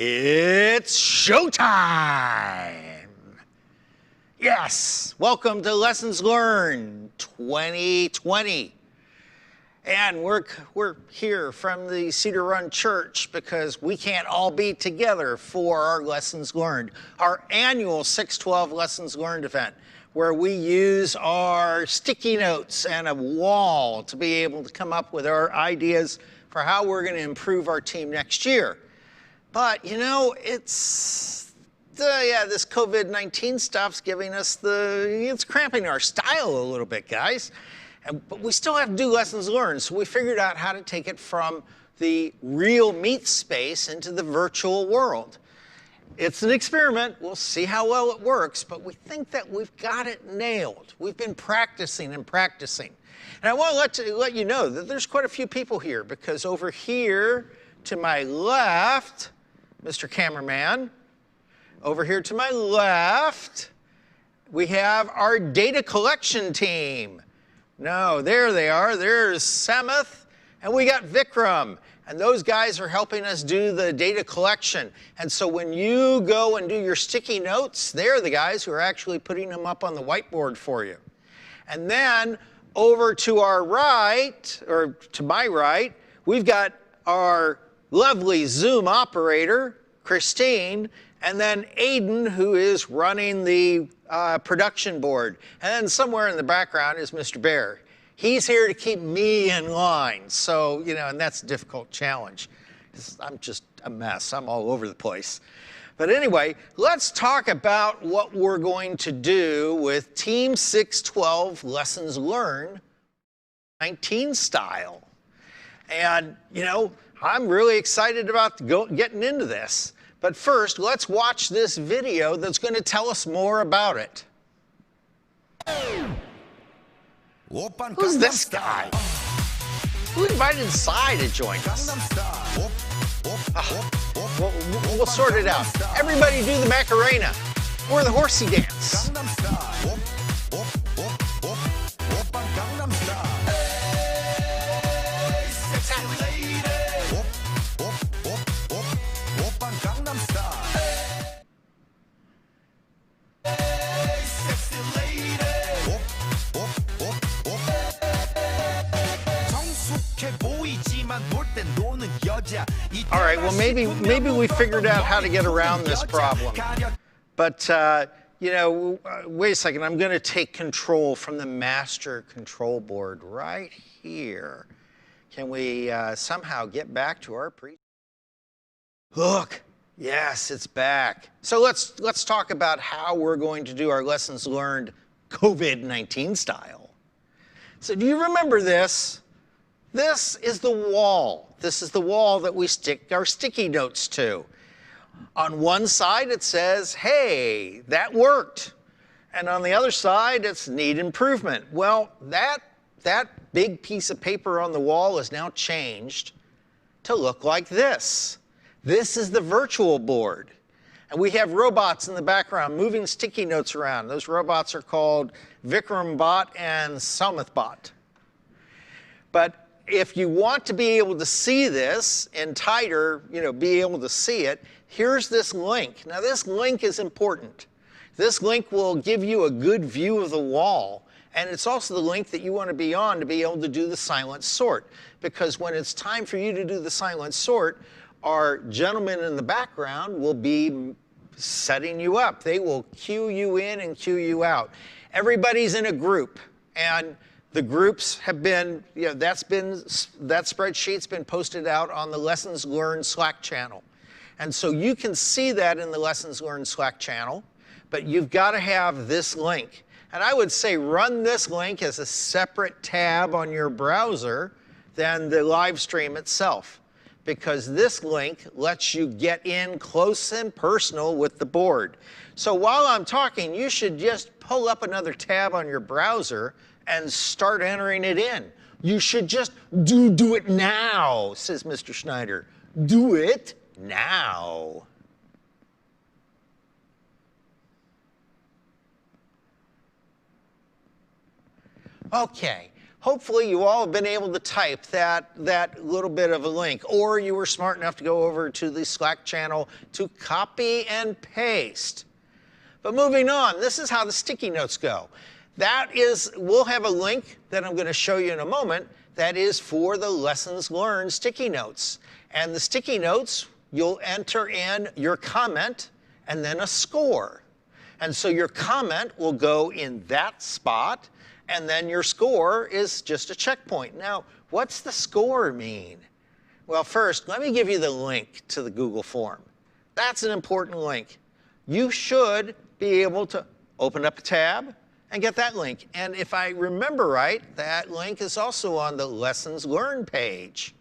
It's showtime! Yes, welcome to Lessons Learned 2020. And we're here from the Cedar Run Church because we can't all be together for our Lessons Learned, our annual 612 Lessons Learned event, where we use our sticky notes and a wall to be able to come up with our ideas for how we're going to improve our team next year. But, you know, this COVID-19 stuff's giving us it's cramping our style a little bit, guys. But we still have to do lessons learned, so we figured out how to take it from the real meet space into the virtual world. It's an experiment. We'll see how well it works, but we think that we've got it nailed. We've been practicing and practicing. And I want to let you know that there's quite a few people here, because over here to my left, Mr. Cameraman, over here to my left, we have our data collection team. No, there they are. There's Samuth, and we got Vikram. And those guys are helping us do the data collection. And so when you go and do your sticky notes, they're the guys who are actually putting them up on the whiteboard for you. And then over to our right, or to my right, we've got our lovely Zoom operator, Christine, and then Aiden, who is running the production board. And then somewhere in the background is Mr. Bear. He's here to keep me in line. So, you know, and that's a difficult challenge. I'm just a mess. I'm all over the place. But anyway, let's talk about what we're going to do with Team 612 Lessons Learned 19 style. And, you know, I'm really excited about getting into this. But first, let's watch this video that's going to tell us more about it. Who's this guy? Who invited Sai to join us? We'll sort it out. Everybody do the Macarena or the horsey dance. All right, well, maybe we figured out how to get around this problem. But, you know, wait a second. I'm going to take control from the master control board right here. Can we somehow get back to our Look, yes, it's back. So let's talk about how we're going to do our lessons learned COVID-19 style. So do you remember this? This is the wall. This is the wall that we stick our sticky notes to. On one side, it says, hey, that worked. And on the other side, it's need improvement. Well, that big piece of paper on the wall is now changed to look like this. This is the virtual board. And we have robots in the background moving sticky notes around. Those robots are called Vikram Bot and Samuth Bot. But if you want to be able to see this and tighter, you know, be able to see it, here's this link. Now, this link is important. This link will give you a good view of the wall. And it's also the link that you want to be on to be able to do the silent sort. Because when it's time for you to do the silent sort, our gentlemen in the background will be setting you up. They will cue you in and cue you out. Everybody's in a group. And the groups have been, you know, that spreadsheet's been posted out on the Lessons Learned Slack channel. And so you can see that in the Lessons Learned Slack channel, but you've got to have this link. And I would say run this link as a separate tab on your browser than the live stream itself, because this link lets you get in close and personal with the board. So while I'm talking, you should just pull up another tab on your browser and start entering it in. You should just do it now, says Mr. Schneider. Do it now. Okay, hopefully you all have been able to type that little bit of a link, or you were smart enough to go over to the Slack channel to copy and paste. But moving on, this is how the sticky notes go. We'll have a link that I'm going to show you in a moment that is for the lessons learned sticky notes. And the sticky notes, you'll enter in your comment and then a score. And so your comment will go in that spot, and then your score is just a checkpoint. Now, what's the score mean? Well, first, let me give you the link to the Google form. That's an important link. You should be able to open up a tab and get that link. And if I remember right, that link is also on the Lessons Learned page.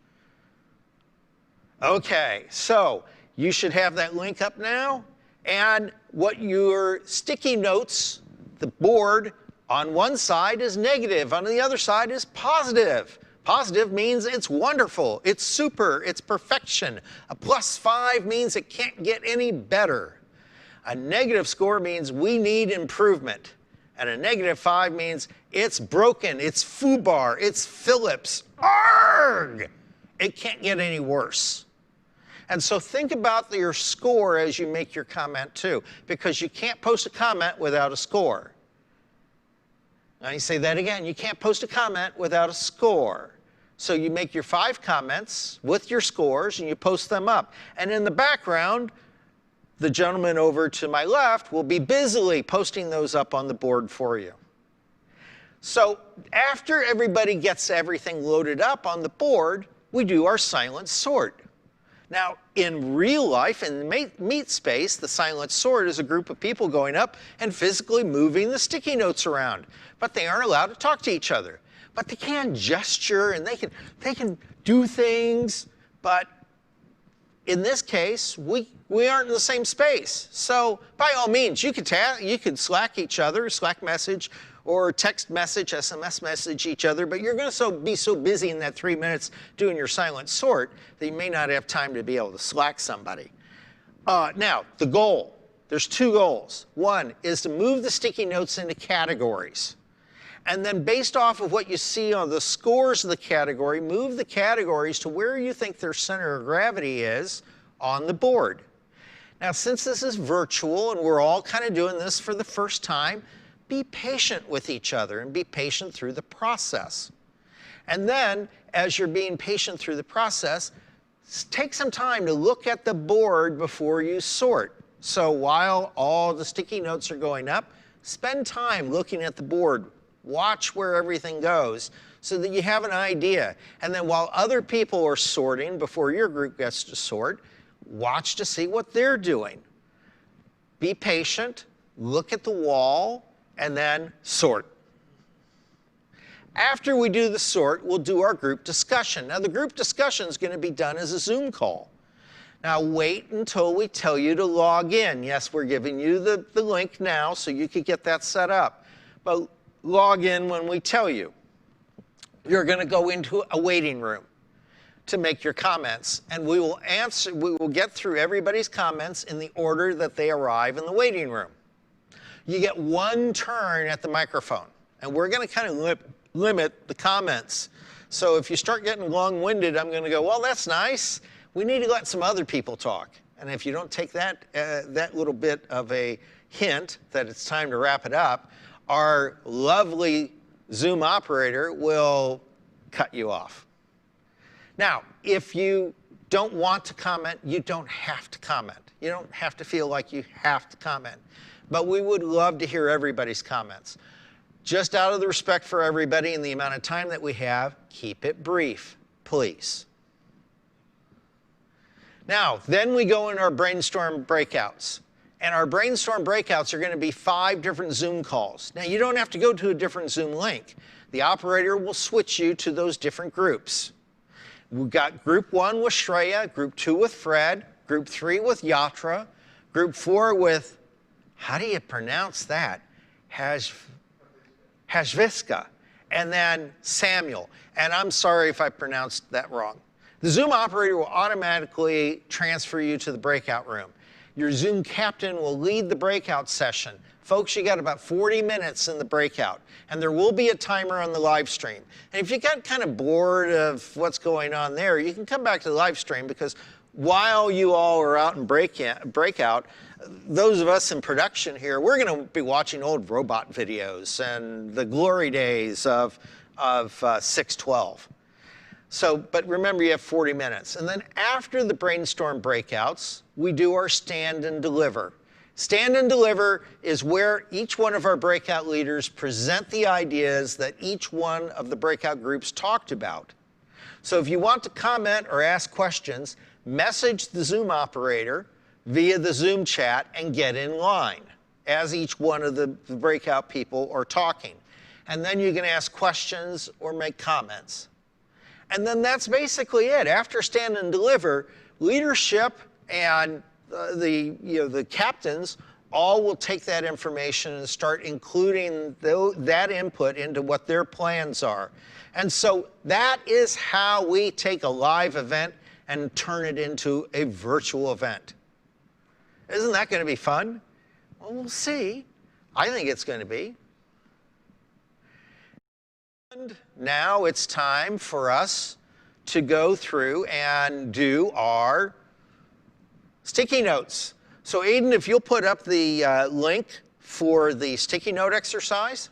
Okay, so you should have that link up now. And what your sticky notes, the board, on one side is negative, on the other side is positive. Positive means it's wonderful, it's super, it's perfection. A +5 means it can't get any better. A negative score means we need improvement. And a -5 means it's broken, it's foobar, it's Phillips. Arrgh! It can't get any worse. And so think about your score as you make your comment too, because you can't post a comment without a score. Now you say that again, you can't post a comment without a score. So you make your 5 comments with your scores and you post them up. And in the background, the gentleman over to my left will be busily posting those up on the board for you. So after everybody gets everything loaded up on the board, we do our silent sort. Now, in real life, in the meet space, the silent sort is a group of people going up and physically moving the sticky notes around. But they aren't allowed to talk to each other. But they can gesture and they can do things. But in this case, we aren't in the same space. So by all means, you could Slack each other, Slack message, or text message, SMS message each other, but you're going to be so busy in that 3 minutes doing your silent sort that you may not have time to be able to Slack somebody. Now, the goal. There's 2 goals. One is to move the sticky notes into categories. And then based off of what you see on the scores of the category, move the categories to where you think their center of gravity is on the board. Now, since this is virtual and we're all kind of doing this for the first time, be patient with each other and be patient through the process. And then, as you're being patient through the process, take some time to look at the board before you sort. So while all the sticky notes are going up, spend time looking at the board. Watch where everything goes so that you have an idea. And then while other people are sorting before your group gets to sort, watch to see what they're doing. Be patient, look at the wall, and then sort. After we do the sort, we'll do our group discussion. Now, the group discussion is going to be done as a Zoom call. Now, wait until we tell you to log in. Yes, we're giving you the link now so you could get that set up. But log in when we tell you. You're going to go into a waiting room to make your comments, and we will get through everybody's comments in the order that they arrive in the waiting room. You get 1 turn at the microphone, and we're going to kind of limit the comments. So if you start getting long-winded, I'm going to go, well, that's nice. We need to let some other people talk. And if you don't take that little bit of a hint that it's time to wrap it up, our lovely Zoom operator will cut you off. Now, if you don't want to comment, you don't have to comment. You don't have to feel like you have to comment. But we would love to hear everybody's comments. Just out of the respect for everybody and the amount of time that we have, keep it brief, please. Now, then we go in our brainstorm breakouts. And our brainstorm breakouts are going to be 5 different Zoom calls. Now, you don't have to go to a different Zoom link. The operator will switch you to those different groups. We've got group 1 with Shreya, group 2 with Fred, group 3 with Yatra, group 4 with, how do you pronounce that? Hajviska, and then Samuel. And I'm sorry if I pronounced that wrong. The Zoom operator will automatically transfer you to the breakout room. Your Zoom captain will lead the breakout session. Folks, you got about 40 minutes in the breakout, and there will be a timer on the live stream. And if you got kind of bored of what's going on there, you can come back to the live stream, because while you all are out in breakout, those of us in production here, we're going to be watching old robot videos and the glory days of 612. So, but remember, you have 40 minutes. And then after the brainstorm breakouts, we do our stand and deliver. Stand and deliver is where each one of our breakout leaders present the ideas that each one of the breakout groups talked about. So if you want to comment or ask questions, message the Zoom operator via the Zoom chat and get in line as each one of the breakout people are talking. And then you can ask questions or make comments. And then that's basically it. After stand and deliver, leadership and the captains all will take that information and start including that input into what their plans are. And so that is how we take a live event and turn it into a virtual event. Isn't that going to be fun? Well, we'll see. I think it's going to be. And now it's time for us to go through and do our sticky notes. So Aiden, if you'll put up the link for the sticky note exercise.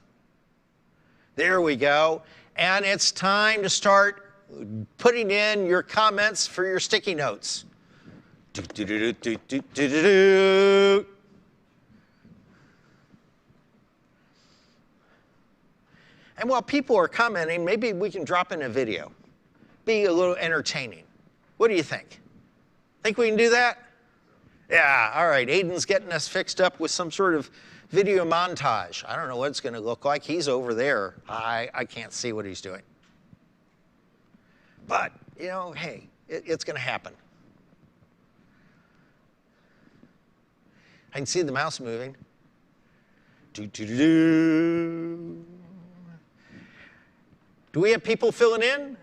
There we go. And it's time to start putting in your comments for your sticky notes. And while people are commenting, maybe we can drop in a video. Be a little entertaining. What do you think? Think we can do that? Yeah, all right. Aiden's getting us fixed up with some sort of video montage. I don't know what it's going to look like. He's over there. I can't see what he's doing. But, you know, hey, it's going to happen. I can see the mouse moving. Do we have people filling in?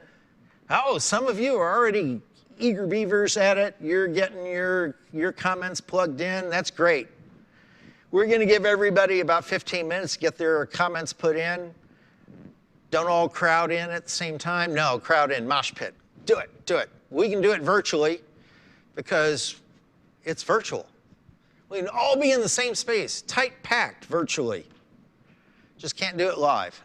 Oh, some of you are already eager beavers at it. You're getting your comments plugged in. That's great. We're going to give everybody about 15 minutes to get their comments put in. Don't all crowd in at the same time. No, crowd in, mosh pit. Do it, do it. We can do it virtually because it's virtual. We can all be in the same space, tight packed virtually. Just can't do it live.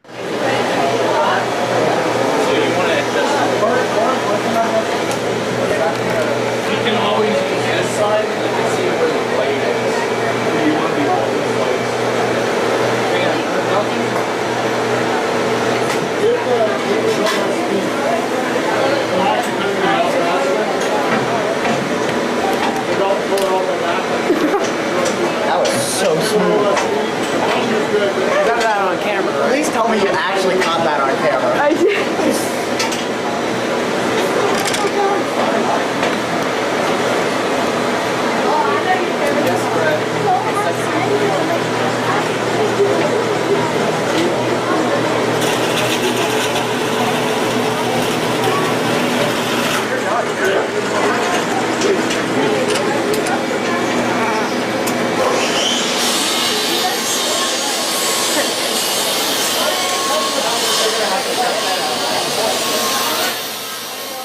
So you want to you can always use this side and you can see where the blade is. You want to be holding blades. That was so smooth. You got that on camera, right? Please tell me you actually caught that on camera. I did. Yes, Fred.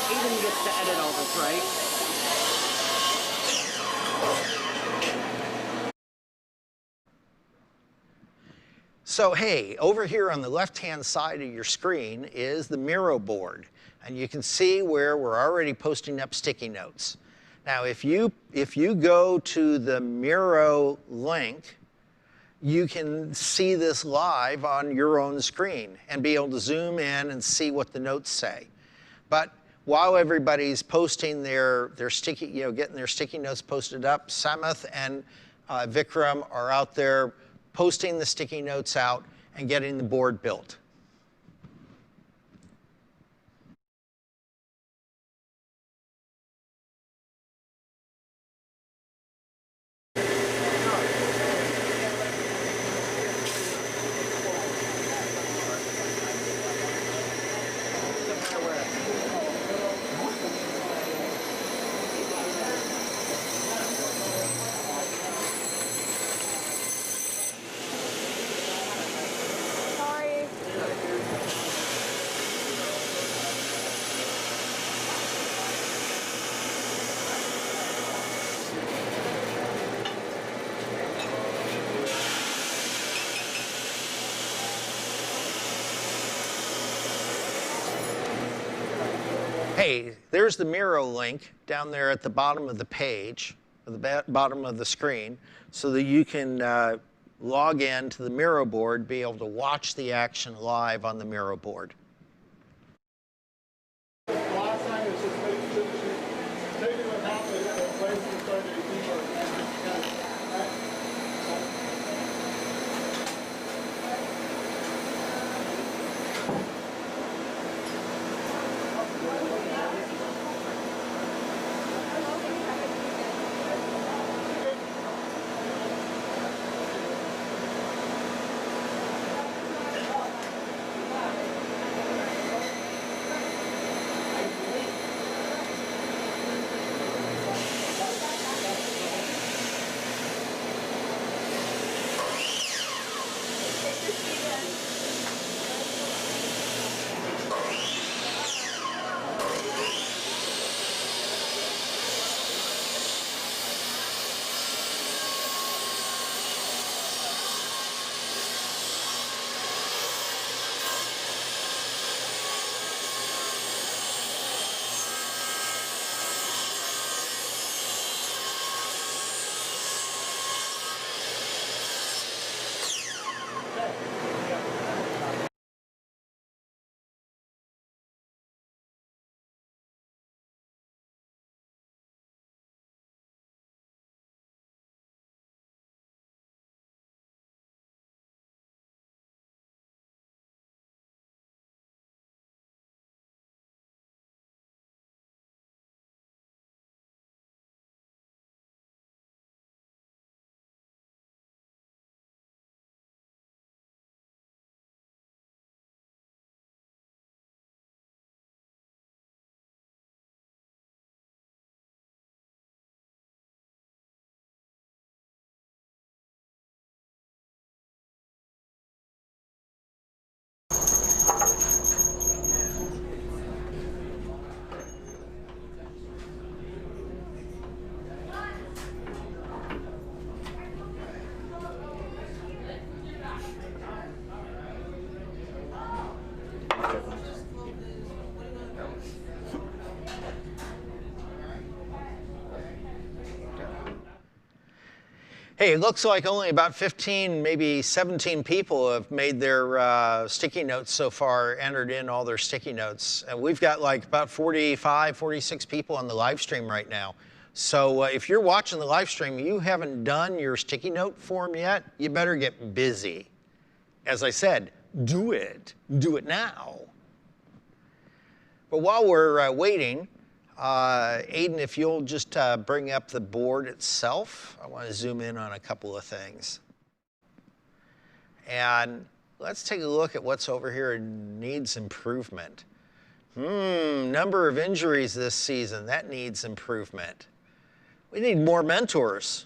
Aiden gets to edit all this, right? So hey, over here on the left-hand side of your screen is the Miro board. And you can see where we're already posting up sticky notes. Now, if you go to the Miro link, you can see this live on your own screen and be able to zoom in and see what the notes say. But while everybody's posting their sticky, getting their sticky notes posted up, Samath and Vikram are out there posting the sticky notes out and getting the board built. Hey, there's the Miro link down there at the bottom of the page, at the bottom of the screen, so that you can log in to the Miro board, be able to watch the action live on the Miro board. Last time it's just making sure that you're taking into account the place and starting to keep our Hey, it looks like only about 15, maybe 17 people have made their sticky notes so far, entered in all their sticky notes. And we've got like about 45, 46 people on the live stream right now. So if you're watching the live stream, you haven't done your sticky note form yet, you better get busy. As I said, do it now. But while we're waiting, Aiden, if you'll just bring up the board itself. I want to zoom in on a couple of things. And let's take a look at what's over here and needs improvement. Number of injuries this season, that needs improvement. We need more mentors.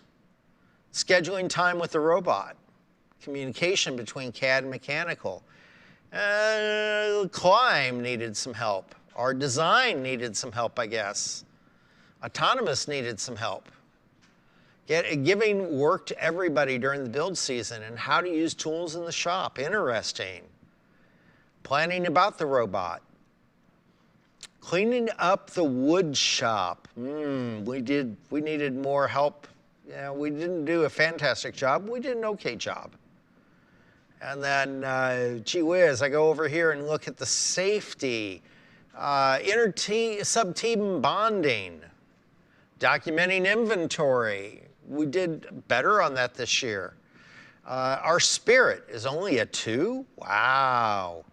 Scheduling time with the robot. Communication between CAD and mechanical. Climb needed some help. Our design needed some help, I guess. Autonomous needed some help. Giving work to everybody during the build season and how to use tools in the shop, interesting. Planning about the robot. Cleaning up the wood shop. We needed more help. Yeah, we didn't do a fantastic job. We did an okay job. And then, gee whiz, I go over here and look at the safety. Sub-team bonding, documenting inventory. We did better on that this year. Our spirit is only a 2. Wow.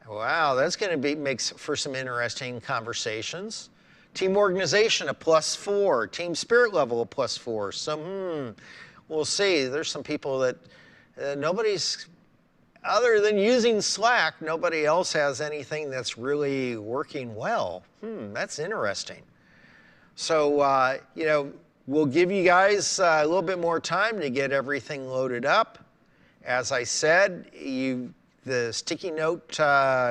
Wow, that's going to makes for some interesting conversations. Team organization, a +4. Team spirit level, a +4. So, we'll see. There's some people that nobody's, other than using Slack, nobody else has anything that's really working well. That's interesting. So, we'll give you guys a little bit more time to get everything loaded up. As I said, the sticky note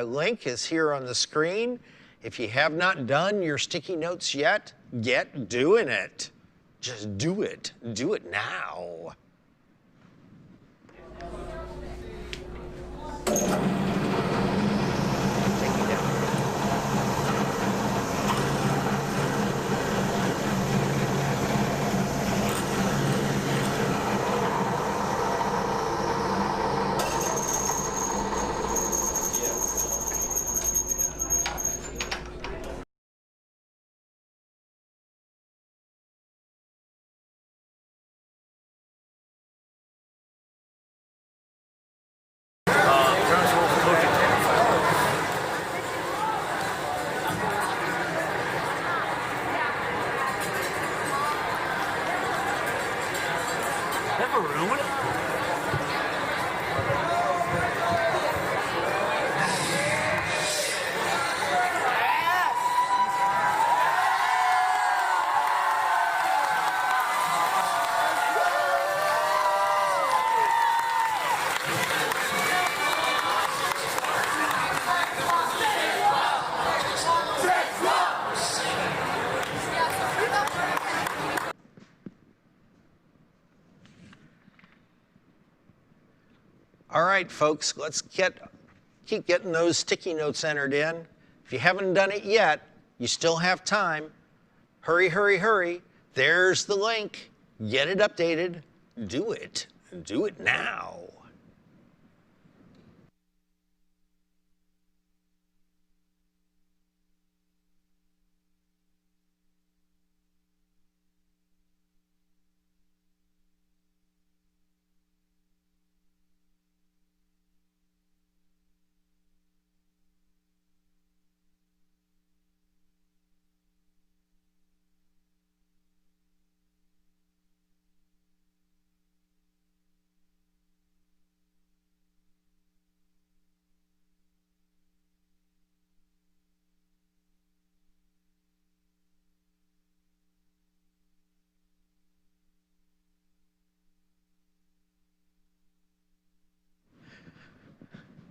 link is here on the screen. If you have not done your sticky notes yet, get doing it. Just do it. Do it now. Take it down. ruin it. All right, folks, let's keep getting those sticky notes entered in. If you haven't done it yet, you still have time. Hurry, hurry, hurry. There's the link. Get it updated. Do it. Do it now.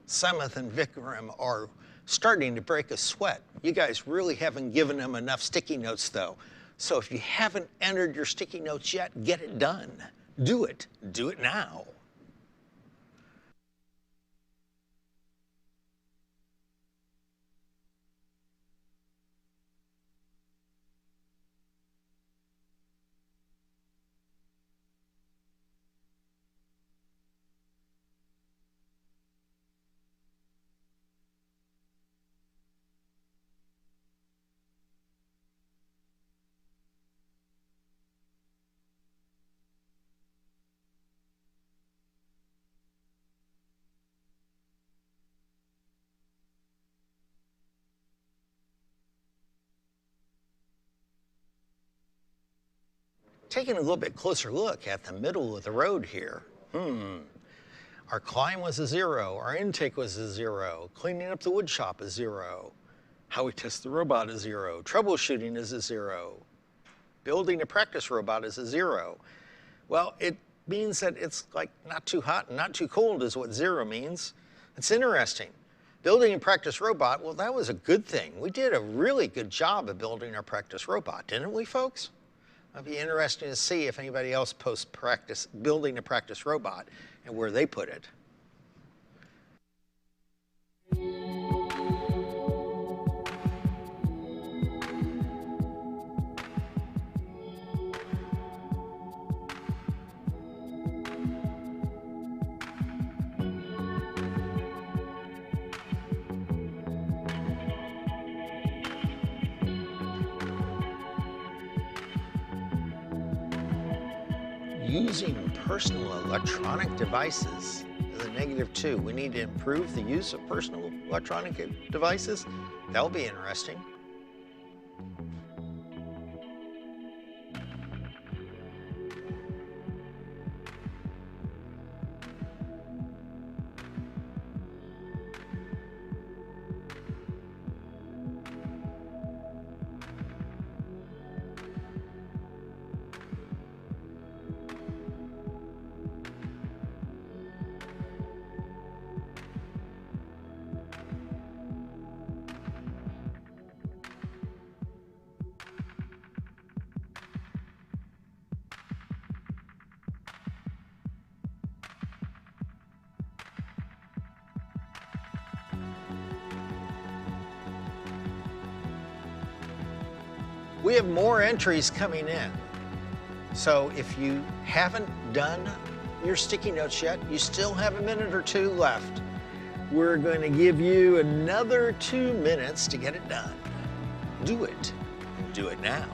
Samuth and Vikram are starting to break a sweat. You guys really haven't given them enough sticky notes, though. So if you haven't entered your sticky notes yet, get it done. Do it. Do it now. Taking a little bit closer look at the middle of the road here. Our climb was a 0, our intake was a 0, cleaning up the wood shop is 0, how we test the robot is 0, troubleshooting is a 0, building a practice robot is a 0. Well, it means that it's like not too hot and not too cold is what 0 means. It's interesting. Building a practice robot, well, that was a good thing. We did a really good job of building our practice robot, didn't we, folks? It'll be interesting to see if anybody else posts building a practice robot and where they put it. Using personal electronic devices is a -2. We need to improve the use of personal electronic devices. That'll be interesting. We have more entries coming in. So if you haven't done your sticky notes yet, you still have a minute or 2 left. We're going to give you another 2 minutes to get it done. Do it. Do it now.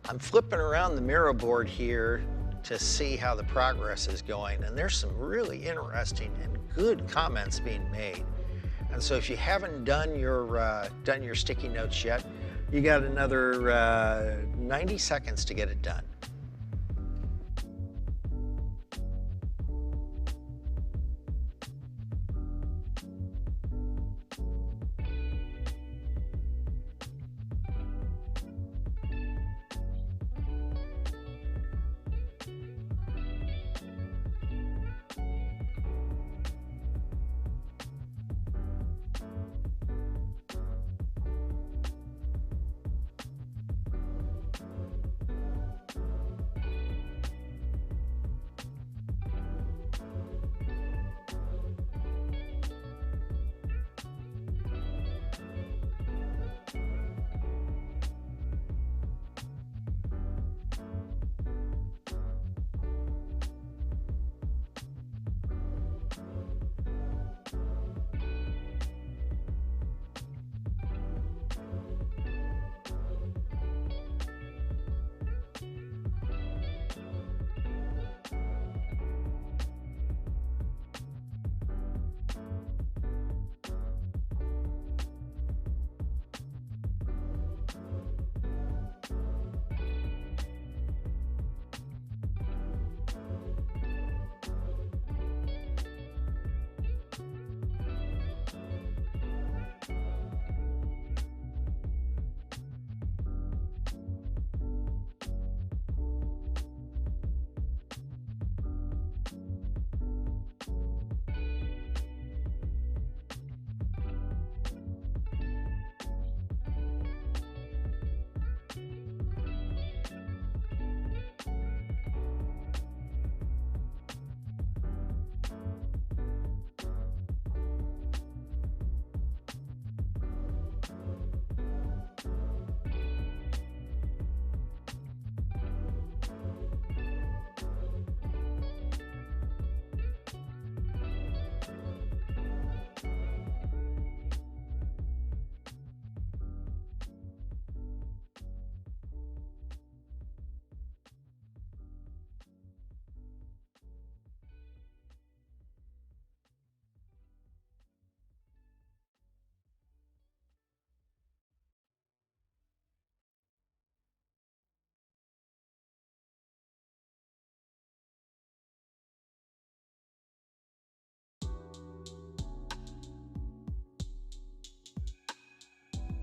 I'm flipping around the Miro board here to see how the progress is going, and there's some really interesting and good comments being made. And so if you haven't done your sticky notes yet, you got another 90 seconds to get it done.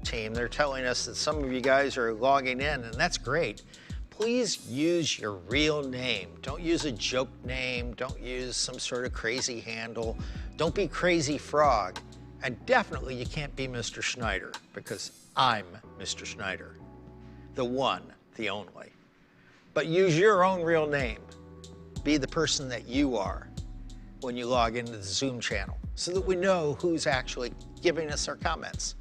Team, they're telling us that some of you guys are logging in, and that's great. Please use your real name. Don't use a joke name. Don't use some sort of crazy handle. Don't be Crazy Frog. And definitely you can't be Mr. Schneider, because I'm Mr. Schneider. The one, the only. But use your own real name. Be the person that you are when you log into the Zoom channel, so that we know who's actually giving us our comments.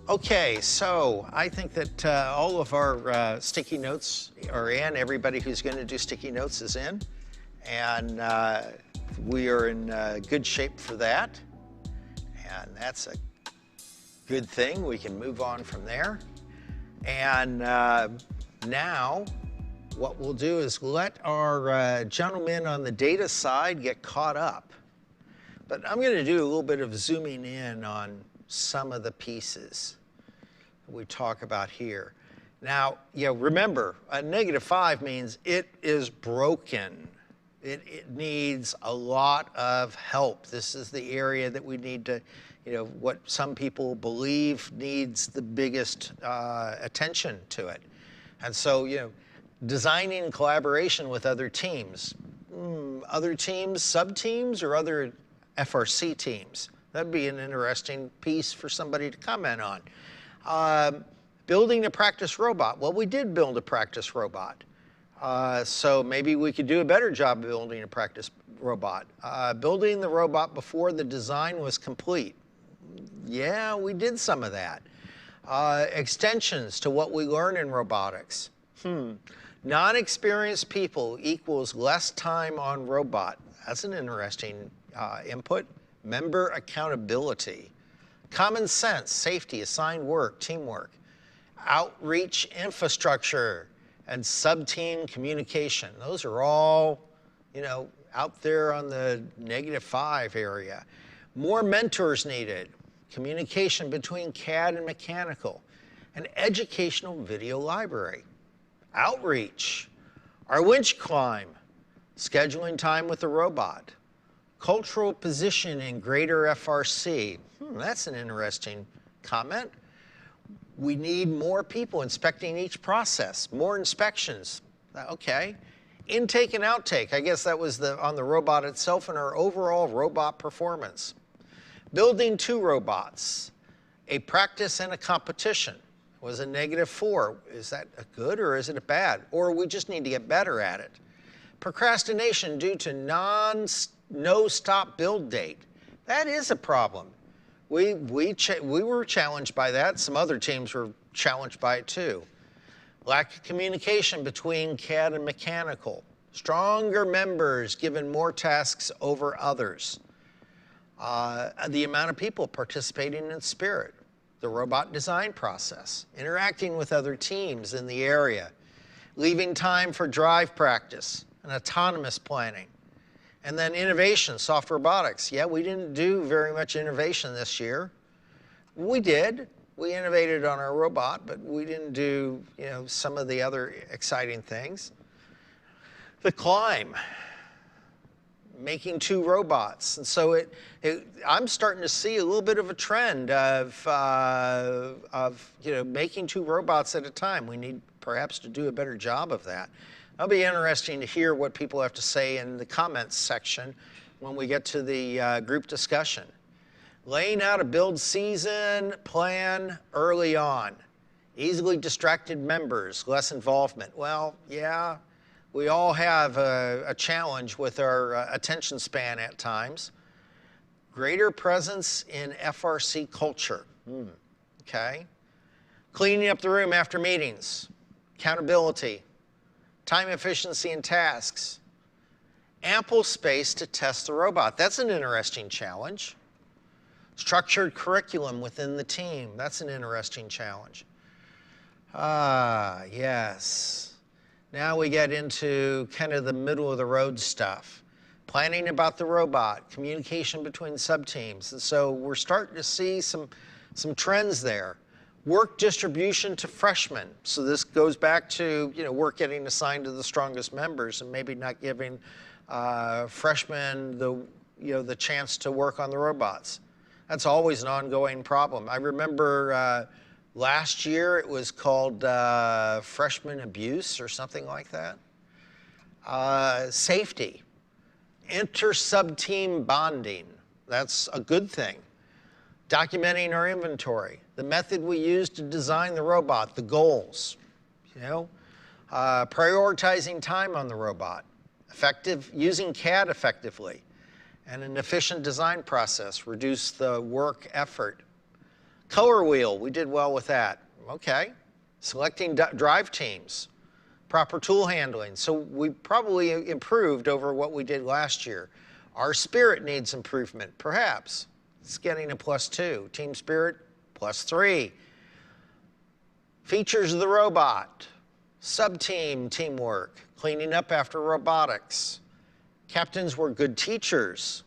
Okay, so I think that all of our sticky notes are in. Everybody who's going to do sticky notes is in. And we are in good shape for that. And that's a good thing. We can move on from there. And now what we'll do is let our gentlemen on the data side get caught up. But I'm going to do a little bit of zooming in on some of the pieces we talk about here. Now, remember, a -5 means it is broken. It needs a lot of help. This is the area that we need to, what some people believe needs the biggest attention to it. And so, designing in collaboration with other teams, sub-teams, or other FRC teams. That'd be an interesting piece for somebody to comment on. Building a practice robot. Well, we did build a practice robot. So maybe we could do a better job of building a practice robot. Building the robot before the design was complete. Yeah, we did some of that. Extensions to what we learn in robotics. Non-experienced people equals less time on robot. That's an interesting input. Member accountability. Common sense, safety, assigned work, teamwork. Outreach infrastructure and sub-team communication. Those are all, out there on the -5 area. More mentors needed. Communication between CAD and mechanical. An educational video library. Outreach. Our winch climb. Scheduling time with the robot. Cultural position in greater FRC. That's an interesting comment. We need more people inspecting each process, more inspections. Okay. Intake and outtake, I guess that was on the robot itself and our overall robot performance. Building 2 robots, a practice and a competition was a -4. Is that a good or is it a bad? Or we just need to get better at it. Procrastination due to no stop build date. That is a problem. We were challenged by that. Some other teams were challenged by it too. Lack of communication between CAD and mechanical. Stronger members given more tasks over others. The amount of people participating in Spirit. The robot design process. Interacting with other teams in the area. Leaving time for drive practice and autonomous planning. And then innovation, soft robotics. Yeah, we didn't do very much innovation this year. We did. We innovated on our robot, but we didn't do, some of the other exciting things. The climb, making 2 robots. And so I'm starting to see a little bit of a trend of making 2 robots at a time. We need perhaps to do a better job of that. It'll be interesting to hear what people have to say in the comments section when we get to the group discussion. Laying out a build season plan early on. Easily distracted members, less involvement. Well, yeah, we all have a challenge with our attention span at times. Greater presence in FRC culture. Okay. Cleaning up the room after meetings. Accountability. Time efficiency in tasks. Ample space to test the robot. That's an interesting challenge. Structured curriculum within the team. That's an interesting challenge. Yes. Now we get into kind of the middle of the road stuff. Planning about the robot, communication between sub-teams. And so we're starting to see some trends there. Work distribution to freshmen. So this goes back to, work getting assigned to the strongest members and maybe not giving freshmen the chance to work on the robots. That's always an ongoing problem. I remember last year it was called freshman abuse or something like that. Safety, inter-sub-team bonding. That's a good thing. Documenting our inventory, the method we use to design the robot, the goals, prioritizing time on the robot, using CAD effectively, and an efficient design process, reduce the work effort. Color wheel, we did well with that. Okay. Selecting drive teams, proper tool handling. So we probably improved over what we did last year. Our spirit needs improvement, perhaps. It's getting a +2. Team spirit, +3. Features of the robot, sub-team teamwork, cleaning up after robotics. Captains were good teachers,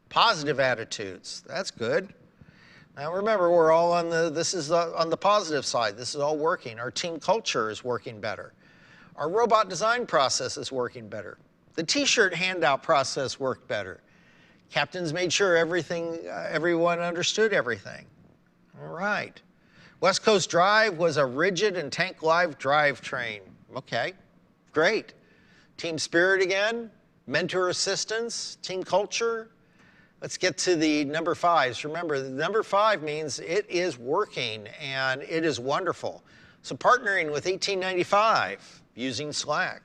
positive attitudes. That's good. Now remember, we're all on the positive side. This is all working. Our team culture is working better. Our robot design process is working better. The t-shirt handout process worked better. Captains made sure everyone understood everything. All right. West Coast Drive was a rigid and tank live drivetrain. Okay, great. Team spirit again, mentor assistance, team culture. Let's get to the number 5s. Remember, the number 5 means it is working and it is wonderful. So partnering with 1895, using Slack,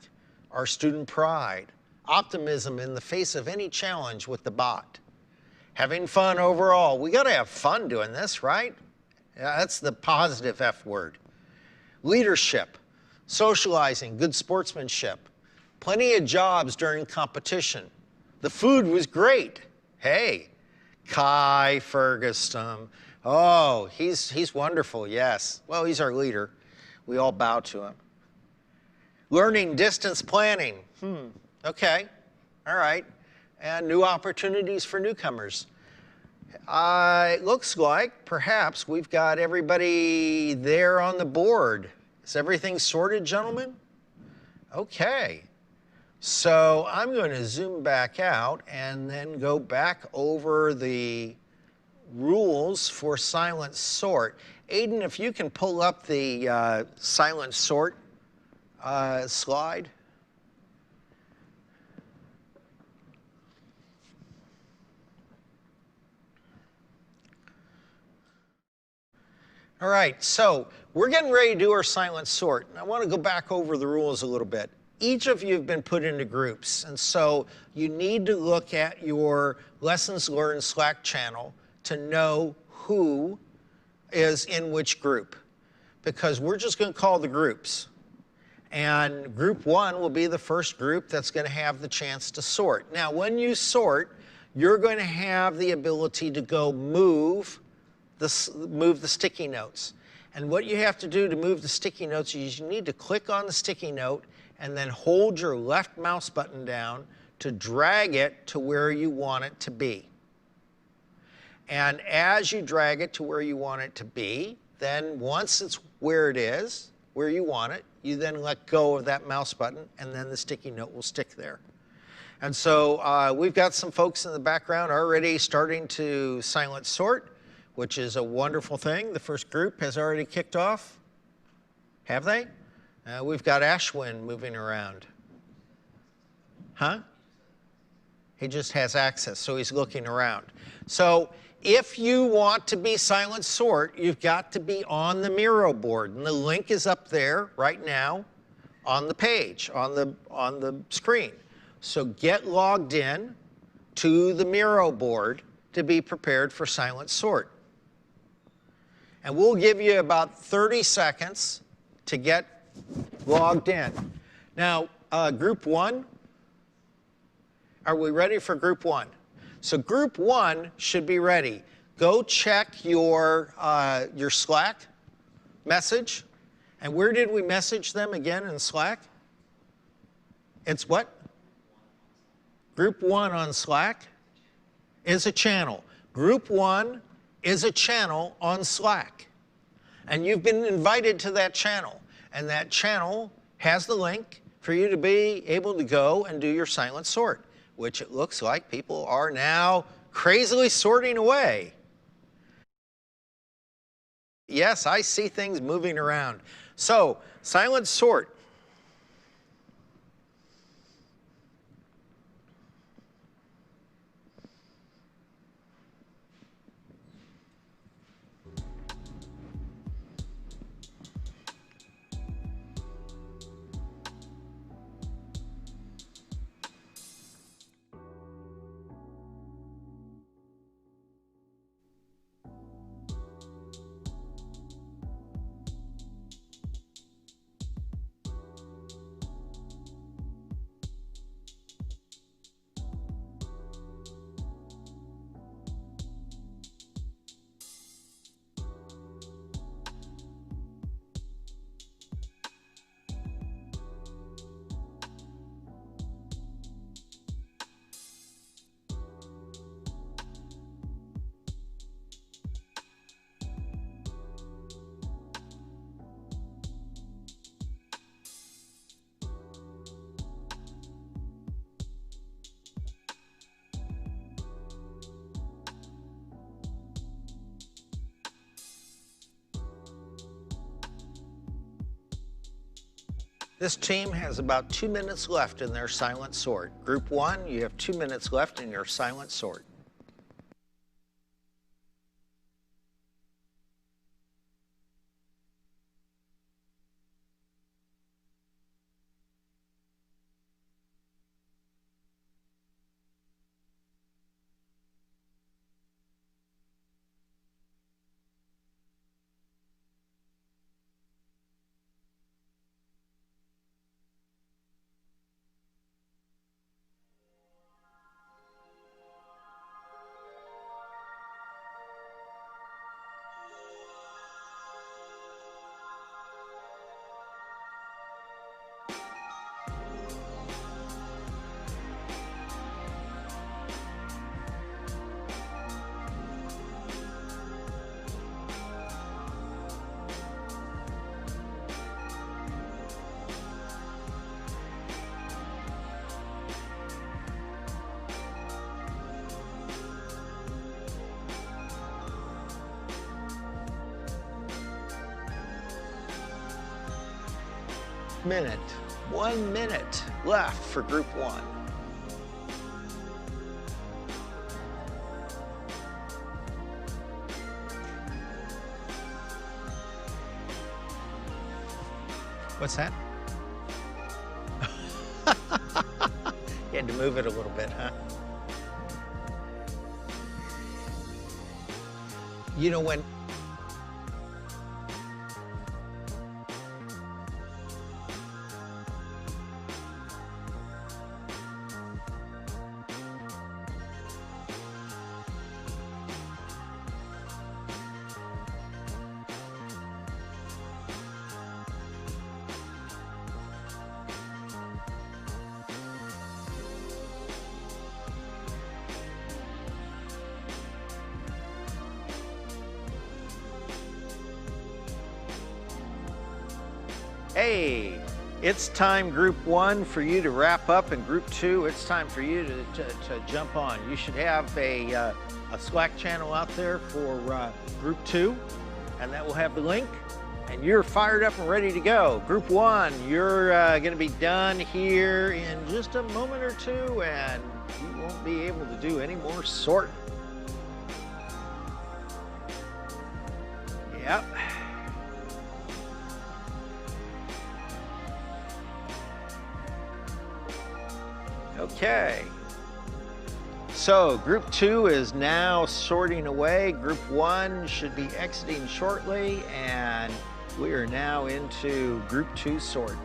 our student pride, optimism in the face of any challenge with the bot. Having fun overall. We gotta have fun doing this, right? Yeah, that's the positive F word. Leadership. Socializing, good sportsmanship. Plenty of jobs during competition. The food was great. Hey, Kai Ferguson. Oh, he's wonderful, yes. Well, he's our leader. We all bow to him. Learning distance planning. Okay, all right. And new opportunities for newcomers. It looks like perhaps we've got everybody there on the board. Is everything sorted, gentlemen? Okay. So I'm going to zoom back out and then go back over the rules for silent sort. Aiden, if you can pull up the silent sort slide. All right, so we're getting ready to do our silent sort. And I want to go back over the rules a little bit. Each of you have been put into groups, and so you need to look at your Lessons Learned Slack channel to know who is in which group, because we're just going to call the groups. And group 1 will be the first group that's going to have the chance to sort. Now, when you sort, you're going to have the ability to go move the sticky notes. And what you have to do to move the sticky notes is you need to click on the sticky note and then hold your left mouse button down to drag it to where you want it to be. And as you drag it to where you want it to be, then once it's where it is, where you want it, you then let go of that mouse button and then the sticky note will stick there. And so we've got some folks in the background already starting to silent sort, which is a wonderful thing. The first group has already kicked off. Have they? We've got Ashwin moving around. Huh? He just has access, so he's looking around. So if you want to be silent sort, you've got to be on the Miro board. And the link is up there right now on the page, on the screen. So get logged in to the Miro board to be prepared for silent sort. And we'll give you about 30 seconds to get logged in. Now, group 1, are we ready for group 1? So group 1 should be ready. Go check your Slack message. And where did we message them again in Slack? It's what? Group 1 on Slack is a channel. Group 1 is a channel on Slack. And you've been invited to that channel. And that channel has the link for you to be able to go and do your silent sort, which it looks like people are now crazily sorting away. Yes, I see things moving around. So, silent sort. This team has about 2 minutes left in their silent sort. Group 1, you have 2 minutes left in your silent sort. minute. 1 minute left for group 1. What's that? You had to move it a little bit, huh? You know when hey, it's time, group 1, for you to wrap up, and group 2, it's time for you to jump on. You should have a Slack channel out there for group 2, and that will have the link, and you're fired up and ready to go. Group 1, you're going to be done here in just a moment or two, and you won't be able to do any more sorting. Yep. Okay, so group 2 is now sorting away. Group 1 should be exiting shortly, and we are now into group 2 sort.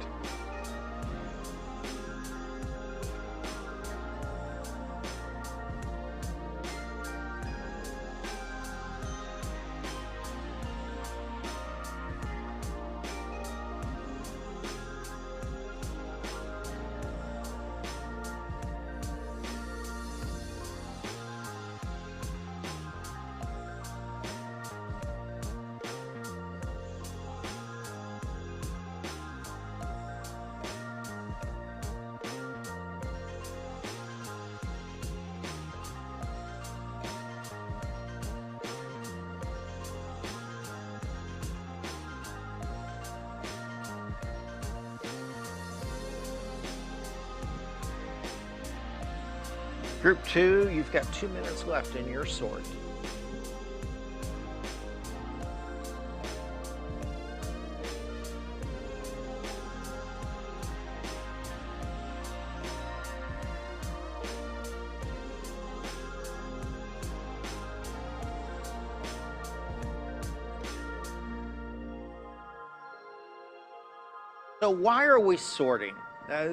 Group 2, you've got 2 minutes left in your sort. So why are we sorting?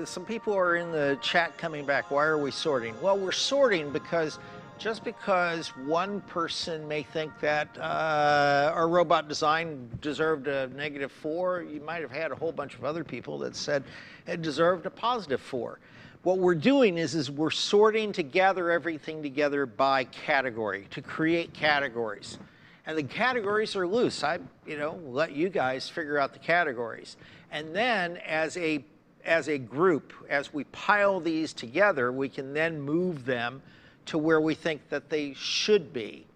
Some people are in the chat coming back. Why are we sorting? Well, we're sorting because just because one person may think that our robot design deserved a -4, you might have had a whole bunch of other people that said it deserved a +4. What we're doing is we're sorting to gather everything together by category, to create categories. And the categories are loose. I, let you guys figure out the categories. And then as a group, as we pile these together, we can then move them to where we think that they should be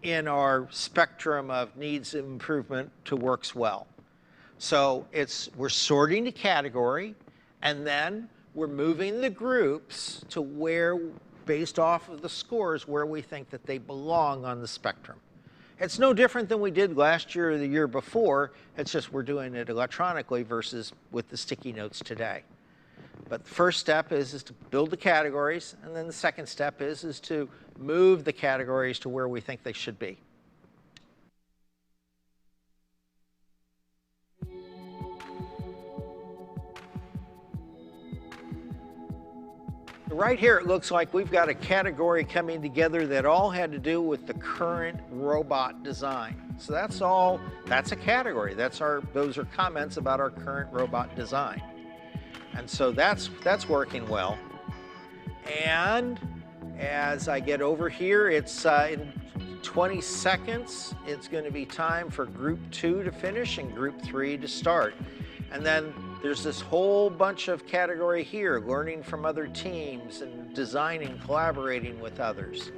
in our spectrum of needs improvement to works well. So we're sorting the category, and then we're moving the groups to where, based off of the scores, where we think that they belong on the spectrum. It's no different than we did last year or the year before. It's just we're doing it electronically versus with the sticky notes today. But the first step is to build the categories, and then the second step is to move the categories to where we think they should be. Right here, it looks like we've got a category coming together that all had to do with the current robot design. So that's a category. Those are comments about our current robot design. And so that's working well. And as I get over here, it's in 20 seconds, it's going to be time for group 2 to finish and group 3 to start. And then there's this whole bunch of category here, learning from other teams and designing, collaborating with others.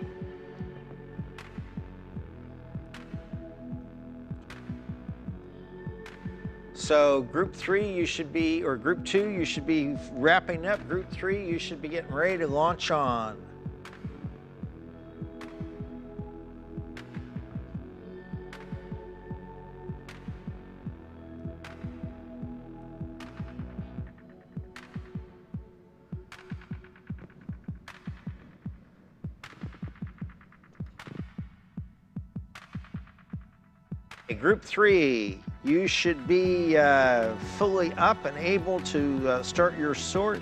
So group 3, you should be, or group 2, you should be wrapping up. Group 3, you should be getting ready to launch on. Group 3, you should be fully up and able to start your sort.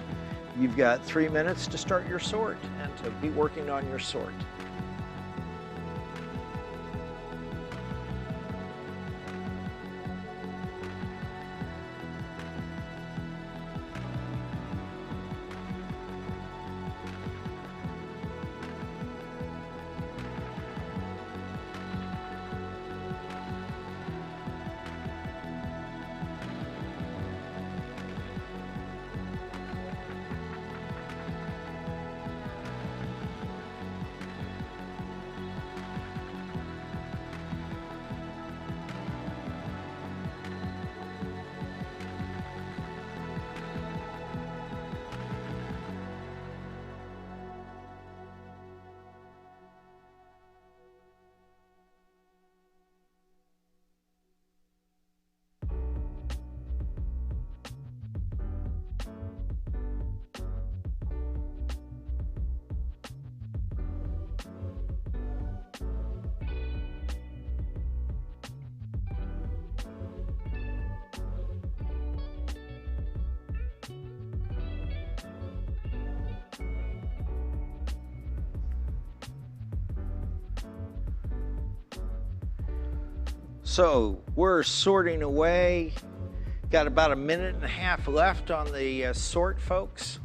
You've got 3 minutes to start your sort and to be working on your sort. So we're sorting away. Got about 1.5 minutes left on the sort, folks.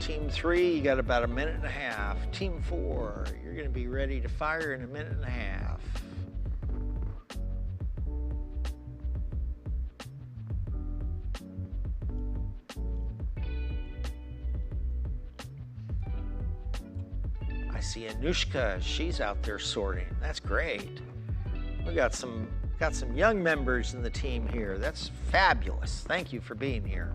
Team 3, you got about 1.5 minutes. Team 4, you're going to be ready to fire in 1.5 minutes. I see Anushka, she's out there sorting. That's great. We got some young members in the team here. That's fabulous. Thank you for being here.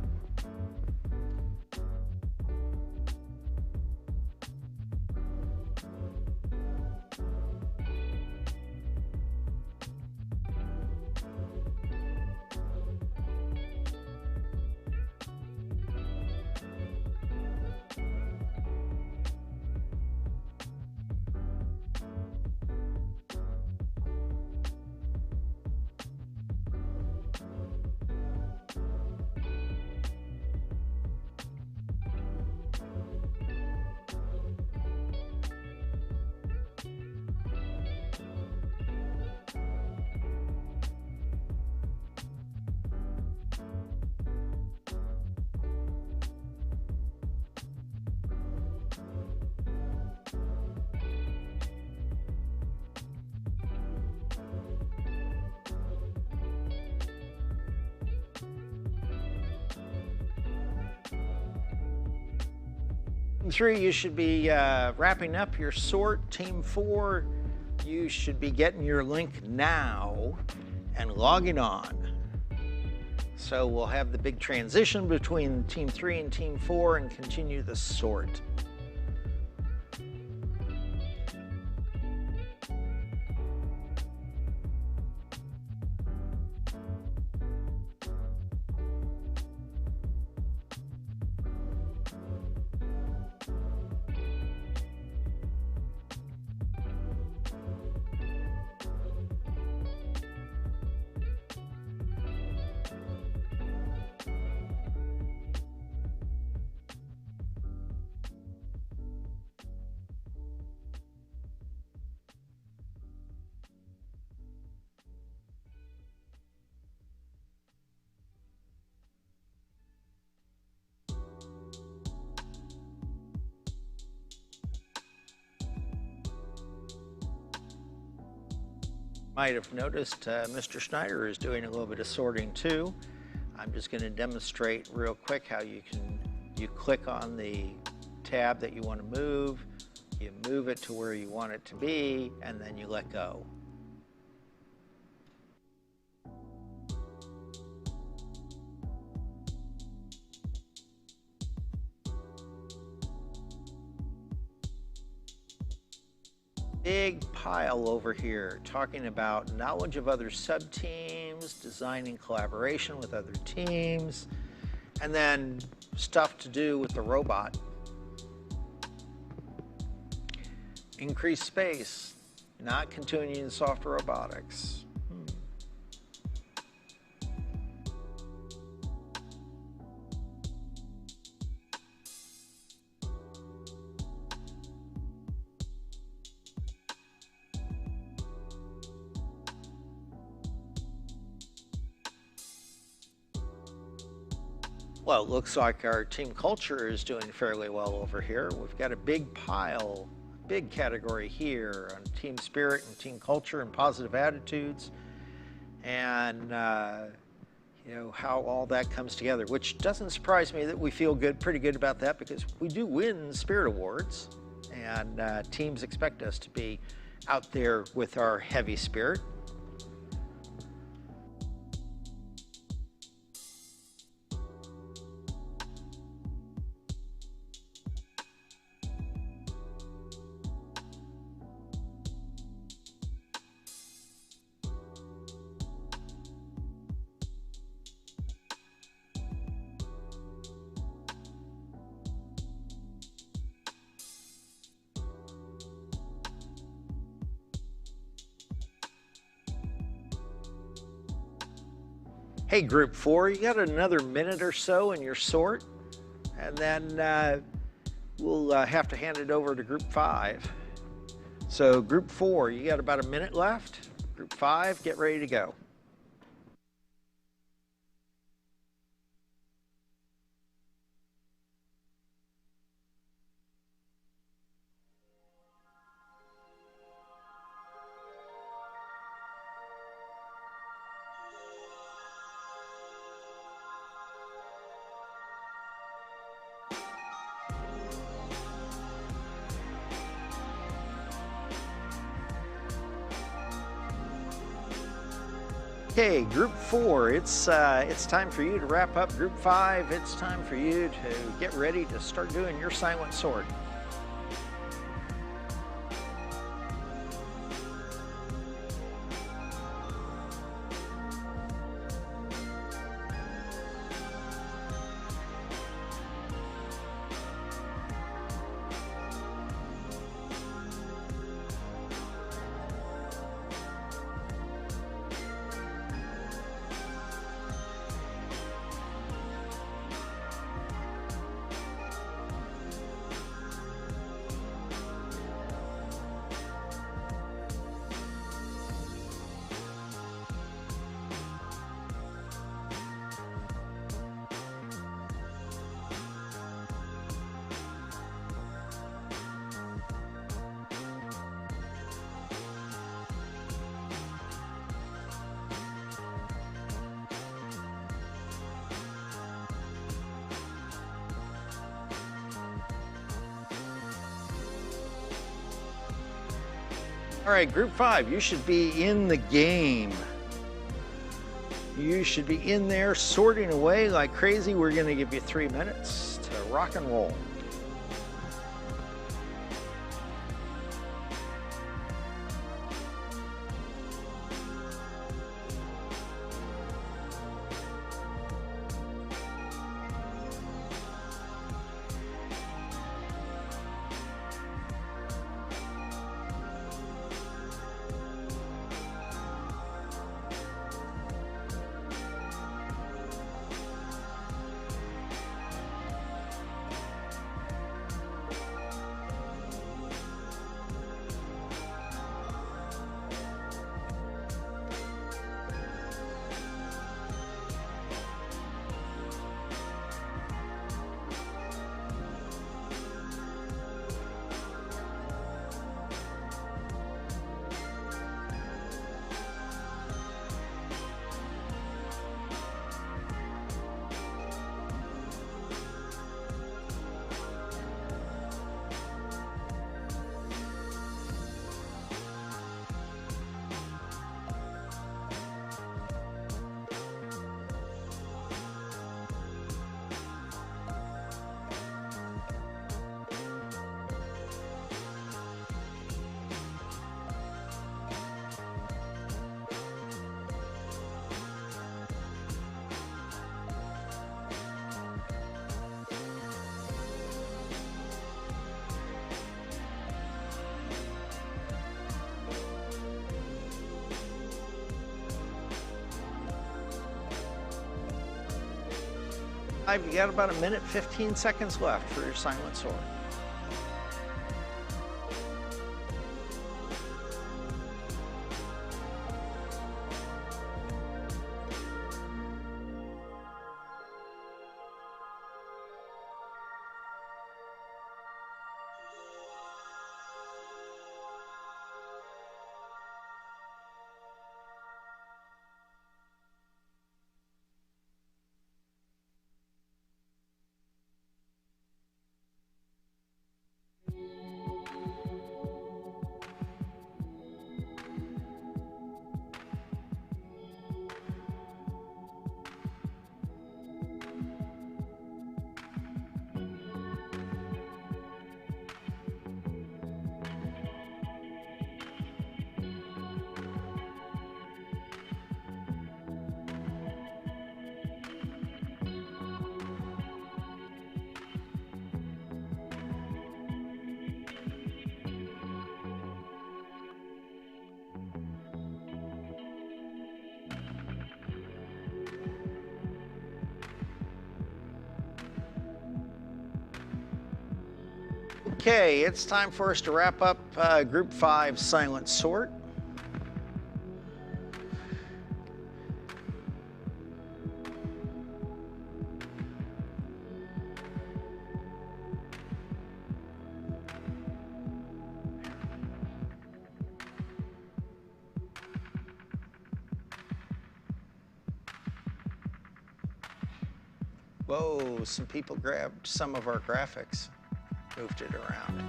Team 3, you should be wrapping up your sort. Team 4, you should be getting your link now and logging on. So we'll have the big transition between Team 3 and Team 4 and continue the sort. Might have noticed Mr. Schneider is doing a little bit of sorting too. I'm just going to demonstrate real quick how you click on the tab that you want to move, You move it to where you want it to be, and then you let go. Big pile over here talking about knowledge of other sub-teams, designing collaboration with other teams, and then stuff to do with the robot. Increase space, not continuing soft robotics. Well, it looks like our team culture is doing fairly well over here. We've got a big pile, big category here on team spirit and team culture and positive attitudes, and you know, how all that comes together, which doesn't surprise me that we feel pretty good about that, because we do win spirit awards, and teams expect us to be out there with our heavy spirit. Hey, Group 4, you got another minute or so in your sort, and then we'll have to hand it over to Group 5. So Group 4, you got about a minute left. Group 5, get ready to go. Okay, Group 4, it's time for you to wrap up. Group 5, it's time for you to get ready to start doing your silent sort. All right, Group 5, you should be in the game. You should be in there sorting away like crazy. We're going to give you 3 minutes to rock and roll. You got about 1 minute, 15 seconds left for your silent sort. Okay, it's time for us to wrap up Group 5 silent sort. Whoa, some people grabbed some of our graphics, moved it around.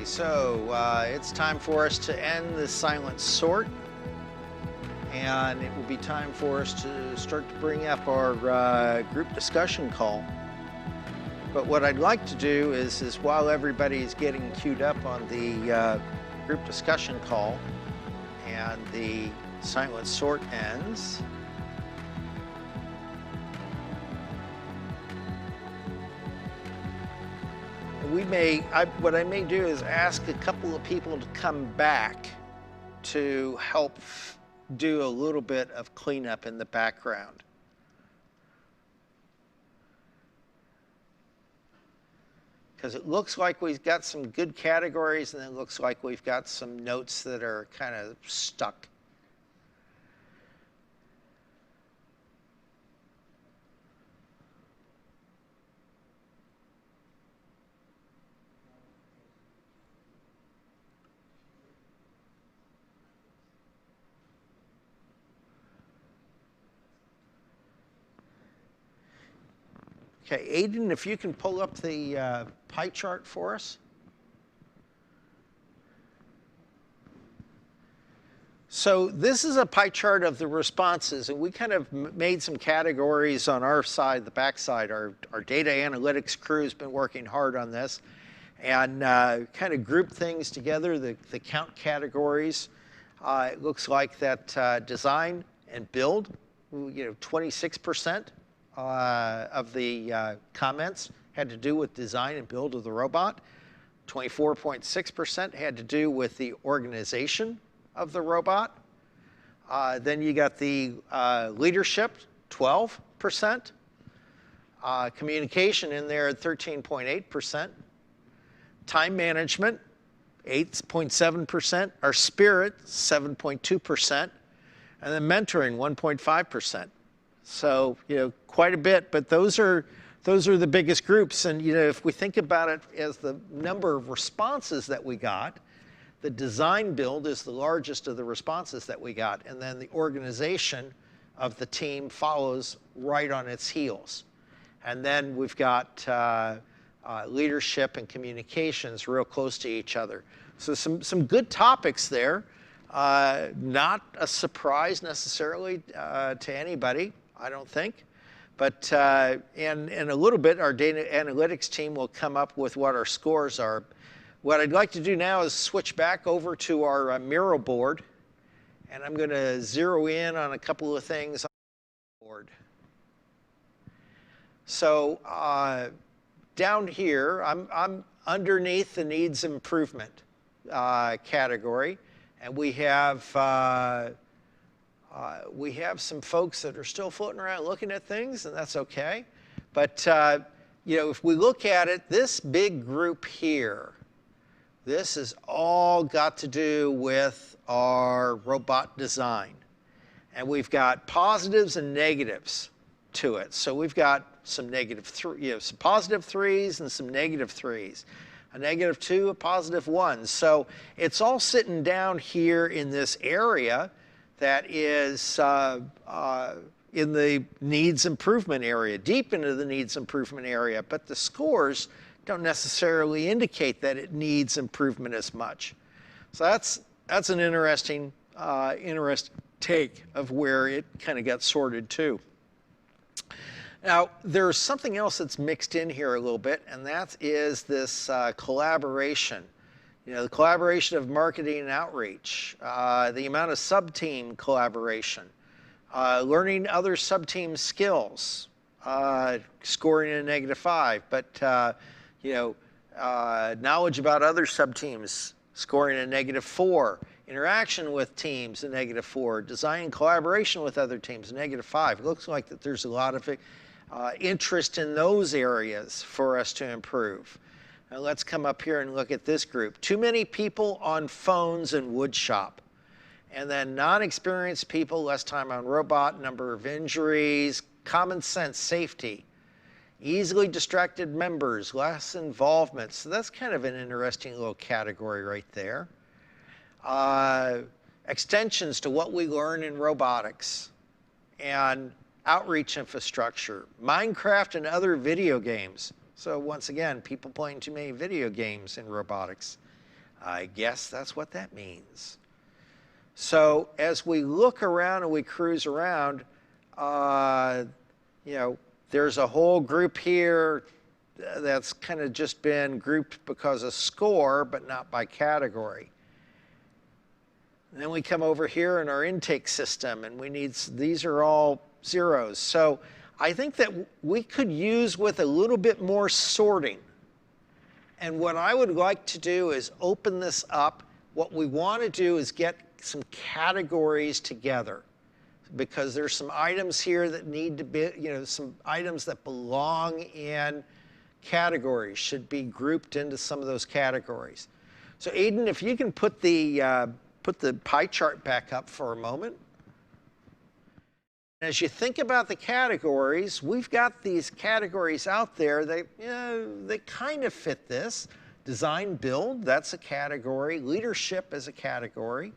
So it's time for us to end the silent sort, and it will be time for us to start to bring up our group discussion call. But what I'd like to do is while everybody's getting queued up on the group discussion call and the silent sort ends, what I may do is ask a couple of people to come back to help do a little bit of cleanup in the background. Because it looks like we've got some good categories, and it looks like we've got some notes that are kind of stuck. Okay, Aiden, if you can pull up the pie chart for us. So this is a pie chart of the responses, and we kind of made some categories on our side, the back side. Our data analytics crew has been working hard on this, and kind of grouped things together, the count categories. It looks like that design and build, 26%. Of the comments had to do with design and build of the robot. 24.6% had to do with the organization of the robot. Then you got the leadership, 12%. Communication in there at 13.8%. Time management, 8.7%. Our spirit, 7.2%. And then mentoring, 1.5%. So, quite a bit, but those are the biggest groups. And, if we think about it as the number of responses that we got, the design build is the largest of the responses that we got. And then the organization of the team follows right on its heels. And then we've got leadership and communications real close to each other. So some good topics there. Not a surprise necessarily to anybody, I don't think. But in a little bit, our data analytics team will come up with what our scores are. What I'd like to do now is switch back over to our Miro board, and I'm going to zero in on a couple of things. board. So down here, I'm underneath the needs improvement category, and we have some folks that are still floating around looking at things, and that's okay. But you know, if we look at it, this big group here, this has all got to do with our robot design. And we've got positives and negatives to it. So we've got some some positive 3s and some negative 3s. A -2, a +1. So it's all sitting down here in this area that is in the needs improvement area, deep into the needs improvement area, but the scores don't necessarily indicate that it needs improvement as much. So that's an interesting take of where it kind of got sorted too. Now, there's something else that's mixed in here a little bit, and that is this collaboration. You know, the collaboration of marketing and outreach, the amount of sub-team collaboration, learning other sub-team skills, scoring a -5, but you know, knowledge about other sub-teams, scoring a -4, interaction with teams, a -4, design and collaboration with other teams, a -5. It looks like that there's a lot of interest in those areas for us to improve. Now let's come up here and look at this group. Too many people on phones and wood shop. And then non-experienced people, less time on robot, number of injuries, common sense, safety. Easily distracted members, less involvement. So that's kind of an interesting little category right there. Extensions to what we learn in robotics and outreach infrastructure, Minecraft and other video games. So once again, people playing too many video games in robotics. I guess that's what that means. So as we look around and we cruise around, you know, there's a whole group here that's kind of just been grouped because of score, but not by category. And then we come over here in our intake system, and we need, these are all zeros. So I think that we could use with a little bit more sorting. And what I would like to do is open this up. What we want to do is get some categories together, because there's some items here that need to be, you know, some items that belong in categories should be grouped into some of those categories. So Aiden, if you can put the pie chart back up for a moment. As you think about the categories, we've got these categories out there that, you know, they kind of fit this. Design build, that's a category. Leadership is a category.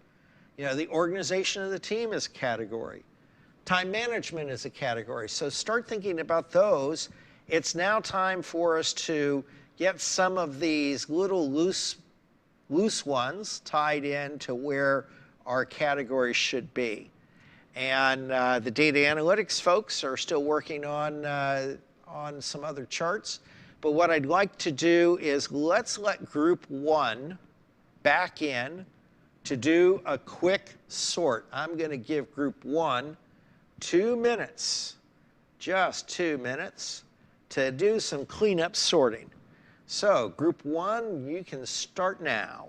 You know, the organization of the team is a category. Time management is a category. So start thinking about those. It's now time for us to get some of these little loose ones tied in to where our categories should be. And the data analytics folks are still working on some other charts. But what I'd like to do is let's let group 1 back in to do a quick sort. I'm going to give group 1 2 minutes, just 2 minutes, to do some cleanup sorting. So group 1, you can start now.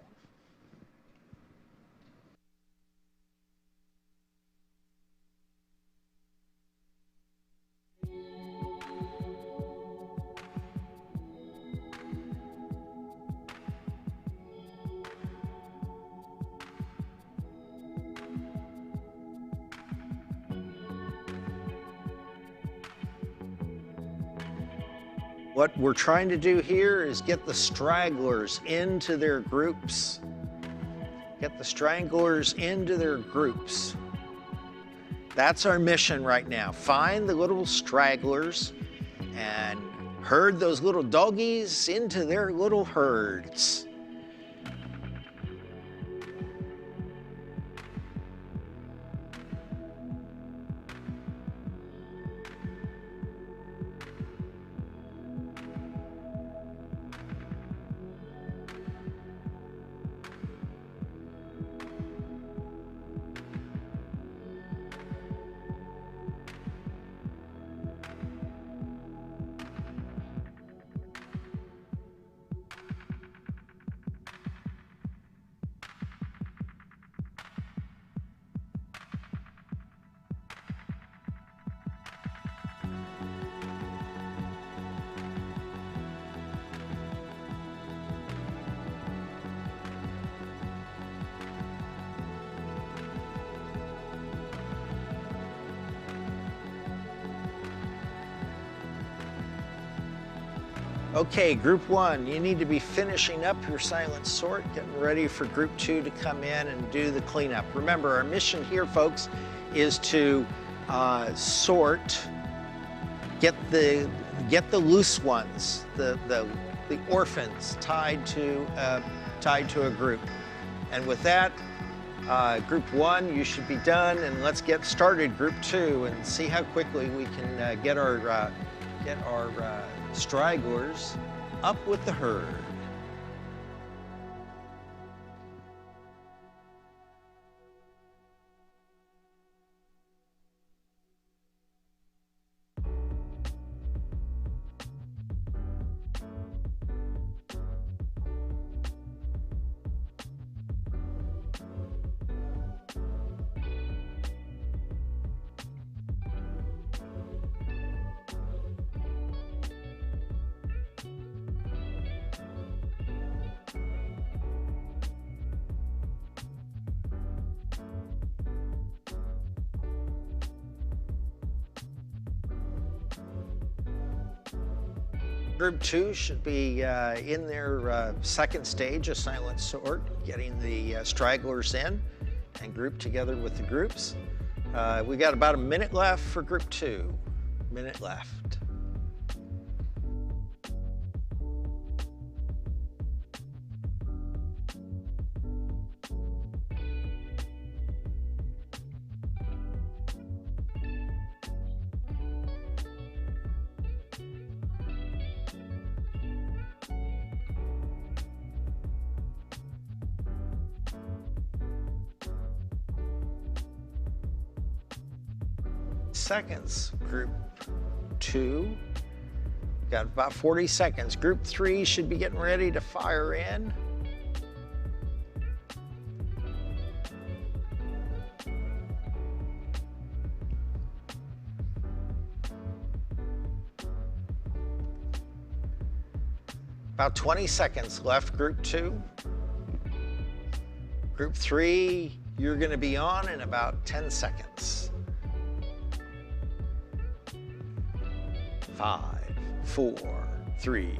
What we're trying to do here is get the stragglers into their groups. Get the stragglers into their groups. That's our mission right now. Find the little stragglers and herd those little doggies into their little herds. Okay, group 1, you need to be finishing up your silent sort, getting ready for group 2 to come in and do the cleanup. Remember, our mission here, folks, is to sort, get the loose ones, the orphans tied to a group. And with that, group 1, you should be done, and let's get started group 2 and see how quickly we can get our stragglers up with the herd. Group 2 should be in their second stage of silent sort, getting the stragglers in and grouped together with the groups. We got about a minute left for group 2. Minute left. Seconds. Group 2, got about 40 seconds. Group 3 should be getting ready to fire in. About 20 seconds left, group 2. Group 3, you're going to be on in about 10 seconds. 5, 4, 3,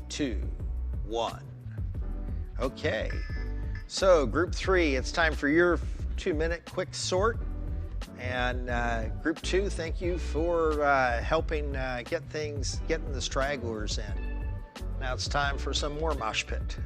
2, 1. Okay, so group 3, it's time for your 2-minute quick sort. And group 2, thank you for helping getting the stragglers in. Now it's time for some more mosh pit.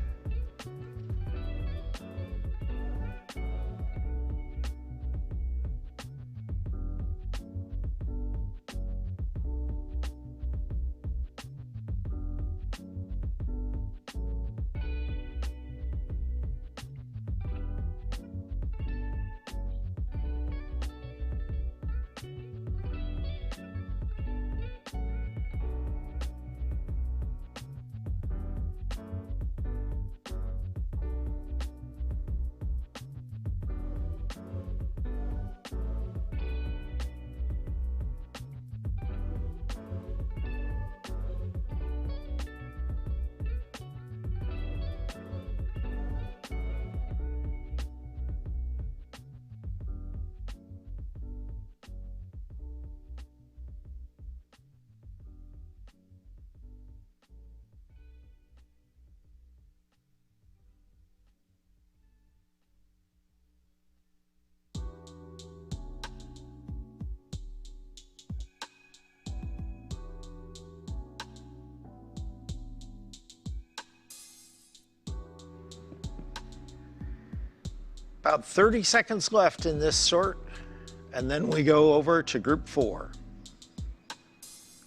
About 30 seconds left in this sort, and then we go over to group 4.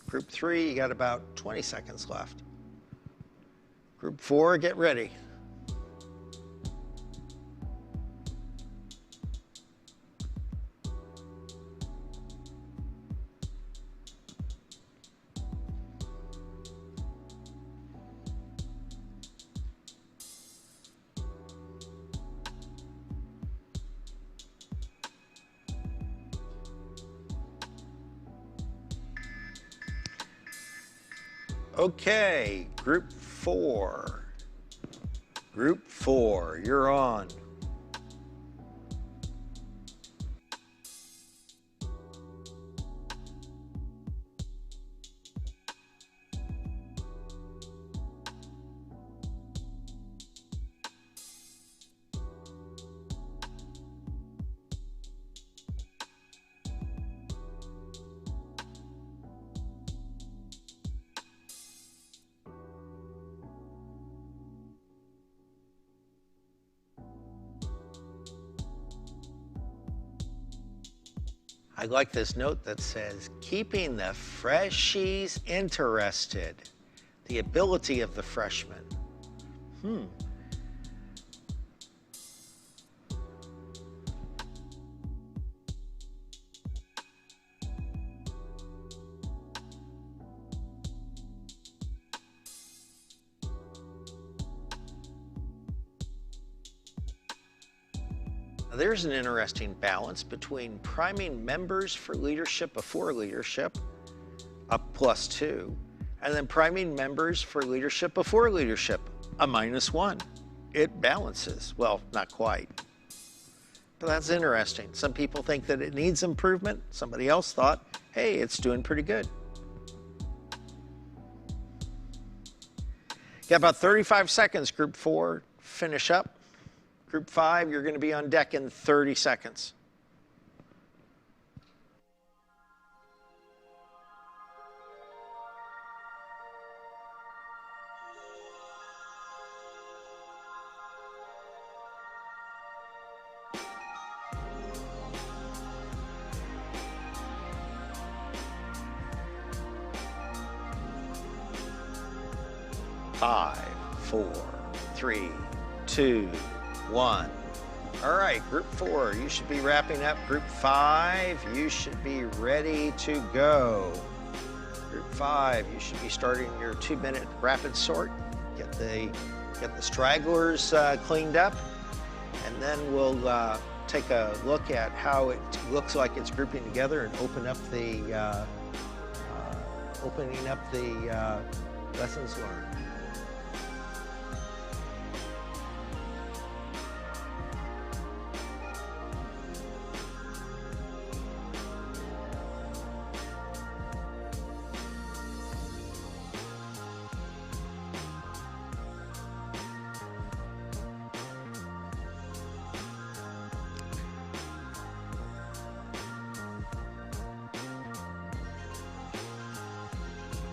Group 3, you got about 20 seconds left. Group 4, get ready. Okay, group 4. Group 4, you're on. I like this note that says, keeping the freshies interested. The ability of the freshmen. There's an interesting balance between priming members for leadership before leadership, a +2, and then priming members for leadership before leadership, a -1. It balances. Well, not quite. But that's interesting. Some people think that it needs improvement. Somebody else thought, hey, it's doing pretty good. Got about 35 seconds, Group 4, finish up. Group 5, you're going to be on deck in 30 seconds. Five, 4, 3, 2, 1. All right, Group 4, you should be wrapping up. Group 5, you should be ready to go. Group 5, you should be starting your 2-minute rapid sort. Get the stragglers cleaned up, and then we'll take a look at how it looks like it's grouping together and opening up the lessons learned.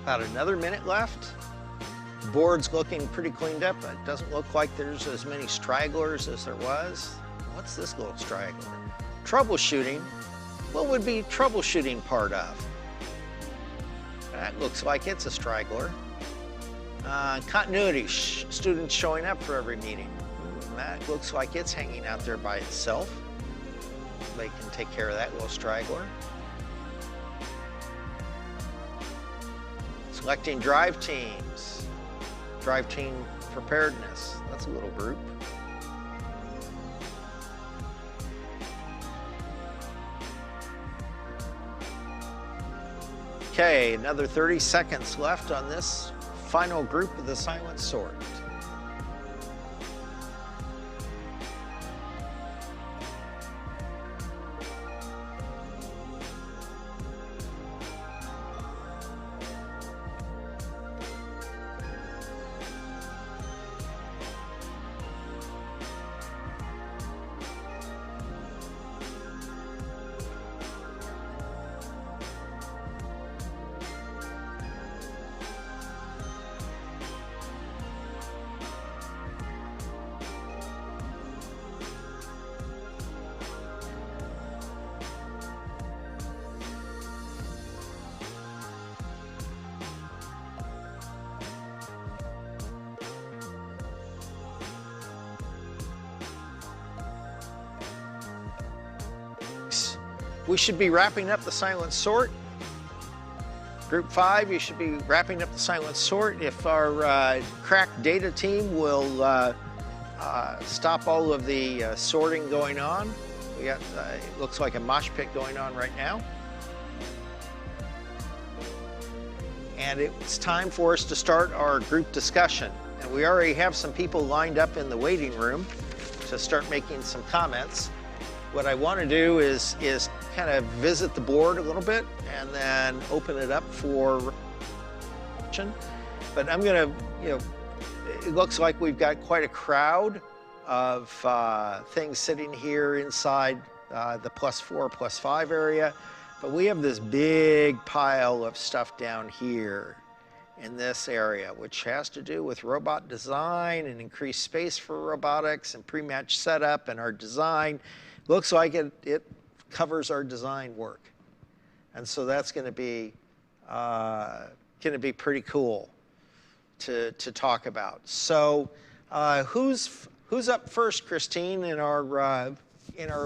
About another minute left. The board's looking pretty cleaned up. It doesn't look like there's as many stragglers as there was. What's this little straggler? Troubleshooting. What would be troubleshooting part of? That looks like it's a straggler. Continuity, students showing up for every meeting. That looks like it's hanging out there by itself. They can take care of that little straggler. Selecting drive teams, drive team preparedness. That's a little group. Okay, another 30 seconds left on this final group of the silent sort. We should be wrapping up the silent sort. Group 5, you should be wrapping up the silent sort. If our crack data team will stop all of the sorting going on. We got, it looks like a mosh pit going on right now. And it's time for us to start our group discussion. And we already have some people lined up in the waiting room to start making some comments. What I want to do is kind of visit the board a little bit and then open it up for question. But I'm going to, it looks like we've got quite a crowd of things sitting here inside the +4, +5 area. But we have this big pile of stuff down here in this area, which has to do with robot design and increased space for robotics and pre-match setup and our design. Looks like it covers our design work. And so that's going to be pretty cool to talk about. So who's up first, Christine, in our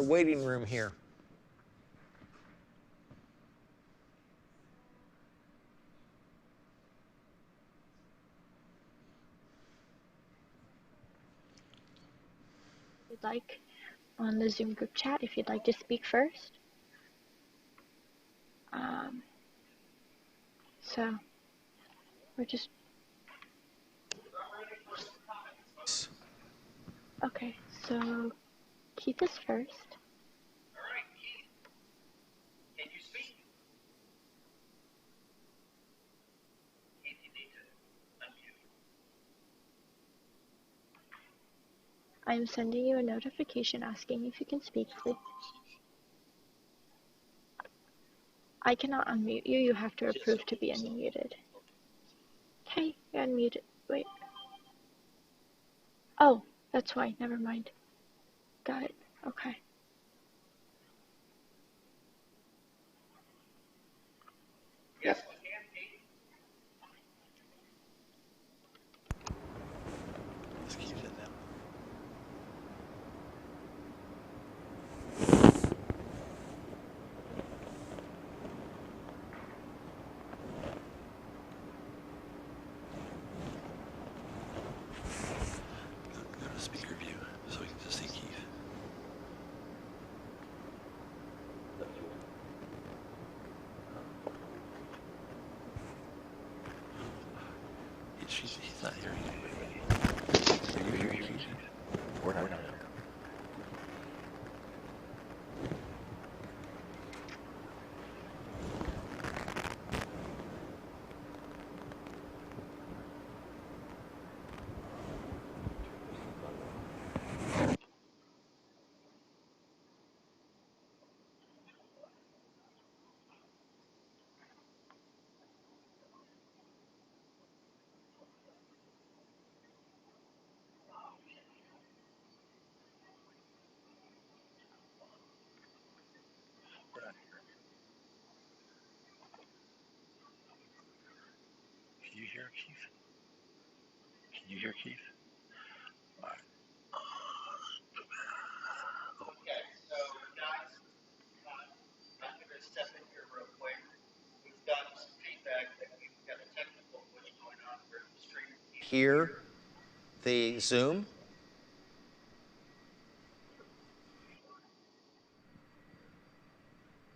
waiting room here? Like on the Zoom group chat if you'd like to speak first. So we're just okay. So Keith is first. All right, Keith, can you speak? Keith, you need to unmute. I'm sending you a notification asking if you can speak, please. I cannot unmute you. You have to approve to be unmuted. Okay, you're unmuted. Wait. Oh, that's why. Never mind. Got it. Okay. Yes, we can, Keith. Let's keep it now. Go to speaker view so we can just see Keith. He's not hearing you. Are you hearing Keith? We're not. We're not hearing you. Can you hear Keith? Can you hear Keith? All right. Okay, so guys, I'm going to step in here real quick. We've got some feedback that we've got a technical glitch going on where the stream. Hear the Zoom?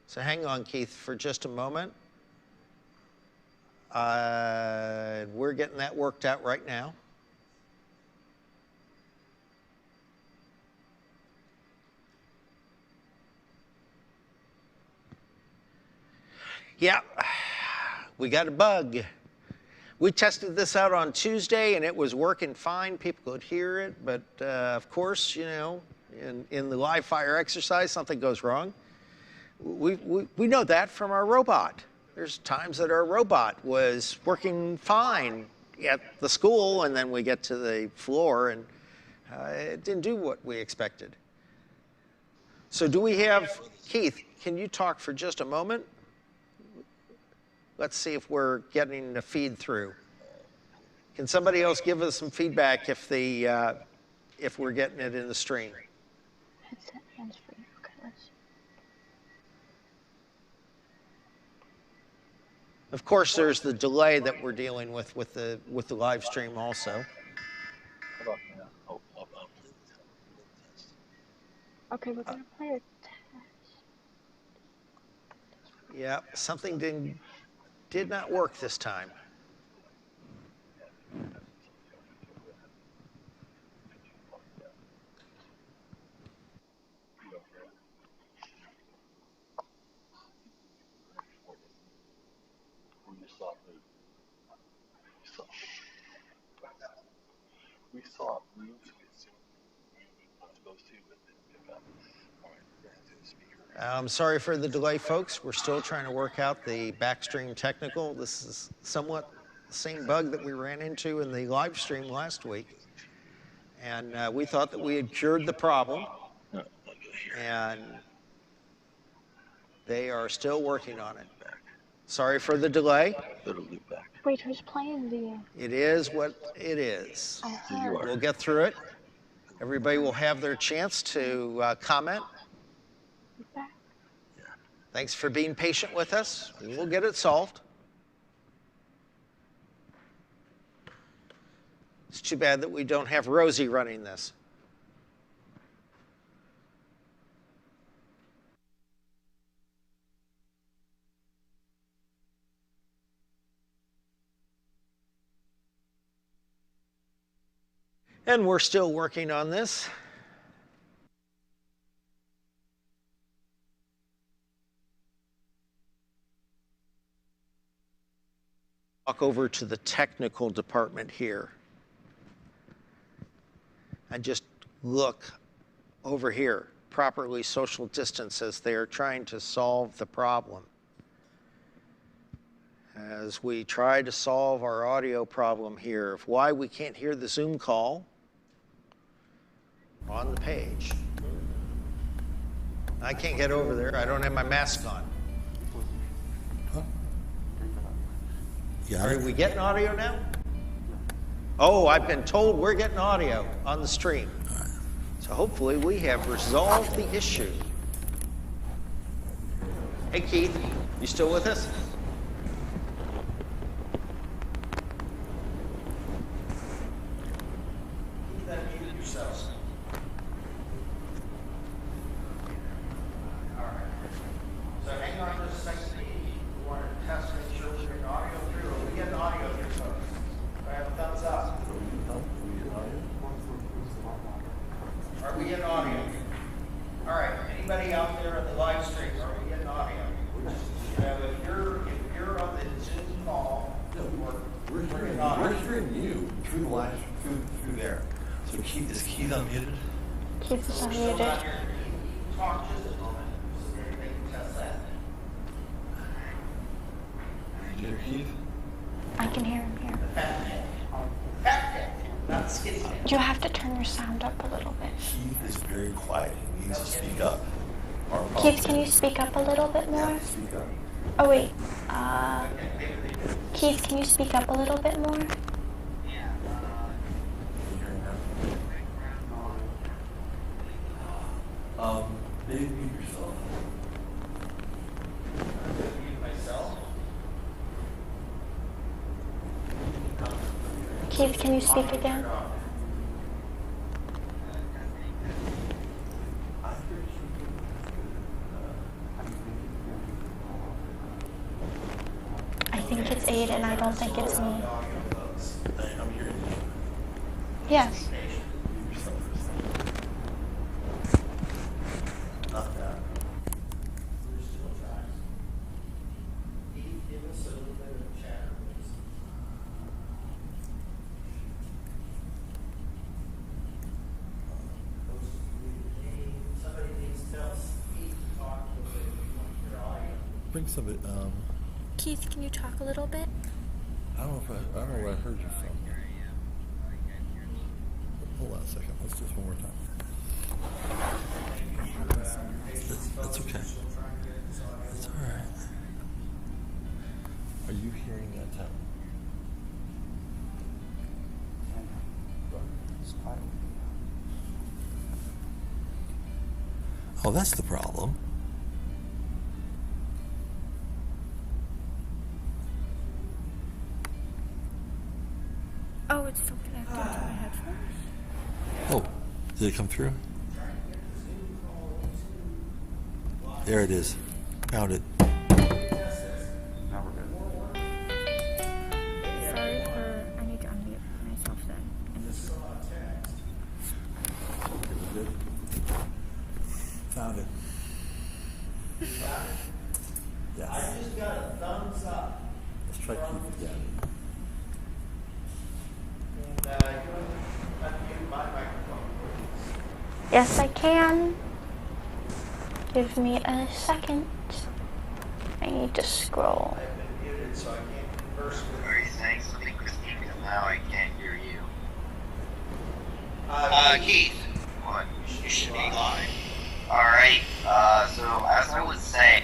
So hang on, Keith, for just a moment. We're getting that worked out right now. Yeah, we got a bug. We tested this out on Tuesday, and it was working fine. People could hear it, but of course, you know, in the live fire exercise, something goes wrong. We know that from our robot. There's times that our robot was working fine at the school, and then we get to the floor, and it didn't do what we expected. So do we have, Keith, can you talk for just a moment? Let's see if we're getting the feed through. Can somebody else give us some feedback if we're getting it in the stream? Headset hands-free. Okay, let's. Of course, there's the delay that we're dealing with the live stream also. How about now? Oh. Okay, we're gonna play a test. Yeah, something did not work this time. We saw it move. Supposed to, but didn't pick up. All right, we're gonna have to do the speaker. I'm sorry for the delay, folks. We're still trying to work out the backstream technical. This is somewhat the same bug that we ran into in the live stream last week. And we thought that we had cured the problem. No, I'll go here. And They are still working on it. Sorry for the delay. It'll loop back. Wait, who's playing the? It is what it is. I You heard. are. We'll get through it. Everybody will have their chance to comment. Back. Thanks for being patient with us. We'll get it solved. It's too bad that we don't have Rosie running this. And we're still working on this. Walk over to the technical department here. And just look over here, properly social distance as they are trying to solve the problem. As we try to solve our audio problem here of why we can't hear the Zoom call on the page. I can't get over there. I don't have my mask on. Are we getting audio now? Oh, I've been told we're getting audio on the stream. So hopefully we have resolved the issue. Hey Keith, you still with us? Keith, unmute yourselves. All right. So hang on just a second. We want to test, make sure we're getting audio through. Are we getting audio through, folks? Do I have a thumbs up? Are we getting audio? All right. Anybody out there on the live stream, are we getting audio? If you're on the Zoom call, we're getting audio. We're hearing you through the line, through there. So Keith, is Keith unmuted? Keith is unmuted. Talk just a moment so they can test that. Did you hear Keith? I can hear him here. Not skinny. You have to turn your sound up a little bit. Keith is very quiet. He needs to speak up. Keith, can you speak up a little bit more? Speak up. Oh wait. Keith, can you speak up a little bit more? Can you hear him now? Maybe mute yourself. Keith, can you speak again? I think it's Aiden. I don't think it's me. I'm hearing you. Yes. Mute yourself for a second. Not that. Give us a little bit of chatter, please. Somebody needs to tell Steve to talk a little bit. We want to hear audio. Bring some of it. Keith, can you talk a little bit? I don't know where I heard you from. Hold on a second. Let's do this one more time. That's okay. That's all right. Are you hearing that tone? Oh, that's the problem. Oh, it's still connected to my headphones. Oh, did it come through? There it is. Found it. Sorry I need to unmute myself then. Found it. Yes. I just got a thumbs up. Let's try Keith again. And you unmute my microphone, please. Yes, I can. Give me a second. I need to scroll. I've been muted, so I can't converse with Are you saying something, Christine? Because now I can't hear you. Keith. What? You should be live. Alright, so as I was saying,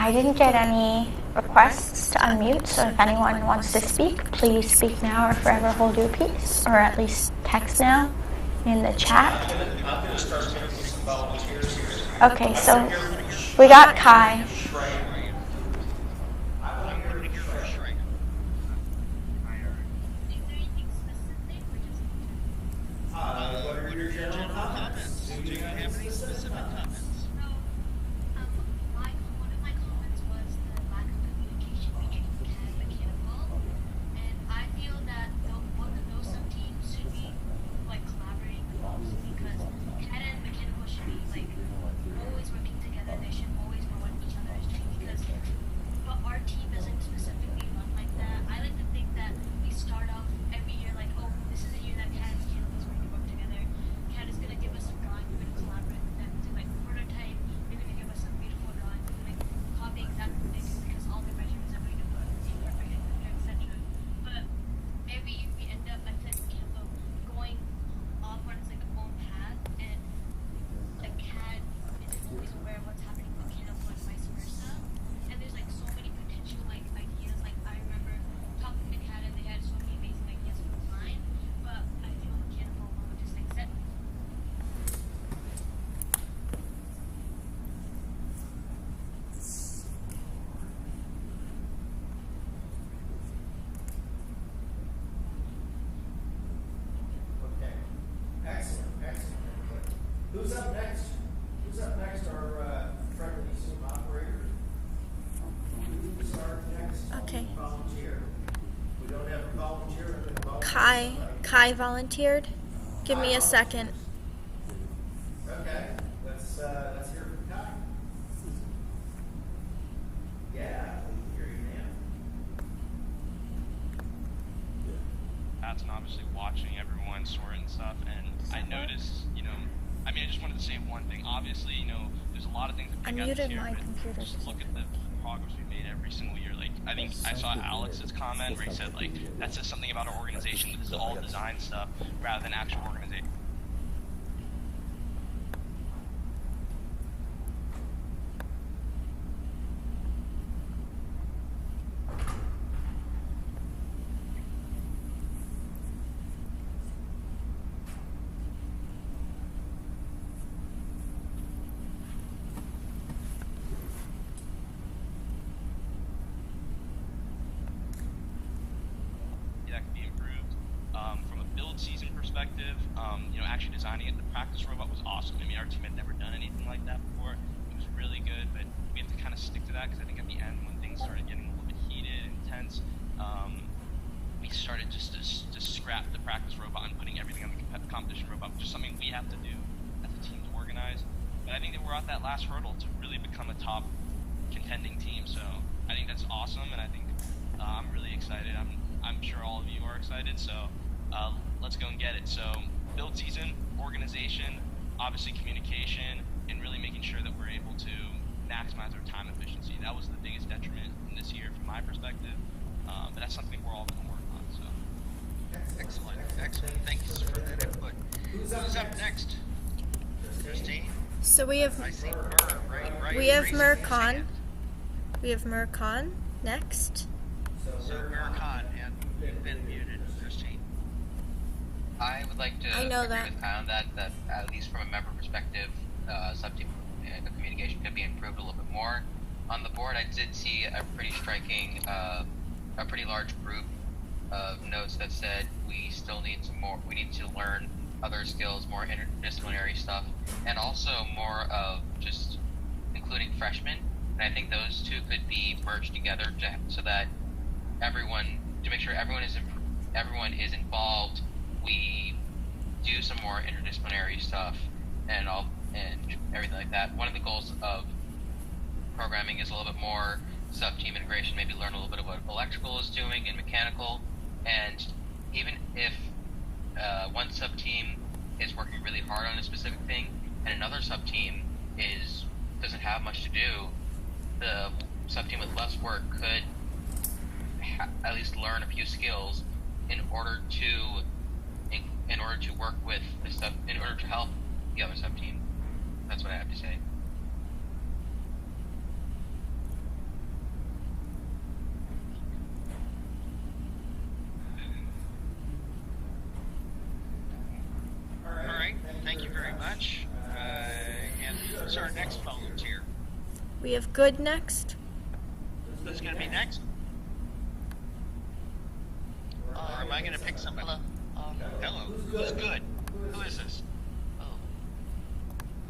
I didn't get any requests to unmute, so if anyone wants to speak, please speak now or forever hold your peace, or at least text now in the chat. I'm going to start taking some volunteers here. Okay, so we got Kai. What are your general comments? Do you have any specific comments? One of my comments was the lack of communication between CAD and mechanical, and I feel that both of those sub-teams should be like collaborating the most, because CAD and mechanical should be like always working together. They should always know what each other is doing, because but our team doesn't specifically run like that. I like to think that we start off every year like, oh, this is the year that CAD and mechanical is going to work together. CAD is going to give us some drawing, we're going to collaborate with them to like prototype. They're going to give us some beautiful drawings. We're going to copy exactly what they do, because all the measurements are going to be perfect, etc. But every year we end up, like mechanical, going off on its like own path, and like CAD isn't always aware of what's happening with mechanical and vice versa. And there's like so many potential like ideas. Like I remember talking to CAD and they had so many amazing ideas for design, but I feel mechanical will just accept. Okay. Excellent, excellent. Who's up next? Who's up next? Our friendly Zoom operator. Who's our next Okay. volunteer? We don't have a volunteer. I'm gonna volunteer. Kai volunteered. Give me a second. Okay. Let's hear from Kai. Yeah, we can hear you now. That's and obviously watching everyone sort and stuff, and I noticed, I just wanted to say one thing. Obviously, there's a lot of things to I pick out this muted year, my but computer. just look at the progress we made every single year. Like, I think I saw Alex's comment where he said, like, that says something about our organization. This is all design stuff rather than actual organization. That could be improved. From a build season perspective, actually designing it, the practice robot was awesome. Our team had never done anything like that before. It was really good, but we have to kind of stick to that, because I think at the end, when things started getting a little bit heated and intense, we started just to scrap the practice robot and putting everything on the competition robot, which is something we have to do as a team to organize. But I think that we're at that last hurdle to really become a top contending team. So I think that's awesome, and I think I'm really excited. I'm sure all of you are excited, so let's go and get it. So build season, organization, obviously communication, and really making sure that we're able to maximize our time efficiency. That was the biggest detriment in this year from my perspective, but that's something we're all going to work on. So Excellent, excellent. Thank you for that input. Who's up next? Christine? So we have I see Mur, right? we have Raising his Murcon. hand. We have Murcon next. So Murcon, and you've been muted, Christine. I would like to I know agree that. with Kyle that at least from a member perspective, sub-team communication could be improved a little bit more. On the board, I did see a pretty striking, a pretty large group of notes that said we still need some more. We need to learn other skills, more interdisciplinary stuff, and also more of just including freshmen. And I think those two could be merged together so that to make sure everyone is involved. We do some more interdisciplinary stuff and everything like that. One of the goals of programming is a little bit more sub-team integration, maybe learn a little bit of what electrical is doing and mechanical, and even if one sub-team is working really hard on a specific thing and another sub-team doesn't have much to do, the sub-team with less work could at least learn a few skills in order to work with the in order to help the other sub-team. That's what I have to say. We have Good next. Who's going to be next? Or am I going to pick somebody? Hello. Who's good? Who is this? Oh.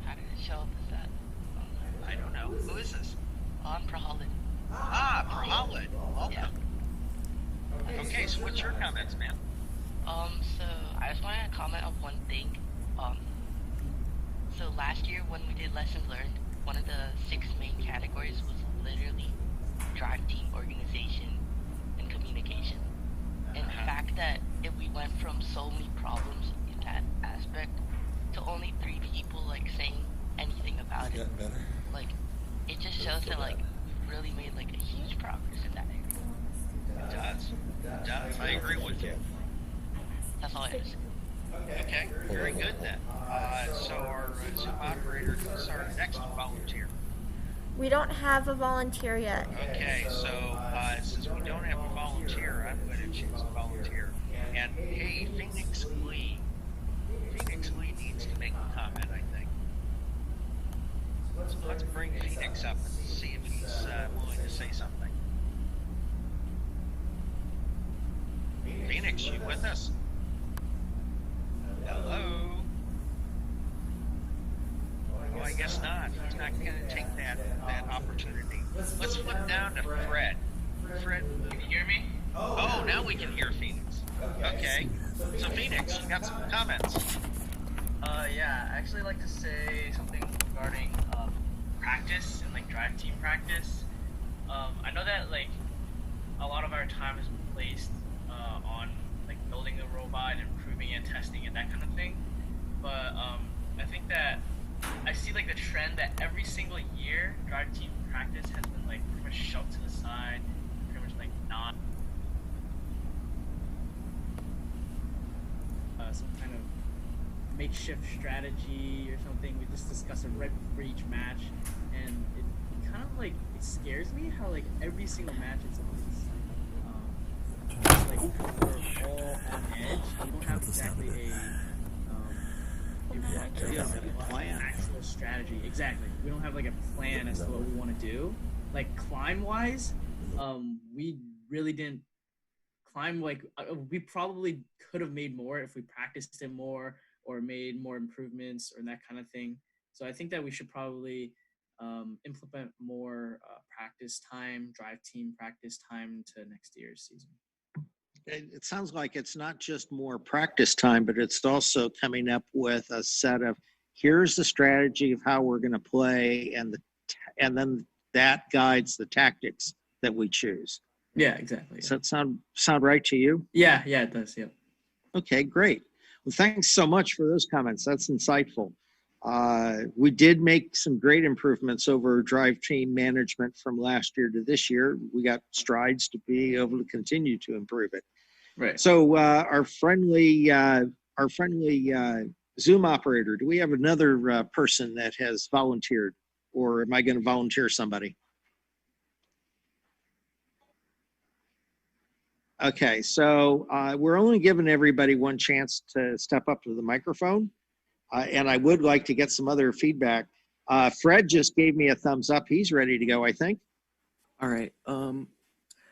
How did it show up as that? I don't know. Who is this? I'm Prahalid. Ah, Prahalid. Welcome. Yeah. Okay, so what's your comments, man? So I just wanted to comment on one thing. So last year when we did lessons learned, one of the 6 main categories was literally drive team organization and communication. And the fact that if we went from so many problems in that aspect to only 3 people like saying anything about it, like it just shows that like we've really made like a huge progress in that area. It does. It does. I agree with you. That's all I have to say. Okay, very good then. So our Zoom operator is our next volunteer. We don't have a volunteer yet. Okay, so since we don't have a volunteer, I'm going to choose a volunteer. And hey, Phoenix Lee. Phoenix Lee needs to make a comment, I think. So let's bring Phoenix up and see if he's willing to say something. Phoenix, you with us? Hello? Oh, I guess not. He's not going to take that opportunity. Let's flip down to Fred. Fred, can you hear me? Oh, now we can hear Phoenix. Okay. So Phoenix, you got some comments? Yeah, I actually like to say something regarding practice and like drive team practice. I know that like a lot of our time is placed on like building the robot, improving it, testing it, that kind of thing. But I think that I see like the trend that every single year drive team practice has been like pretty much shoved to the side, pretty much like not some kind of makeshift strategy or something. We just discuss it right before each match, and it kind of like it scares me how like every single match it's like we're all on edge. We don't have exactly an actual strategy. Exactly. We don't have like a plan as to what we want to do. Like climb wise, we really didn't climb like we probably could have made more if we practiced it more or made more improvements or that kind of thing. So I think that we should probably implement more practice time, drive team practice time to next year's season. It sounds like it's not just more practice time, but it's also coming up with a set of here's the strategy of how we're going to play, and then that guides the tactics that we choose. Yeah, exactly. Does that sound right to you? Yeah, it does. Yeah. Okay, great. Well, thanks so much for those comments. That's insightful. We did make some great improvements over drive team management from last year to this year. We got strides to be able to continue to improve it. Right. So our friendly Zoom operator, do we have another person that has volunteered, or am I going to volunteer somebody? Okay, so we're only giving everybody one chance to step up to the microphone, and I would like to get some other feedback. Fred just gave me a thumbs up. He's ready to go, I think. All right.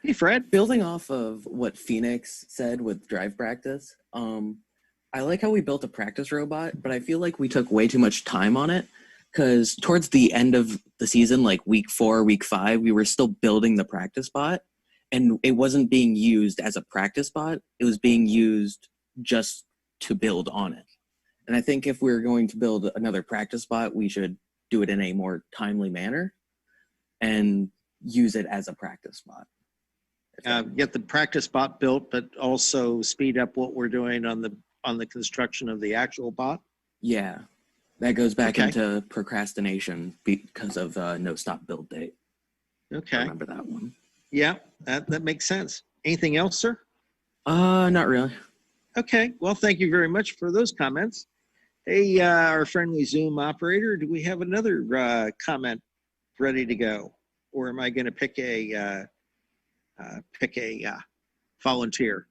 Hey, Fred. Building off of what Phoenix said with drive practice, I like how we built a practice robot, but I feel like we took way too much time on it because towards the end of the season, like week 4, week 5, we were still building the practice bot, and it wasn't being used as a practice bot. It was being used just to build on it. And I think if we're going to build another practice bot, we should do it in a more timely manner and use it as a practice bot. Get the practice bot built, but also speed up what we're doing on the construction of the actual bot. Yeah, that goes back into procrastination because of no stop build date. Okay, I remember that one. Yeah, that makes sense. Anything else, sir? Not really. Okay, well, thank you very much for those comments. Hey, our friendly Zoom operator, do we have another comment ready to go, or am I going to pick a volunteer?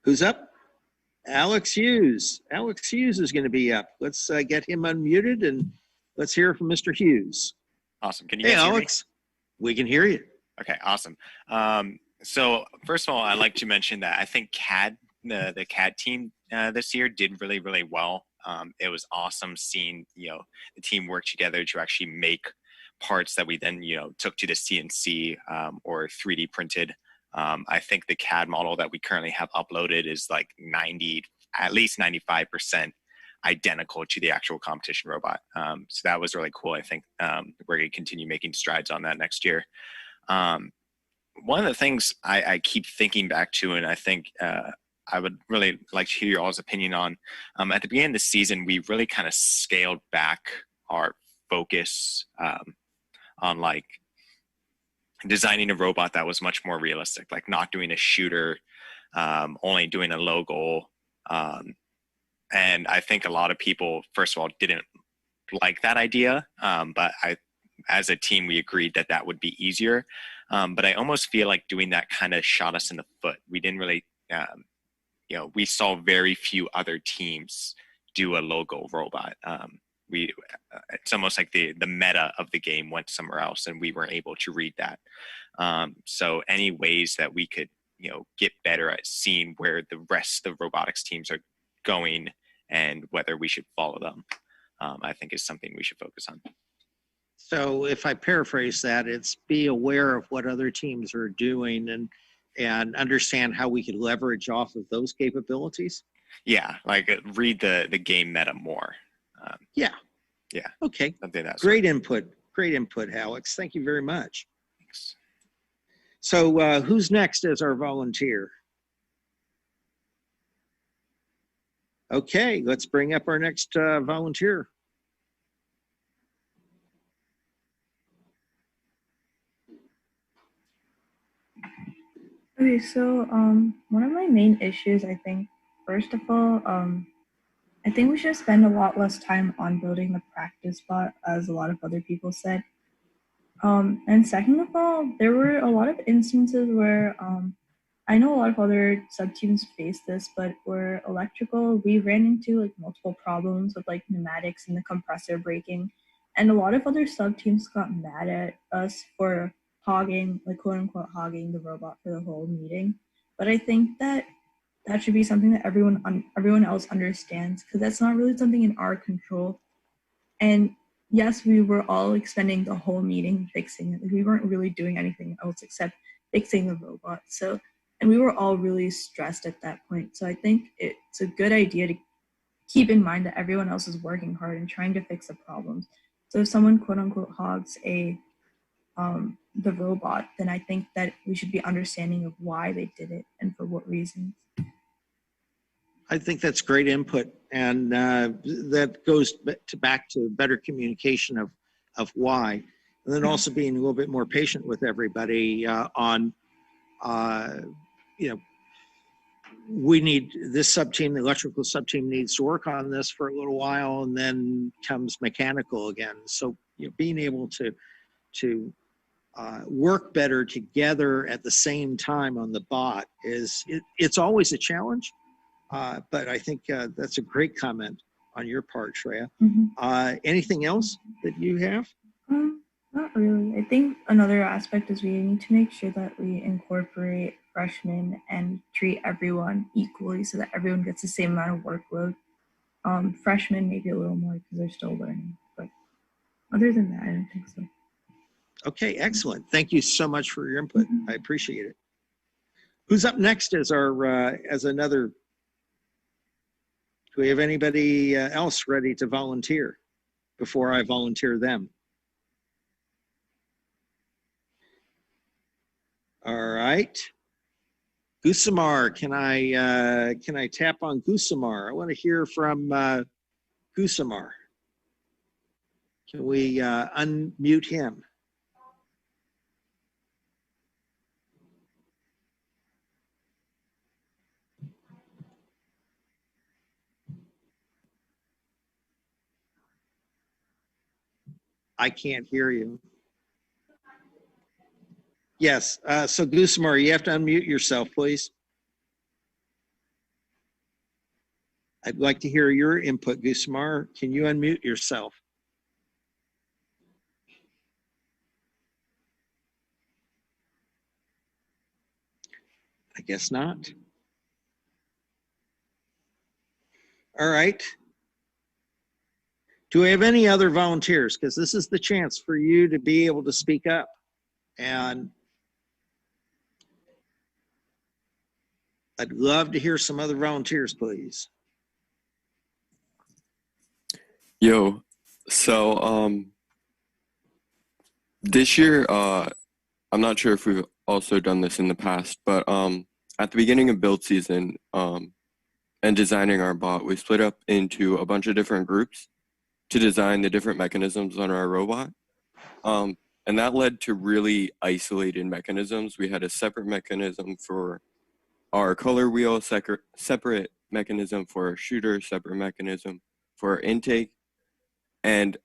Who's up? Alex Hughes. Alex Hughes is going to be up. Let's get him unmuted and let's hear from Mr. Hughes. Awesome. Can you Hey, guys hear me? Alex. We can hear you. Okay, awesome. So first of all, I'd like to mention that I think the CAD team this year did really, really well. It was awesome seeing, the team work together to actually make parts that we then, took to the CNC or 3D printed. I think the CAD model that we currently have uploaded is like at least 95% identical to the actual competition robot. So that was really cool. I think we're going to continue making strides on that next year. One of the things I keep thinking back to, and I think I would really like to hear your all's opinion on, at the beginning of the season, we really kind of scaled back our focus on like designing a robot that was much more realistic, like not doing a shooter, only doing a logo. And I think a lot of people, first of all, didn't like that idea. But as a team, we agreed that that would be easier. But I almost feel like doing that kind of shot us in the foot. We didn't really, we saw very few other teams do a logo robot. It's almost like the meta of the game went somewhere else, and we weren't able to read that. So any ways that we could, get better at seeing where the rest of robotics teams are going and whether we should follow them, I think is something we should focus on. So if I paraphrase that, it's be aware of what other teams are doing and understand how we could leverage off of those capabilities. Yeah, like read the game meta more. Yeah. Okay. Great input, Alex. Thank you very much. Thanks. So who's next as our volunteer? Okay, let's bring up our next volunteer. Okay, so one of my main issues, I think, first of all, I think we should spend a lot less time on building the practice bot, as a lot of other people said. And second of all, there were a lot of instances where I know a lot of other sub-teams face this, but where electrical, we ran into like multiple problems with like pneumatics and the compressor breaking. And a lot of other sub-teams got mad at us for hogging, like quote unquote hogging the robot for the whole meeting. But I think that should be something that everyone else understands, because that's not really something in our control. And yes, we were all like spending the whole meeting fixing it. Like, we weren't really doing anything else except fixing the robot. So, and we were all really stressed at that point. So I think it's a good idea to keep in mind that everyone else is working hard and trying to fix the problems. So if someone quote unquote hogs the robot, then I think that we should be understanding of why they did it and for what reasons. I think that's great input, and that goes back to better communication of why, and then also being a little bit more patient with everybody on, we need this sub-team, the electrical sub-team needs to work on this for a little while, and then comes mechanical again. So being able to work better together at the same time on the bot it's always a challenge. But I think that's a great comment on your part, Shreya. Mm-hmm. Anything else that you have? Not really. I think another aspect is we need to make sure that we incorporate freshmen and treat everyone equally so that everyone gets the same amount of workload. Freshmen maybe a little more because they're still learning, but other than that, I don't think so. Okay, excellent. Thank you so much for your input. Mm-hmm. I appreciate it. Who's up next as another? Do we have anybody else ready to volunteer before I volunteer them? All right. Gusamar, can I tap on Gusamar? I want to hear from Gusamar. Can we unmute him? I can't hear you. Yes, so Gusamar, you have to unmute yourself, please. I'd like to hear your input, Gusmar. Can you unmute yourself? I guess not. All right. Do we have any other volunteers? Because this is the chance for you to be able to speak up. And I'd love to hear some other volunteers, please. Yo, so this year, I'm not sure if we've also done this in the past, but at the beginning of build season and designing our bot, we split up into a bunch of different groups to design the different mechanisms on our robot. And that led to really isolated mechanisms. We had a separate mechanism for our color wheel, separate mechanism for our shooter, separate mechanism for our intake. And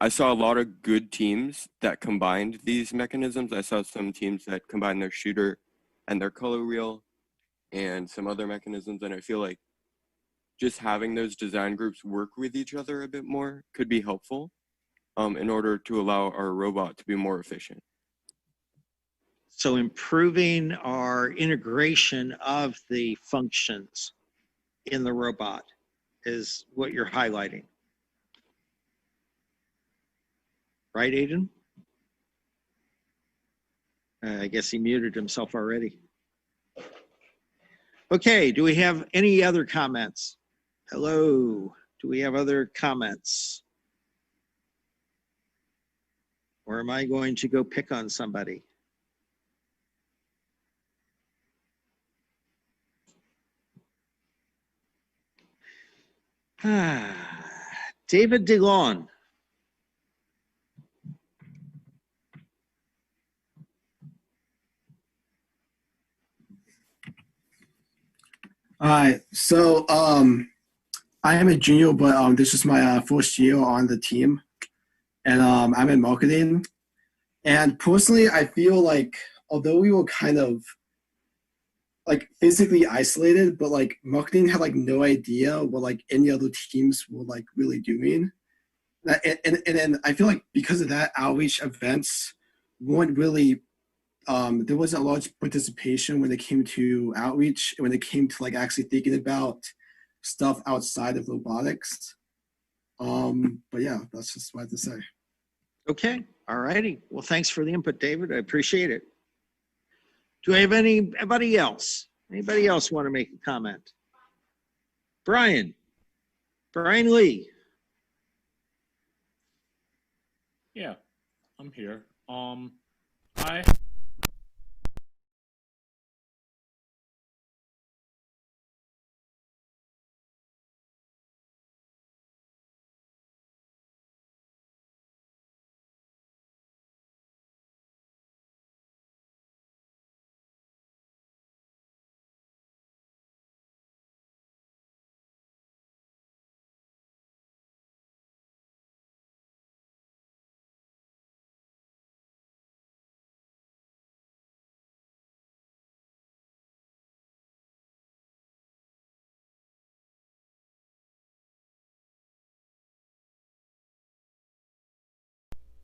I saw a lot of good teams that combined these mechanisms. I saw some teams that combined their shooter and their color wheel and some other mechanisms. And I feel like just having those design groups work with each other a bit more could be helpful in order to allow our robot to be more efficient. So improving our integration of the functions in the robot is what you're highlighting. Right, Aiden? I guess he muted himself already. Okay, do we have any other comments? Hello, do we have other comments? Or am I going to go pick on somebody? David DeLon. All right, so I am a junior, but this is my first year on the team, and I'm in marketing. And personally, I feel like although we were kind of like physically isolated, but like marketing had like no idea what like any other teams were like really doing. And then I feel like because of that, outreach events weren't really there wasn't a large participation when it came to outreach and when it came to like actually thinking about stuff outside of robotics. But yeah, that's just what I have to say. Okay, all righty. Well, thanks for the input, David. I appreciate it. Do I have anybody else? Anybody else want to make a comment? Brian Lee. Yeah, I'm here.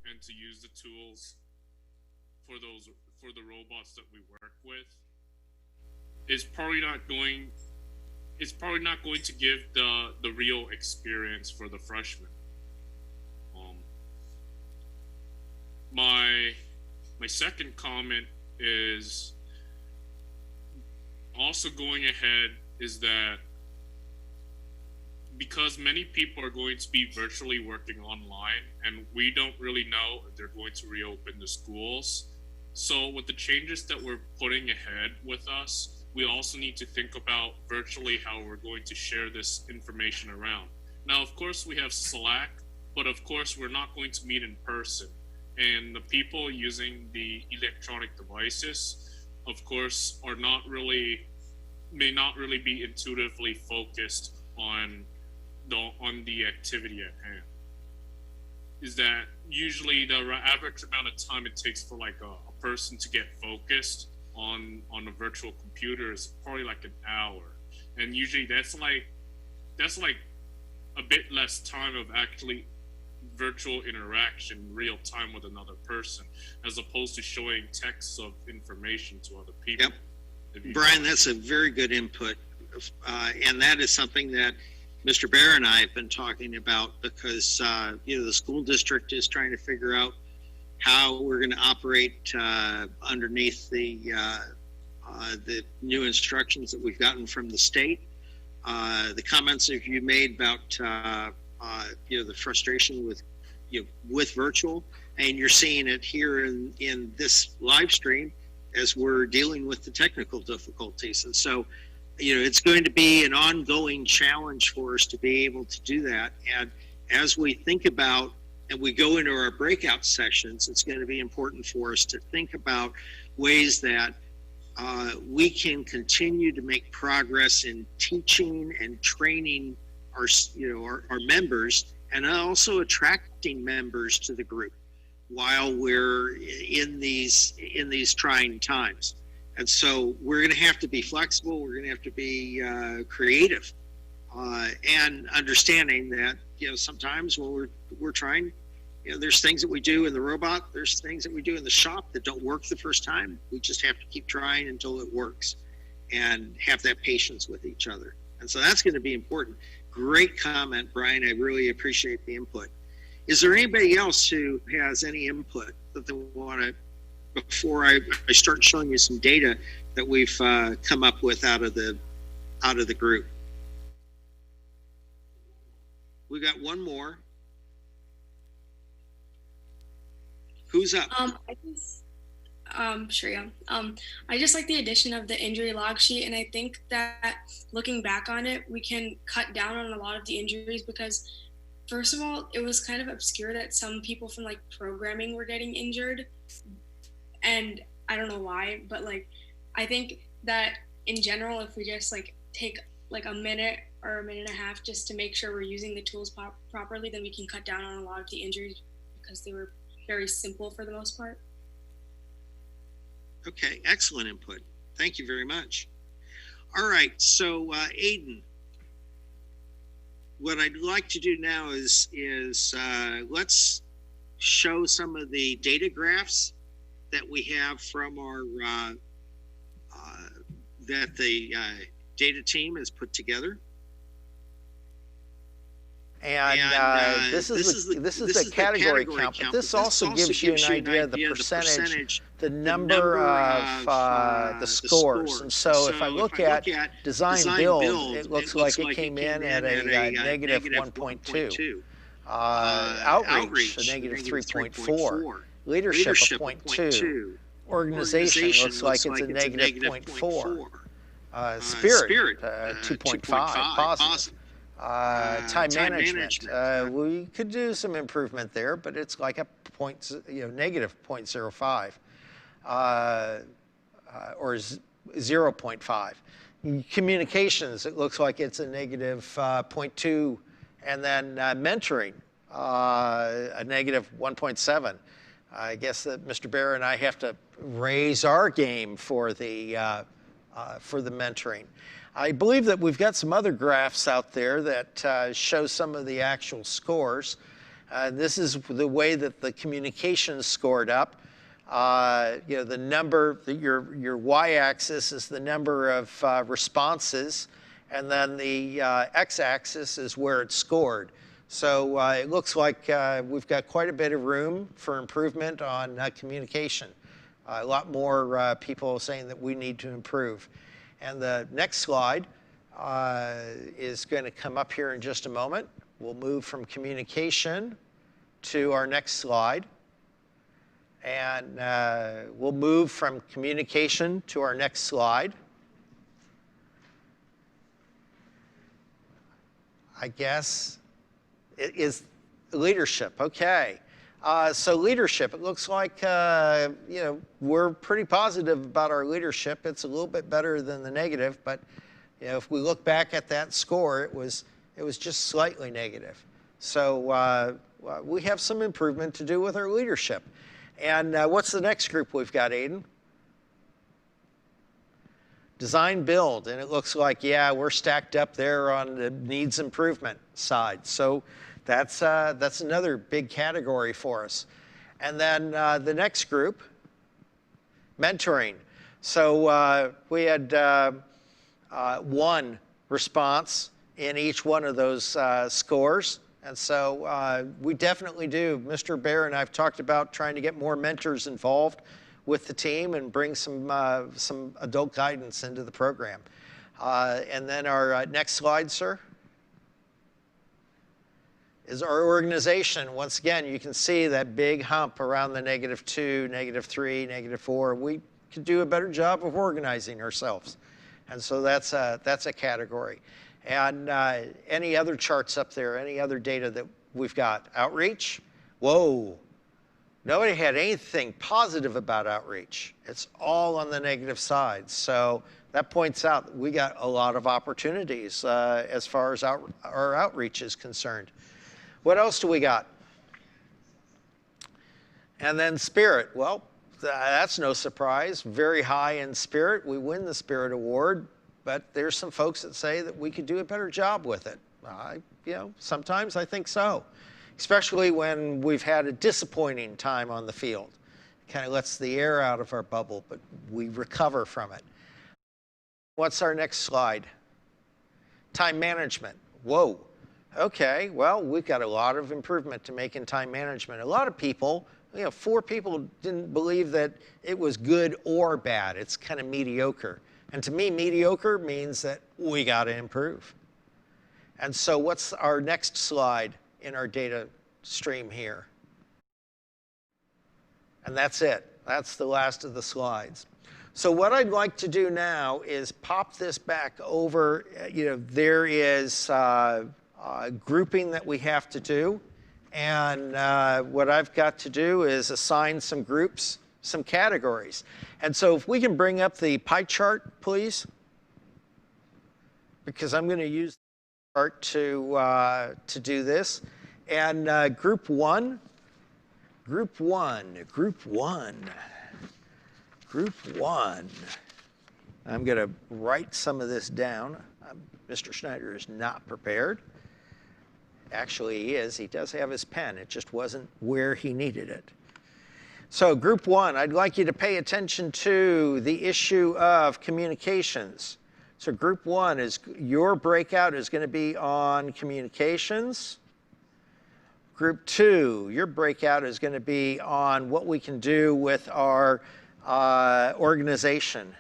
And to use the tools for the robots that we work with is probably not going to give the real experience for the freshmen. My second comment is also going ahead is that because many people are going to be virtually working online and we don't really know if they're going to reopen the schools. So with the changes that we're putting ahead with us, we also need to think about virtually how we're going to share this information around. Now, of course, we have Slack, but of course, we're not going to meet in person. And the people using the electronic devices, of course, may not really be intuitively focused on the activity at hand. Is that usually the average amount of time it takes for like a person to get focused on a virtual computer is probably like an hour, and usually that's that's like a bit less time of actually virtual interaction, real time with another person, as opposed to showing texts of information to other people. Yep. Brian, that's a very good input. And that is something that Mr. Bear and I have been talking about, because the school district is trying to figure out how we're going to operate underneath the new instructions that we've gotten from the state. The comments that you made about the frustration with virtual, and you're seeing it here in this live stream as we're dealing with the technical difficulties. And so, it's going to be an ongoing challenge for us to be able to do that. And as we think about and we go into our breakout sessions, it's going to be important for us to think about ways that we can continue to make progress in teaching and training our members, and also attracting members to the group while we're in these trying times. And so we're going to have to be flexible. We're going to have to be creative, and understanding that sometimes when we're trying, there's things that we do in the robot, there's things that we do in the shop that don't work the first time. We just have to keep trying until it works, and have that patience with each other. And so that's going to be important. Great comment, Brian. I really appreciate the input. Is there anybody else who has any input that they want to, before I start showing you some data that we've come up with out of the group? We got one more. Who's up? Sure, yeah. I just like the addition of the injury log sheet, and I think that looking back on it, we can cut down on a lot of the injuries, because first of all, it was kind of obscure that some people from like programming were getting injured, and I don't know why, but like I think that in general, if we just like take like a minute or a minute and a half just to make sure we're using the tools properly, then we can cut down on a lot of the injuries, because they were very simple for the most part. Okay, excellent input. Thank you very much. All right, so Aiden, what I'd like to do now is let's show some of the data graphs that we have from our that the data team has put together. And this is the category count, but this also gives you an idea of the percentage, the number of the scores. And so if I look at design build, it looks like it came in at a negative 1.2. Outreach, a negative 3.4. Leadership, a 0.2. Organization looks like it's a negative 0.4. Spirit, 2.5 positive. Time management, we could do some improvement there, but it's like a negative 0.05 or 0.5. Communications, it looks like it's a negative 0.2, and then mentoring, a negative 1.7. I guess that Mr. Bear and I have to raise our game for the mentoring. I believe that we've got some other graphs out there that show some of the actual scores. This is the way that the communication scored up. The number, your y-axis is the number of responses, and then the x-axis is where it's scored. So it looks like we've got quite a bit of room for improvement on communication. A lot more people saying that we need to improve. And the next slide is going to come up here in just a moment. We'll move from communication to our next slide. And we'll move from communication to our next slide. I guess it is leadership. Okay. So leadership, it looks like, we're pretty positive about our leadership. It's a little bit better than the negative, but if we look back at that score, it was just slightly negative. So we have some improvement to do with our leadership. And what's the next group we've got, Aiden? design build, and it looks like, yeah, we're stacked up there on the needs improvement side. So that's another big category for us. And then the next group, mentoring. So we had one response in each one of those scores. And so we definitely do. Mr. Bear and I have talked about trying to get more mentors involved with the team and bring some adult guidance into the program. And then our next slide, sir, is our organization. Once again, you can see that big hump around the -2, -3, -4. We could do a better job of organizing ourselves. And so that's a category. And any other charts up there, any other data that we've got? Outreach? Whoa. Nobody had anything positive about outreach. It's all on the negative side. So that points out that we got a lot of opportunities as far as our outreach is concerned. What else do we got? And then spirit. Well, that's no surprise. Very high in spirit. We win the Spirit Award, but there's some folks that say that we could do a better job with it. Sometimes I think so, especially when we've had a disappointing time on the field. It kind of lets the air out of our bubble, but we recover from it. What's our next slide? Time management. Whoa. Okay, well, we've got a lot of improvement to make in time management. A lot of people, 4 people didn't believe that it was good or bad. It's kind of mediocre. And to me, mediocre means that we got to improve. And so what's our next slide in our data stream here? And that's it. That's the last of the slides. So what I'd like to do now is pop this back over. There is grouping that we have to do. And what I've got to do is assign some groups, some categories. And so if we can bring up the pie chart, please, because I'm going to use the chart to do this. And group one. I'm going to write some of this down. Mr. Schneider is not prepared. Actually, he is. He does have his pen. It just wasn't where he needed it. So group 1, I'd like you to pay attention to the issue of communications. So group 1 is your breakout is going to be on communications. Group 2, your breakout is going to be on what we can do with our organization.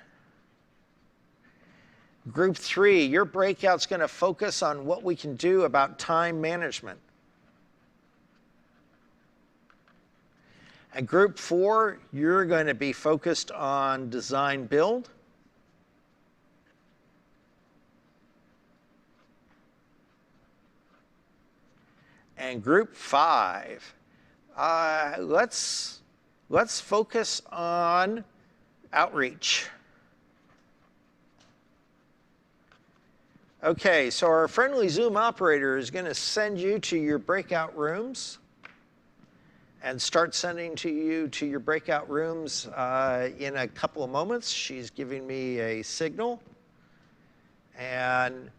Group 3, your breakout's going to focus on what we can do about time management. And group 4, you're going to be focused on design build. And group 5, let's focus on outreach. Okay, so our friendly Zoom operator is going to send you to your breakout rooms and start sending you to your breakout rooms in a couple of moments. She's giving me a signal. And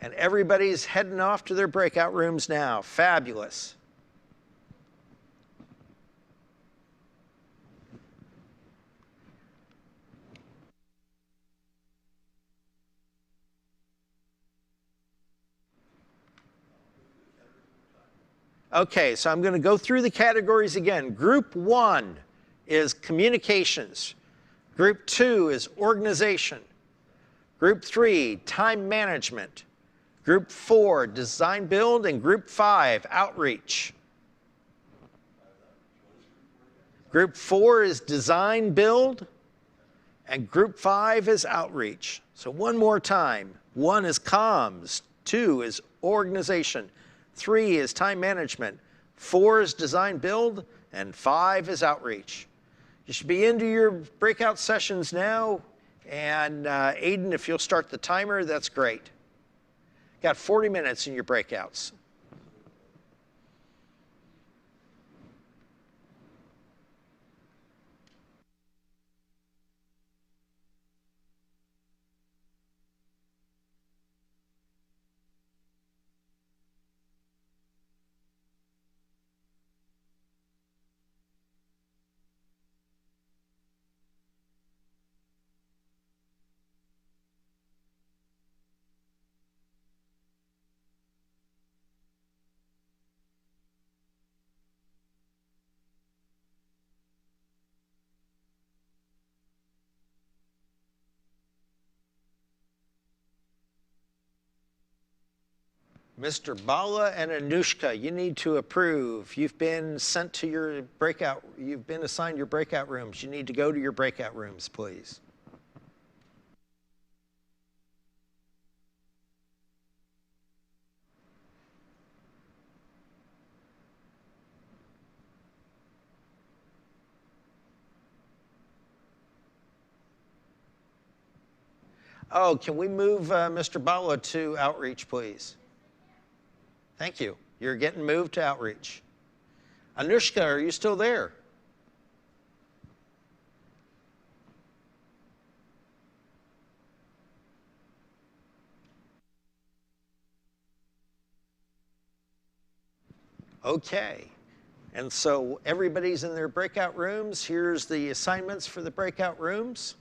everybody's heading off to their breakout rooms now. Fabulous. Okay, so I'm going to go through the categories again. Group 1 is communications. Group 2 is organization. Group 3, time management. Group 4, design build. And Group 5, outreach. Group 4 is design build. And Group 5 is outreach. So one more time. 1 is comms. 2 is organization. 3 is time management, 4 is design build, and 5 is outreach. You should be into your breakout sessions now, and Aiden, if you'll start the timer, that's great. Got 40 minutes in your breakouts. Mr. Bala and Anushka, you need to approve. You've been sent to your breakout, you've been assigned your breakout rooms. You need to go to your breakout rooms, please. Oh, can we move Mr. Bala to outreach, please? Thank you. You're getting moved to outreach. Anushka, are you still there? Okay. And so everybody's in their breakout rooms. Here's the assignments for the breakout rooms.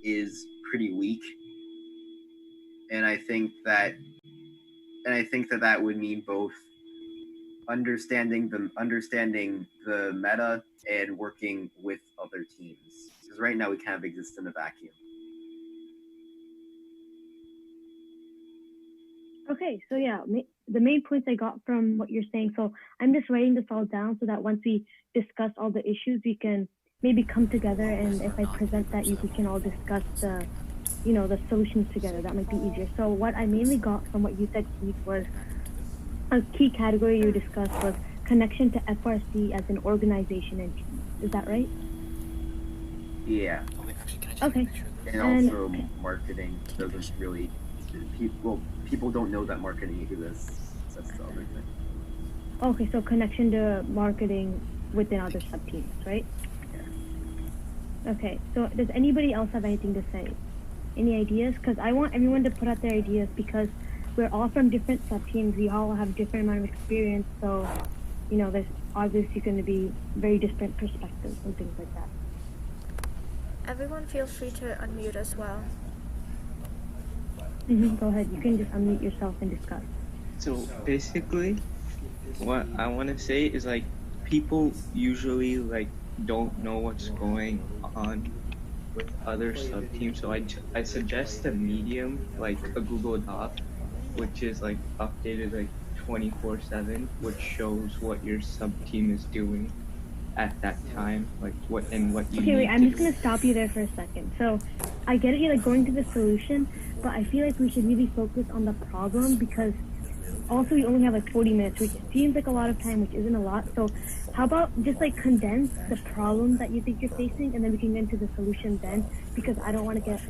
Is pretty weak, and I think that that would mean both understanding the meta and working with other teams, because right now we kind of exist in a vacuum. Okay, so yeah, the main points I got from what you're saying, so I'm just writing this all down so that once we discuss all the issues, we can maybe come together, and if I present that, we can all discuss the solutions together. That might be easier. So what I mainly got from what you said, Keith, was a key category you discussed was connection to FRC as an organization and team. Is that right? Yeah. Okay. And also marketing doesn't really, people don't know that marketing exists. That's the other thing. Okay, so connection to marketing within other sub-teams, right? Yeah. Okay, so does anybody else have anything to say? Any ideas? Because I want everyone to put out their ideas, because we're all from different sub-teams. We all have different amount of experience, so, there's obviously going to be very different perspectives and things like that. Everyone feel free to unmute as well. Go ahead. You can just unmute yourself and discuss. So basically, what I want to say is people usually don't know what's going on with other sub teams. So I suggest a medium like a Google Doc, which is updated 24/7, which shows what your sub team is doing at that time, what you Okay, wait, I'm just going to stop you there for a second. So I get it, you're going to the solution, but I feel like we should really focus on the problem, because also we only have 40 minutes, which seems like a lot of time, which isn't a lot. So how about just condense the problem that you think you're facing, and then we can get into the solution then, because I don't want to get,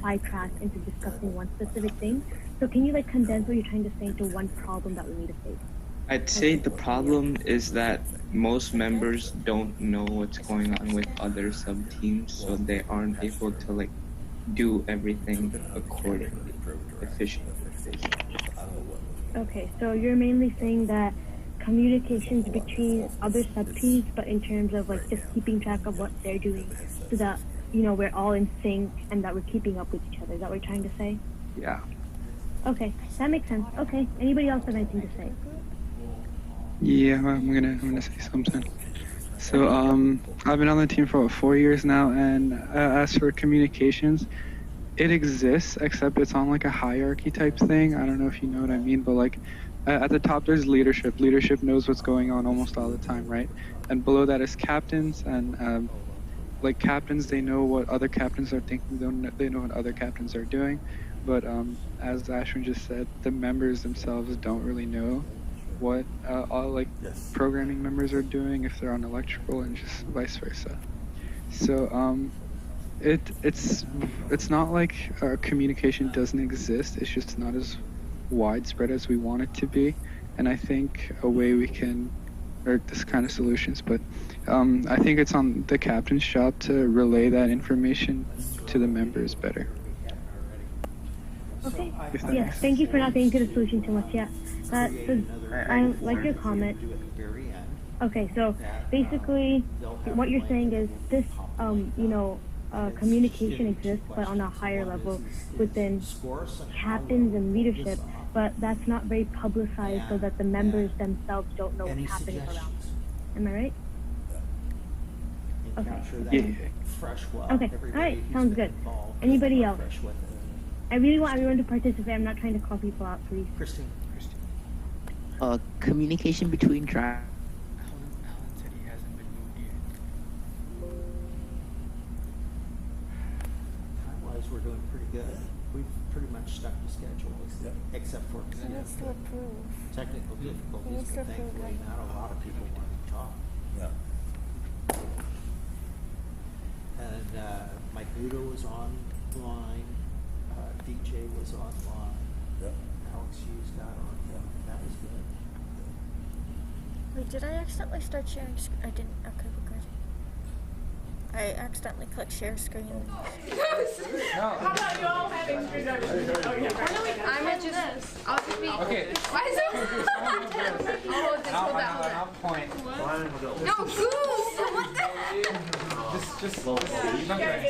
sidetracked into discussing one specific thing. So can you condense what you're trying to say into one problem that we need to face? I'd say the problem is that most members don't know what's going on with other sub-teams, so they aren't able to do everything accordingly, efficiently. Okay, so you're mainly saying that communications between other sub-teams, but in terms of just keeping track of what they're doing, so that we're all in sync and that we're keeping up with each other. Is that what you're trying to say? Yeah. Okay, that makes sense. Okay, anybody else have anything to say? Yeah, I'm gonna say something. So I've been on the team for about 4 years now, and as for communications, it exists, except it's on a hierarchy type thing. I don't know if you know what I mean, but at the top there's leadership. Leadership knows what's going on almost all the time, right? And below that is captains, and like captains, they know what other captains are thinking. They know what other captains are doing. But as Ashwin just said, the members themselves don't really know what all like programming members are doing if they're on electrical, and just vice versa. So it's not like communication doesn't exist. It's just not as widespread as we want it to be. And I think a way we can, or this kind of solutions, but I think it's on the captain's job to relay that information to the members better. Okay. Yes, thank you for not getting to the solution too much. Yeah, so I like your comment. Okay, so basically, what you're saying is this, communication exists, but on a higher level within captains and leadership, but that's not very publicized so that the members themselves don't know what's happening around them. Am I right? Okay. Okay, all right, sounds good. Anybody else? I really want everyone to participate. I'm not trying to call people out, please. Christine. Communication between tribes. Time-wise, we're doing pretty good. We've pretty much stuck to schedule, except for technical difficulties. But thankfully, not a lot of people want to talk. Yeah. And Mike Ludo was online. DJ was online. Yep. Alex Hughes got on. Yep. That was good. Wait, did I accidentally start sharing? I didn't. Okay, we're good. I accidentally clicked share screen. How about you all having screwdrivers? I'm gonna just. I'll just be. Okay. Why is it? I'll just hold that. I'll point. No, Goose! What the heck?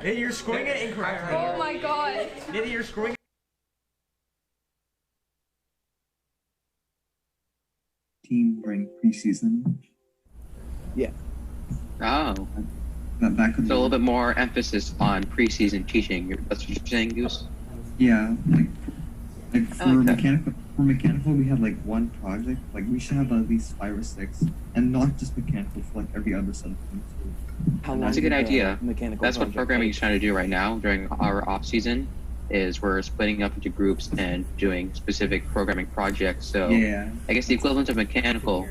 Nitty, you're scoring it incorrectly. Oh my god. Nitty, you're scoring. Team during preseason. Yeah. Oh. That could So a little bit more emphasis on preseason teaching. That's what you're saying, Goose? Yeah, like for mechanical, we had like one project. Like we should have at least 5 or 6, and not just mechanical, for like every other subject too. That's a good idea. Mechanical That's what project programming is trying to do right now during our off season. Is we're splitting up into groups and doing specific programming projects. So Yeah. I guess the equivalent of mechanical.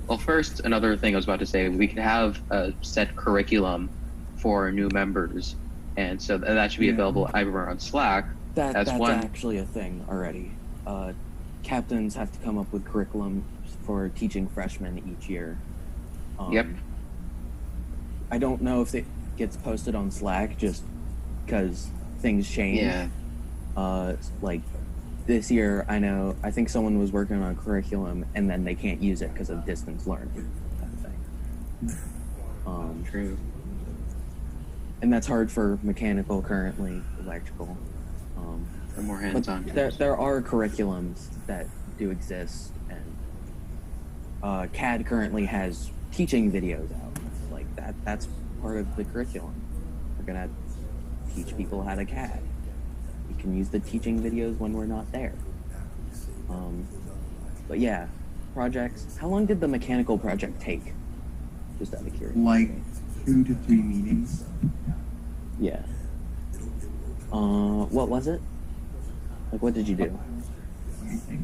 Well, first, another thing I was about to say, we could have a set curriculum for new members, and so that should be available everywhere on Slack. That's one. actually a thing already. Captains have to come up with curriculum for teaching freshmen each year. Yep. I don't know if it gets posted on Slack just because things change. Yeah. Like this year, I think someone was working on a curriculum and then they can't use it because of distance learning. That thing. True. And that's hard for mechanical currently, electrical. For more hands-on. There are curriculums that do exist, and CAD currently has teaching videos out. Like that's part of the curriculum. We're gonna teach people how to CAD. We can use the teaching videos when we're not there. But yeah, projects. How long did the mechanical project take? Just out of curiosity. Like 2 to 3 meetings. Yeah. What was it? Like, what did you do? I think.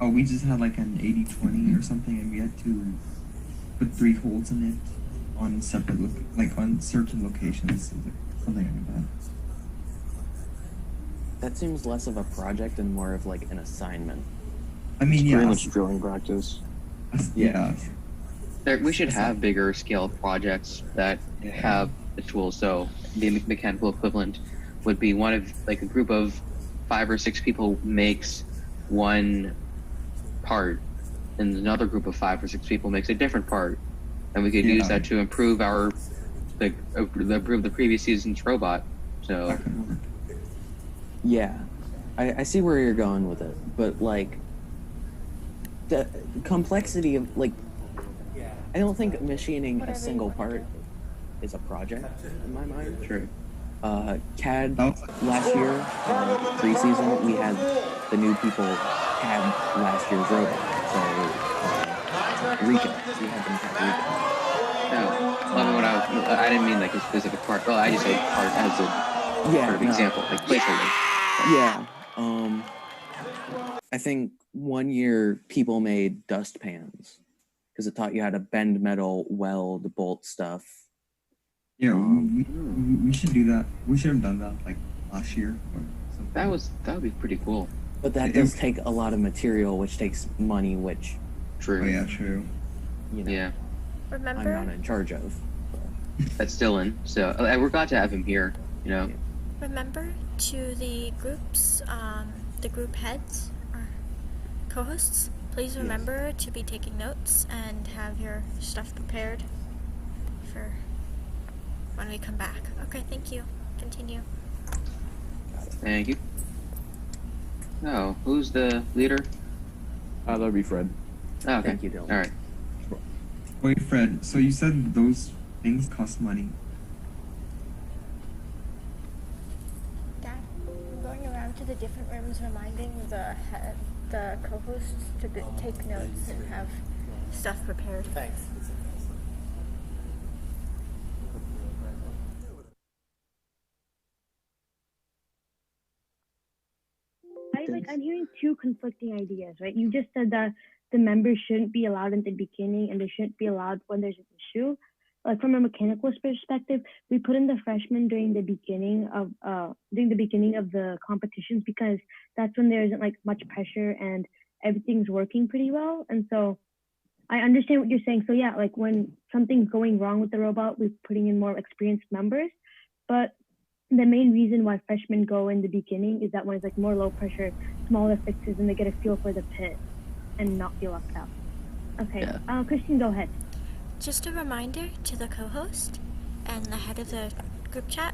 Oh, we just had like an 80-20 or something, and we had to put 3 holes in it on separate, on certain locations, something like that. That seems less of a project and more of like an assignment. I mean, It's yeah. pretty much drilling practice. Yeah. We should have bigger scale projects that have the tools. So the mechanical equivalent would be one of like a group of 5 or 6 people makes one part, and another group of 5 or 6 people makes a different part, and we could use that to improve the previous season's robot. So Yeah, I see where you're going with it, but like the complexity of like, I don't think machining a single part is a project in my mind. True. CAD last year, preseason, we had the new people CAD last year's robot. So Rico. We had them try Rico. No, I didn't mean like a specific part. Well, I just said part as a sort of example, like placeholder. Yeah. I think one year people made dust pans because it taught you how to bend metal, weld, bolt stuff. Yeah, we should do that. We should have done that like last year or something. That would be pretty cool. But that does take a lot of material, which takes money, which true. Oh yeah, true. You know, Yeah. Remember? I'm not in charge of. That's still in. So we're glad to have him here. You know. Remember to the groups, the group heads or co-hosts, please remember to be taking notes and have your stuff prepared for when we come back. Okay, thank you. Continue. Thank you. Oh, who's the leader? That would be Fred. Oh, okay. Thank you, Dylan. All right. Wait, Fred. So you said those things cost money. Dad, I'm going around to the different rooms reminding the co-hosts to take notes and have stuff prepared. Thanks. I'm hearing two conflicting ideas, right? You just said that the members shouldn't be allowed in the beginning and they shouldn't be allowed when there's an issue. Like from a mechanical perspective, we put in the freshmen during the beginning of the competitions because that's when there isn't like much pressure and everything's working pretty well. And so I understand what you're saying. So yeah, like when something's going wrong with the robot, we're putting in more experienced members. But the main reason why freshmen go in the beginning is that when it's like more low pressure, smaller fixes, and they get a feel for the pit and not feel left out. Okay, yeah. Christian, go ahead. Just a reminder to the co-host and the head of the group chat,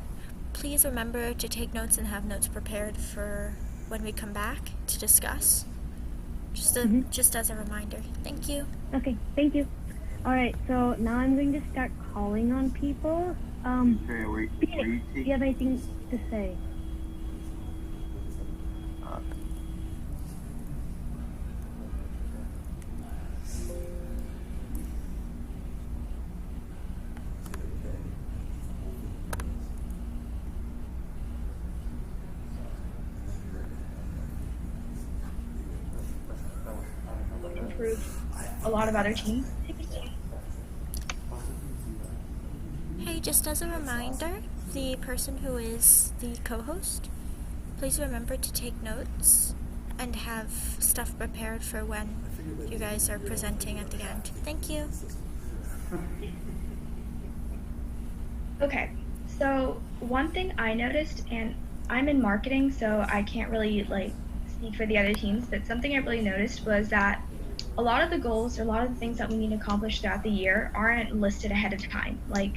please remember to take notes and have notes prepared for when we come back to discuss. Just as a reminder. Thank you. Okay, thank you. All right, so now I'm going to start calling on people. Phoenix, do you have anything to say? Improve a lot of other teams. Hey, just as a reminder, the person who is the co-host, please remember to take notes and have stuff prepared for when you guys are presenting at the end. Thank you. Okay, so one thing I noticed, and I'm in marketing, so I can't really speak for the other teams, but something I really noticed was that a lot of the goals, or a lot of the things that we need to accomplish throughout the year aren't listed ahead of time. Like,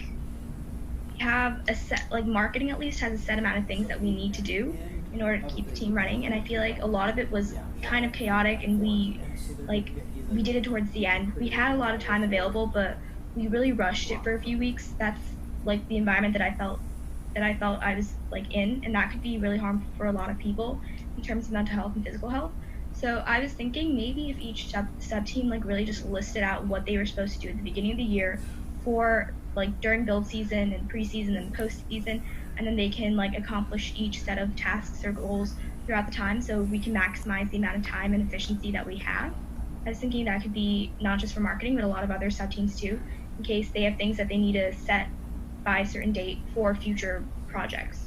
we have a set, marketing at least has a set amount of things that we need to do in order to keep the team running, and I feel like a lot of it was kind of chaotic, and we did it towards the end. We had a lot of time available, but we really rushed it for a few weeks. That's the environment that I felt I was in, and that could be really harmful for a lot of people in terms of mental health and physical health. So I was thinking maybe if each sub team really just listed out what they were supposed to do at the beginning of the year for during build season and preseason and postseason, and then they can accomplish each set of tasks or goals throughout the time, so we can maximize the amount of time and efficiency that we have. I was thinking that could be not just for marketing, but a lot of other sub teams too, in case they have things that they need to set by a certain date for future projects.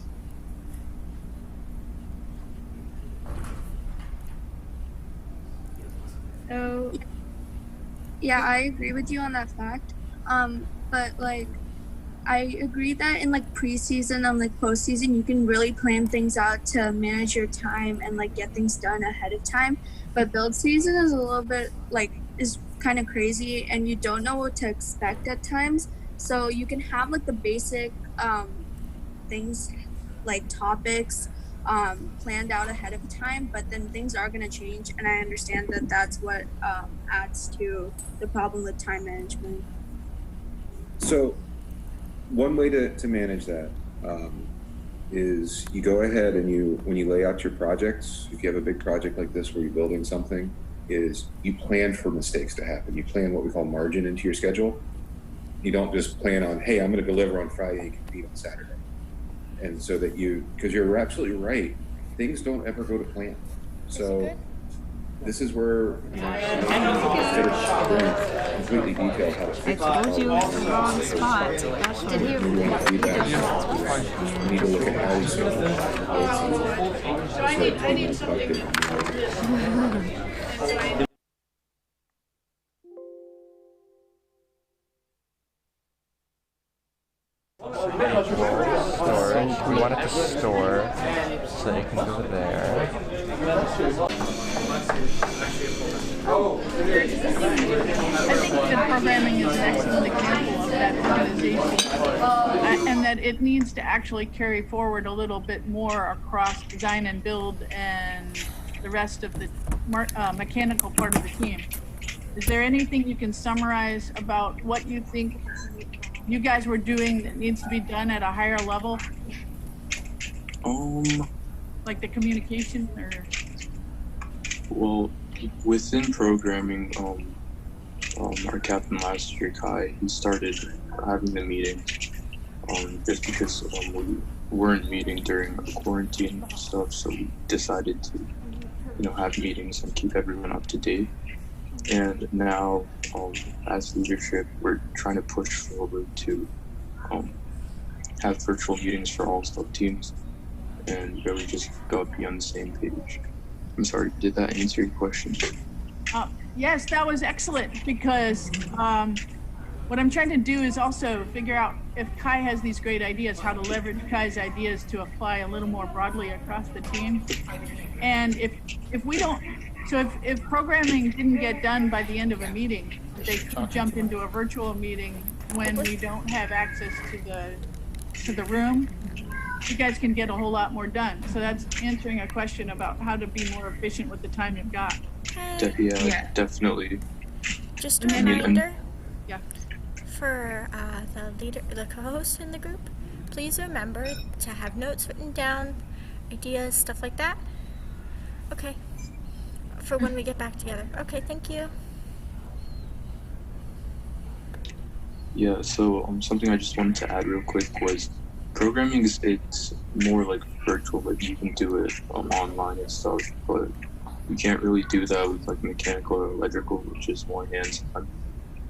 So, yeah, I agree with you on that fact. But I agree that in preseason and postseason, you can really plan things out to manage your time and get things done ahead of time. But build season is a little bit is kind of crazy, and you don't know what to expect at times. So you can have the basic things topics planned out ahead of time, but then things are going to change, and I understand that that's what adds to the problem with time management. So one way to manage that is you go ahead and when you lay out your projects, if you have a big project like this where you're building something, is you plan for mistakes to happen. You plan what we call margin into your schedule. You don't just plan on, hey, I'm going to deliver on Friday and compete on Saturday. And so that because you're absolutely right, things don't ever go to plan. So this is where, instead of going completely detailed how to fix it, I told you it was the wrong spot. we need to look at how we schedule So I need something. Storage. We want it to store, so it can go there. I think that programming is an excellent example of that organization, and that it needs to actually carry forward a little bit more across design and build and the rest of the mechanical part of the team. Is there anything you can summarize about what you think you guys were doing that needs to be done at a higher level? Like the communication or? Well, within programming, our captain last year, Kai, he started having the meeting, just because we weren't meeting during quarantine and stuff, so we decided to, have meetings and keep everyone up to date. And now, as leadership, we're trying to push forward to have virtual meetings for all sub teams and really just be on the same page. I'm sorry, did that answer your question? Yes, that was excellent, because what I'm trying to do is also figure out if Kai has these great ideas, how to leverage Kai's ideas to apply a little more broadly across the team. And if we don't, so if programming didn't get done by the end of a meeting, they could jump into a virtual meeting when we don't have access to the room, you guys can get a whole lot more done. So that's answering a question about how to be more efficient with the time you've got. Definitely. Just a reminder, yeah, for the co-hosts in the group, please remember to have notes written down, ideas, stuff like that. Okay. For when we get back together. Okay, thank you. Yeah, so something I just wanted to add real quick was programming it's more like virtual, like you can do it online and stuff, but you can't really do that with like mechanical or electrical, which is more hands-on.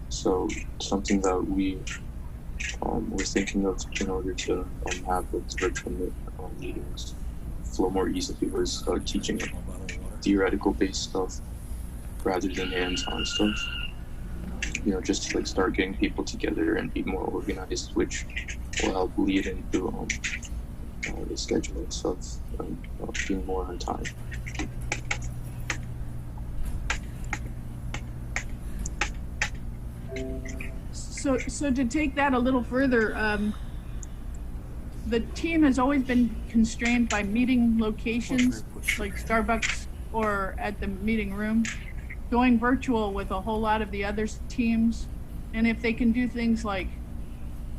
So something that we were thinking of in order to have those virtual meetings flow more easily was teaching theoretical based stuff rather than hands-on stuff. Just to like start getting people together and be more organized, which will help lead into the schedule itself and being more on time. So to take that a little further, the team has always been constrained by meeting locations like Starbucks or at the meeting room, going virtual with a whole lot of the other teams. And if they can do things like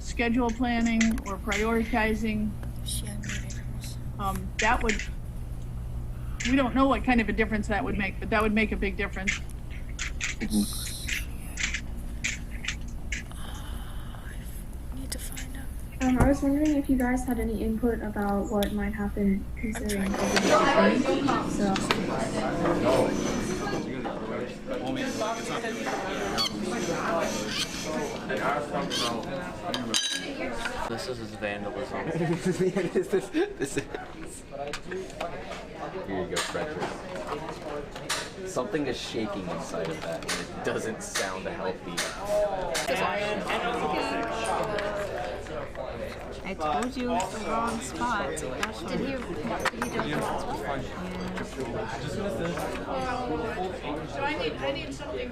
schedule planning or prioritizing, that would, we don't know what kind of a difference that would make, but that would make a big difference. I was wondering if you guys had any input about what might happen considering COVID-19. This is vandalism. Here you go, Frederick. Something is shaking inside of that, and it doesn't sound healthy. I told you it's the wrong spot. Did you So I need something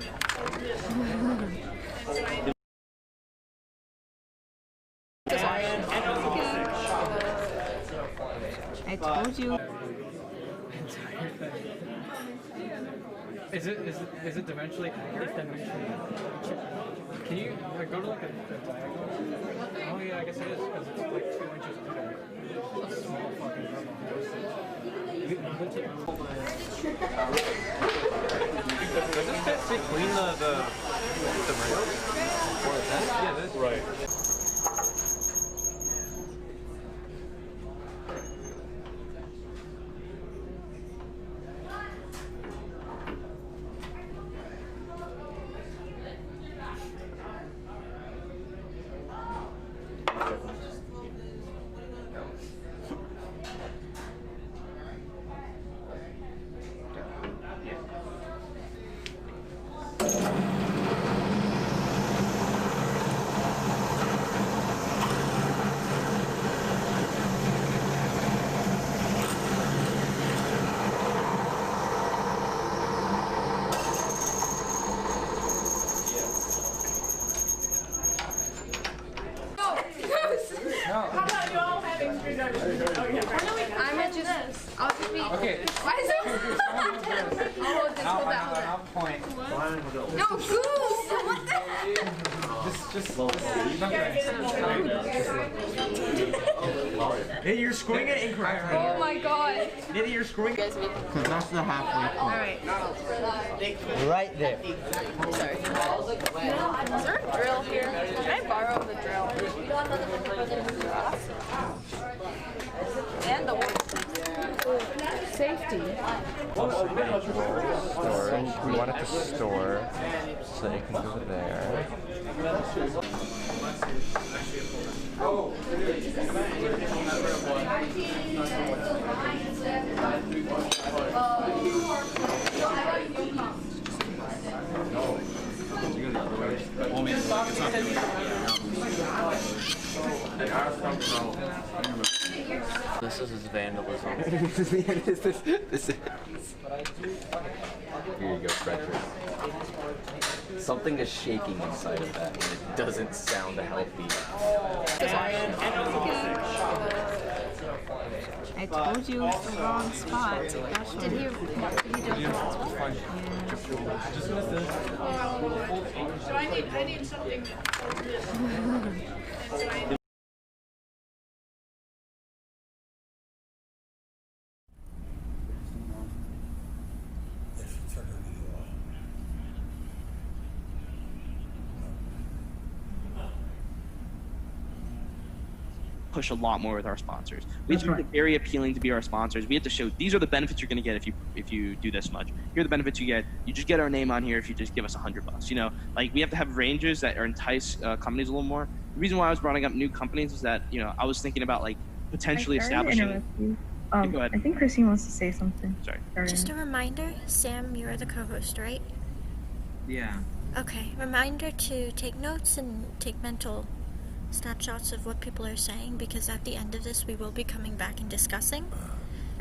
I told you. Is it eventually accurate? Can you go to like a diagonal? Oh yeah, I guess it is because it's like 2 inches today. That's a small fucking drop. Does this fit between the rails? Yeah, this is right. How about you all having screwdrivers? I'll just be. Okay. Why is it? Hold that. Point. No, goose! What the? Just Hey, you're screwing it incorrectly. Oh my god. Maybe you're screwing it. Because that's the halfway point. Alright. Right there. Sorry. Is there a drill here? Can I borrow the drill? And the wood. Safety. Storage. We want it to store, so it can go there. This is vandalism. This is. Here you go, Frederick. Something is shaking inside of that, and it doesn't sound healthy. I told you it's the wrong spot. Did he do So I need something that push a lot more with our sponsors. We have to make it very appealing to be our sponsors. We have to show these are the benefits you're going to get if you do this much. Here are the benefits you get. You just get our name on here if you just give us $100. You know, like we have to have ranges that entice companies a little more. The reason why I was bringing up new companies is that I was thinking about like potentially establishing. Go ahead. I think Christine wants to say something. Sorry. Just a reminder, Sam, you're the co-host, right? Yeah. Okay, reminder to take notes and take mental snapshots of what people are saying, because at the end of this we will be coming back and discussing.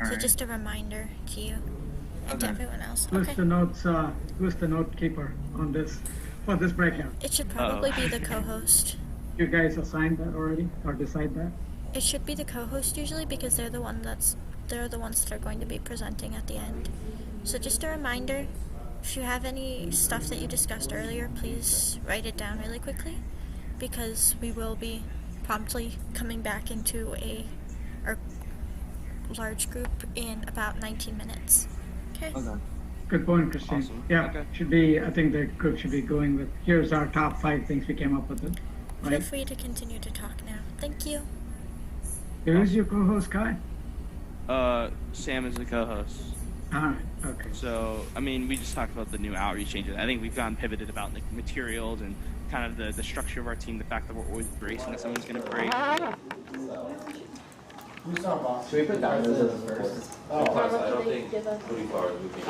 So just a reminder to you and to everyone else. Who's the notes? Who's the note keeper on this for this breakout? It should probably be the co-host. You guys assigned that already, or decide that? It should be the co-host usually, because they're the ones that are going to be presenting at the end. So just a reminder, if you have any stuff that you discussed earlier, please write it down really quickly, because we will be promptly coming back into our large group in about 19 minutes. Okay. Good point, Christine. Awesome. Yeah, Okay. should be. I think the group should be going with. Here's our top 5 things we came up with. It. Feel Right. free to continue to talk now. Thank you. Who's your co-host, Kai? Sam is the co-host. All right. Okay. So, I mean, we just talked about the new outreach changes. I think we've gone pivoted about like materials and kind of the structure of our team, the fact that we're always bracing that someone's going to break. Should we put diamonds as first? I don't think pretty far would be.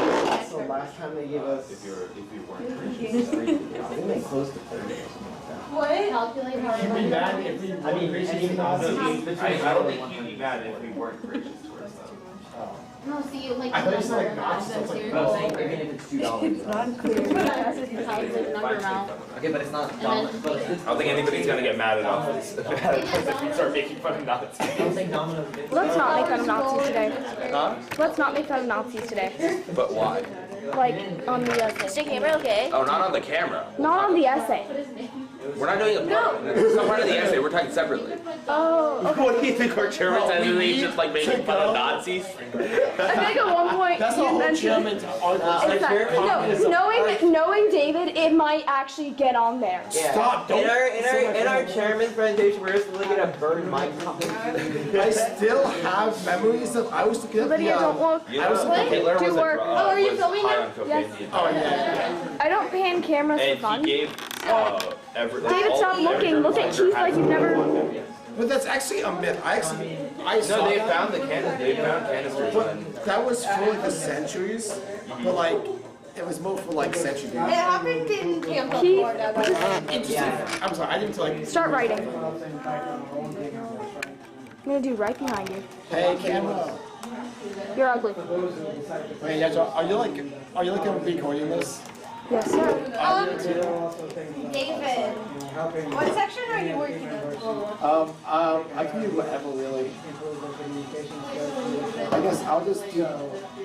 So last time they gave us. If you weren't. I think they close to 30 or something like that. What? Calculate how You'd be mad if we I mean, I don't think you'd be mad if we weren't gracious towards them. No, see, like I thought you said like not, so it's like, but I'm saying even if it's $2. It's not clear. Calculate number amount. Okay, but it's not And dollars. then- But I don't think anybody's gonna get mad at us if we start making fun of Nazis. I'm saying domino. Let's not make fun of Nazis today. Huh? Let's not make fun of Nazis today. But why? Like on the essay. Okay. Oh, not on the camera. Not on the essay. We're not doing a part. It's not part of the essay. We're talking separately. Oh, okay. What do you think our chairman says? Is he just like making fun of Nazis? I think at one point That's the you whole mentioned. Knowing David, it might actually get on there. Yeah. Stop! Don't In our chairman's presentation, we're just looking at bird mic. I still have memories of I was looking at Lydia, don't look. I was Hitler was work. Oh, are you filming now? Yes. Oh yeah. I don't pan cameras for And fun. he gave David, stop looking. Look at Keith like you've never. But that's actually a myth. I saw. No, they found the canisters. They found canisters. But that was for like the centuries. But like, it was more for like centuries. It happened in Tampa, Florida. Interesting. I'm sorry. I didn't like. Start writing. I'm gonna do right behind you. Hey, camera. You're ugly. Wait, yeah, are you like recording this? Yes, sir. David, what section are you working in? I can do whatever really. I guess I'll just do. I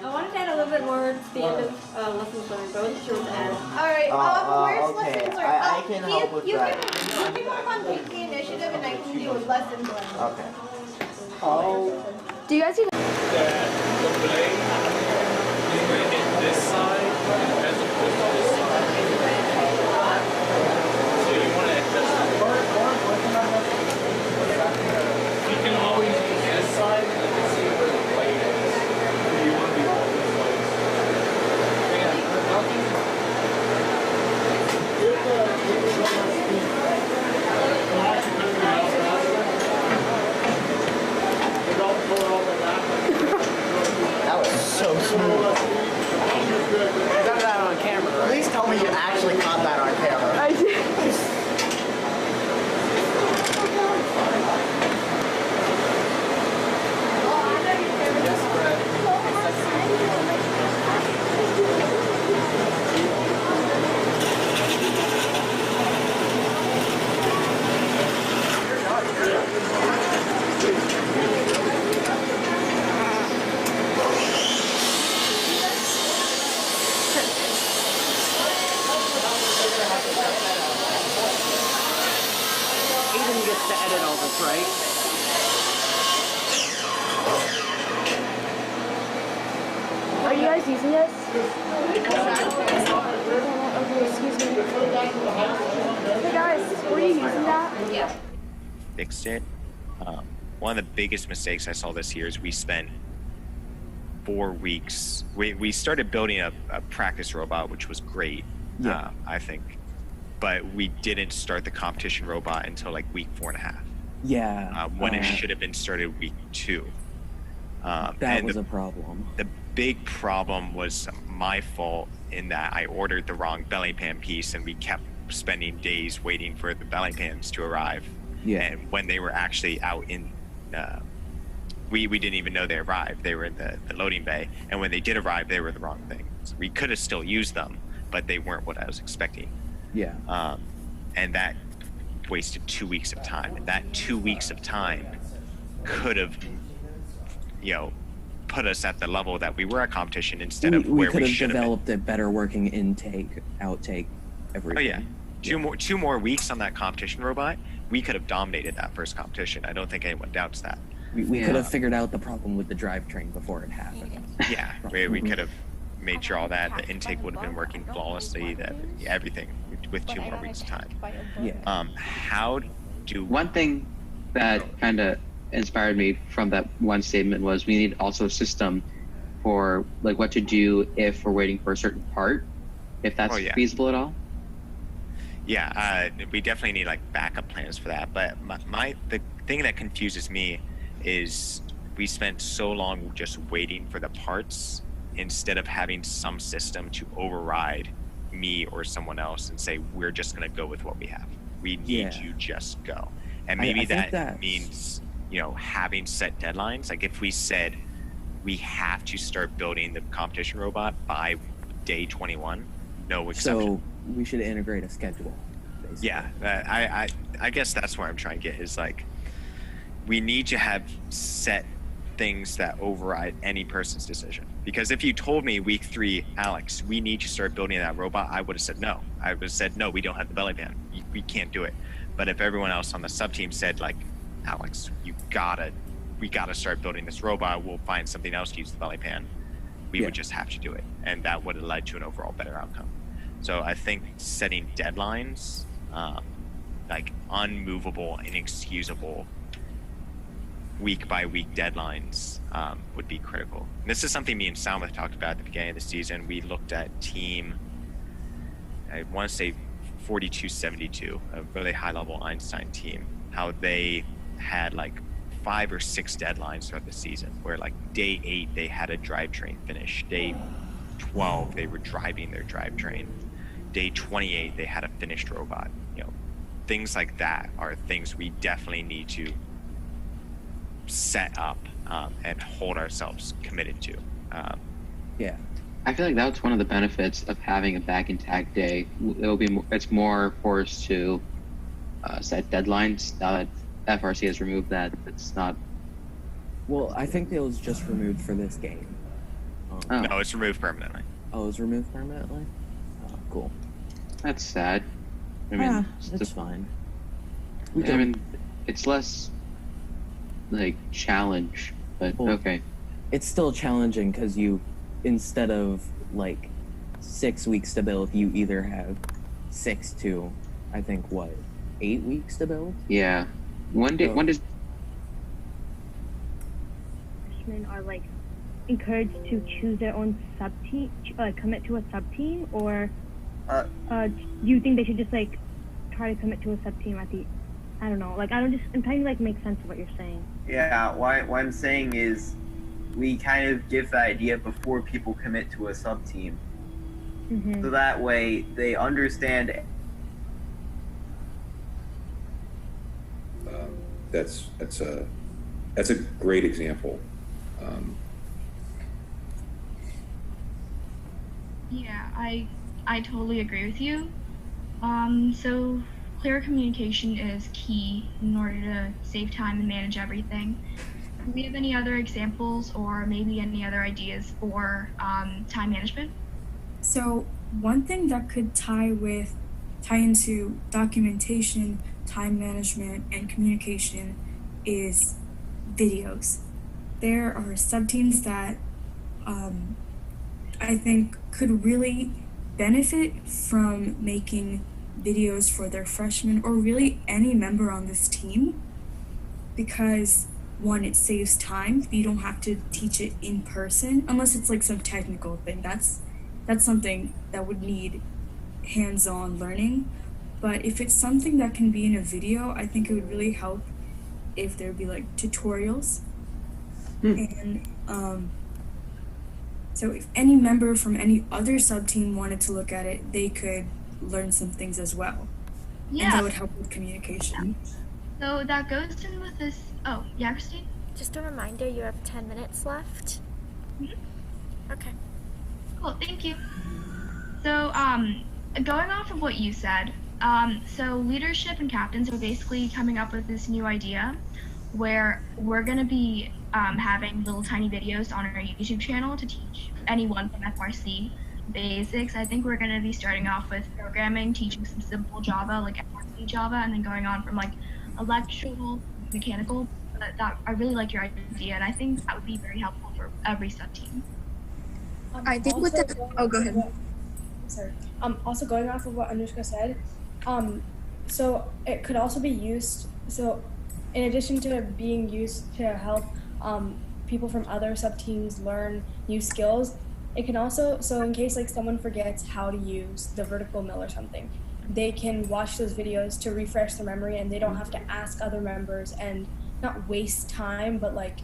wanted to add a little bit more to the end of lessons learned, but I wasn't sure what to add. Alright, where's okay. lessons learned? I can help with you that. You can work on take the initiative and I can do lessons learned. Okay. Do you guys even? The blade is going to hit this side as opposed to this side. So you want to adjust the You can always use this side and you can see where the blade is. If you want to be both these ways. That was so smooth. You got that on camera, right? Please tell me you actually caught that on camera. I did. Aiden gets to edit all this, right? Are you guys using this? Okay, excuse me. Hey guys, were you using that? Yeah. Fixed it. One of the biggest mistakes I saw this year is we spent 4 weeks. We started building a practice robot, which was great, I think. But we didn't start the competition robot until like week 4.5. Yeah. When it should have been started week 2. That was a problem. The big problem was my fault in that I ordered the wrong belly pan piece and we kept spending days waiting for the belly pans to arrive. Yeah. And when they were actually out in, we didn't even know they arrived. They were in the loading bay. And when they did arrive, they were the wrong things. We could have still used them, but they weren't what I was expecting. Yeah. And that wasted 2 weeks of time. And that 2 weeks of time could have, put us at the level that we were at competition instead of where we should have developed a better working intake, outtake, everything. Oh yeah. Two more weeks on that competition robot, we could have dominated that first competition. I don't think anyone doubts that. We could have figured out the problem with the drivetrain before it happened. Yeah, we could have made sure all that, the intake would have been working flawlessly, that everything with 2 more weeks of time. Yeah. How do... One thing that kind of inspired me from that one statement was we need also a system for like what to do if we're waiting for a certain part, if that's feasible at all. Yeah, we definitely need like backup plans for that. But the thing that confuses me is we spent so long just waiting for the parts instead of having some system to override me or someone else and say, we're just going to go with what we have. We need you just go. And maybe that means, having set deadlines. Like if we said we have to start building the competition robot by day 21, no exception. So we should integrate a schedule. Basically. Yeah, I guess that's where I'm trying to get is like, we need to have set things that override any person's decision. Because if you told me week 3, Alex, we need to start building that robot, I would have said no. I would have said, no, we don't have the belly pan. we can't do it. But if everyone else on the sub team said like, Alex, we gotta start building this robot, we'll find something else to use the belly pan, we would just have to do it, and that would have led to an overall better outcome. So I think setting deadlines, like unmovable, inexcusable, week by week deadlines would be critical. And this is something me and Salma talked about at the beginning of the season. We looked at team, I want to say 4272, a really high level Einstein team, how they had like 5 or 6 deadlines throughout the season, where like day 8 they had a drivetrain finish, day 12 they were driving their drivetrain, day 28 they had a finished robot. You know, things like that are things we definitely need to set up and hold ourselves committed to. Yeah, I feel like that's one of the benefits of having a back in tag day. It's more forced to set deadlines. Now that FRC has removed that, it's not. Well, I think it was just removed for this game. No, it's removed permanently. Oh, it was removed permanently? Oh, cool. That's sad. I mean, it's fine. I mean, it's less like challenge, but okay. It's still challenging because you, instead of like 6 weeks to build, you either have 6 to, I think, 8 weeks to build? Yeah. One does. Freshmen are like encouraged to choose their own sub team, commit to a sub team, or do you think they should just like try to commit to a sub team at the? I don't know. Like I'm trying to like make sense of what you're saying. Yeah. What I'm saying is, we kind of give the idea before people commit to a sub team, so that way they understand. That's a great example. Yeah, I totally agree with you. So clear communication is key in order to save time and manage everything. Do we have any other examples or maybe any other ideas for time management? So one thing that could tie into documentation, time management, and communication is videos. There are sub-teams that I think could really benefit from making videos for their freshmen or really any member on this team, because one, it saves time. You don't have to teach it in person unless it's like some technical thing. That's something that would need hands-on learning. But if it's something that can be in a video, I think it would really help if there'd be like tutorials. And so if any member from any other sub-team wanted to look at it, they could learn some things as well. Yeah. And that would help with communication. So that goes in with this. Oh, yeah, Christine? Just a reminder, you have 10 minutes left. Okay. Cool, thank you. So, going off of what you said, so leadership and captains are basically coming up with this new idea where we're going to be having little tiny videos on our YouTube channel to teach anyone from FRC basics. I think we're going to be starting off with programming, teaching some simple Java, like FRC Java, and then going on from like electrical, mechanical. That I really like your idea, and I think that would be very helpful for every sub-team. I think with the... Oh, go ahead. Sorry. Also going off of what Anushka said, so it could also be used, so in addition to being used to help people from other sub-teams learn new skills, it can also, so in case like someone forgets how to use the vertical mill or something, they can watch those videos to refresh their memory, and they don't have to ask other members and not waste time, but like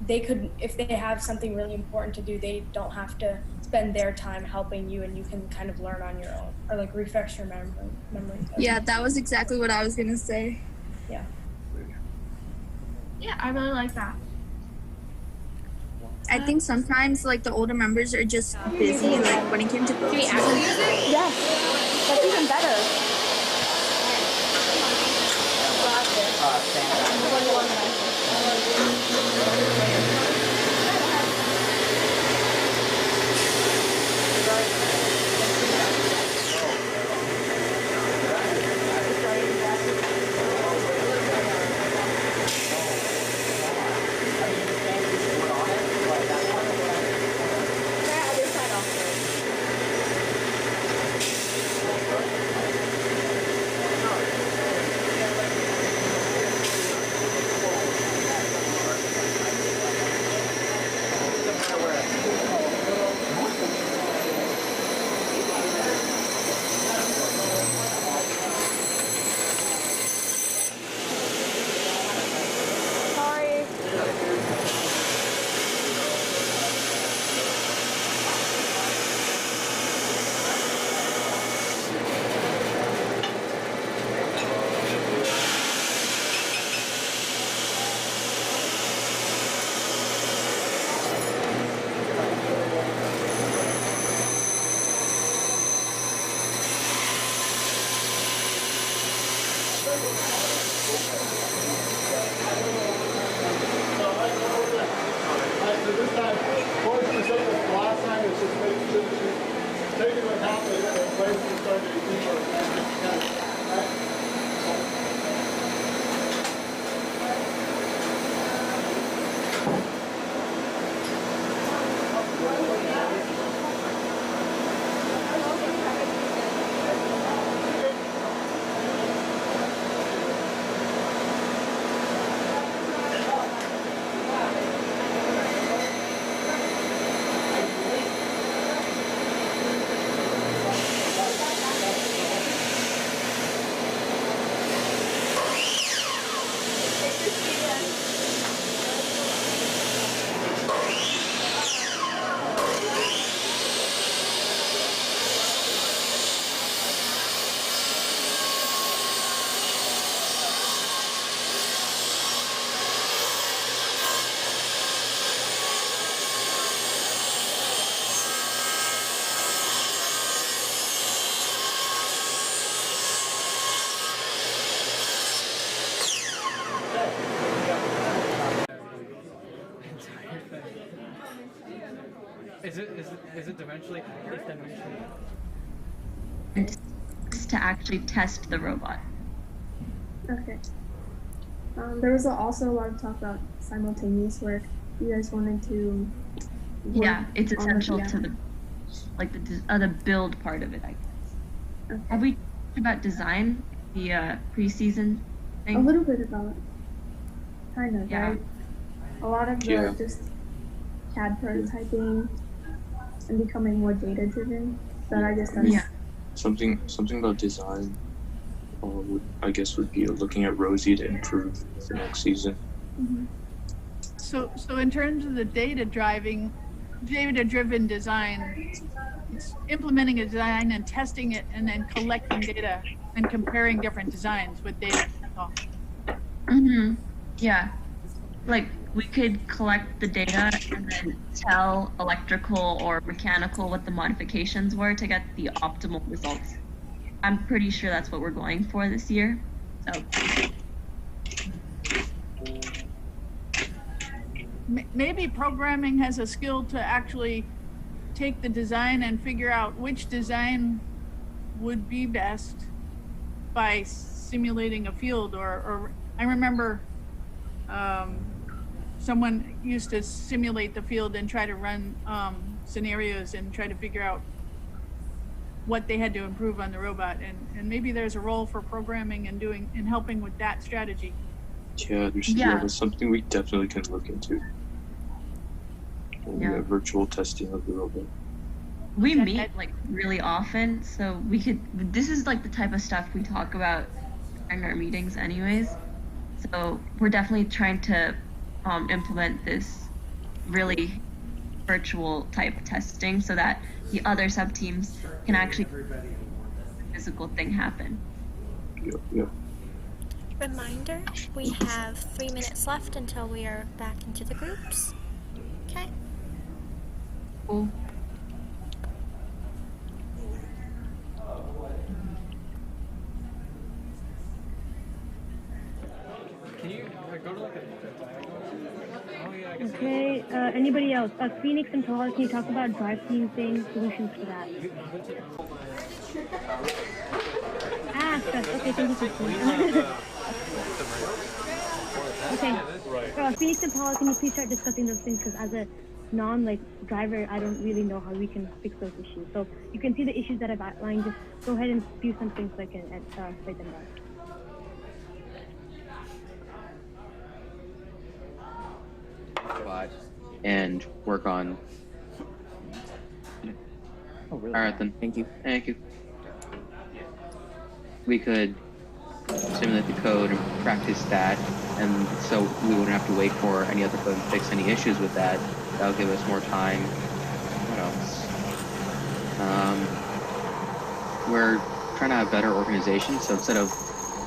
they could, if they have something really important to do, they don't have to spend their time helping you, and you can kind of learn on your own or like refresh your memory. Yeah, that was exactly what I was gonna say. Yeah. Yeah, I really like that. I think sometimes like the older members are just busy, like when it came to books. Do we actually use it? Yes. That's even better. So this time, what was the same as last time? It's just making sure that you're taking into account the place you started to do. Is it dimensionally accurate? To actually test the robot. Okay. There was also a lot of talk about simultaneous work. You guys wanted to. Yeah, it's essential to the the build part of it, I guess. Okay. Have we talked about design, the preseason thing? A little bit about it. Kind of, Yeah. right? A lot of the just CAD prototyping and becoming more data driven. But I guess that's Something about design, I guess, would be looking at Rosie to improve for next season. Mm-hmm. So in terms of the data-driven design, it's implementing a design and testing it, and then collecting data and comparing different designs with data. That's all. Mm-hmm. Yeah. Like, we could collect the data and then tell electrical or mechanical what the modifications were to get the optimal results. I'm pretty sure that's what we're going for this year. So. Maybe programming has a skill to actually take the design and figure out which design would be best by simulating a field, or I remember someone used to simulate the field and try to run scenarios and try to figure out what they had to improve on the robot, and maybe there's a role for programming and helping with that strategy. Yeah, that's something we definitely can look into. Yeah, virtual testing of the robot. We meet really often, so we could. This is the type of stuff we talk about in our meetings, anyways. So we're definitely trying to implement this really virtual type testing so that the other sub teams can actually make the physical thing happen. Yeah. Reminder, we have 3 minutes left until we are back into the groups. Okay. Cool. Can you go to a diagonal? Oh yeah, I guess. Okay, anybody else? Phoenix and Paul, can you talk about drive team thing, solutions for that? Stress. Okay, thank you, Christine. Okay. Phoenix and Paul, can you please start discussing those things? Because as a driver, I don't really know how we can fix those issues. So you can see the issues that I've outlined. Just go ahead and do some things so I can write them down. And work on. Oh, really? All right then. Thank you. We could simulate the code and practice that, and so we wouldn't have to wait for any other code to fix any issues with that. That'll give us more time. What else? We're trying to have better organization, so instead of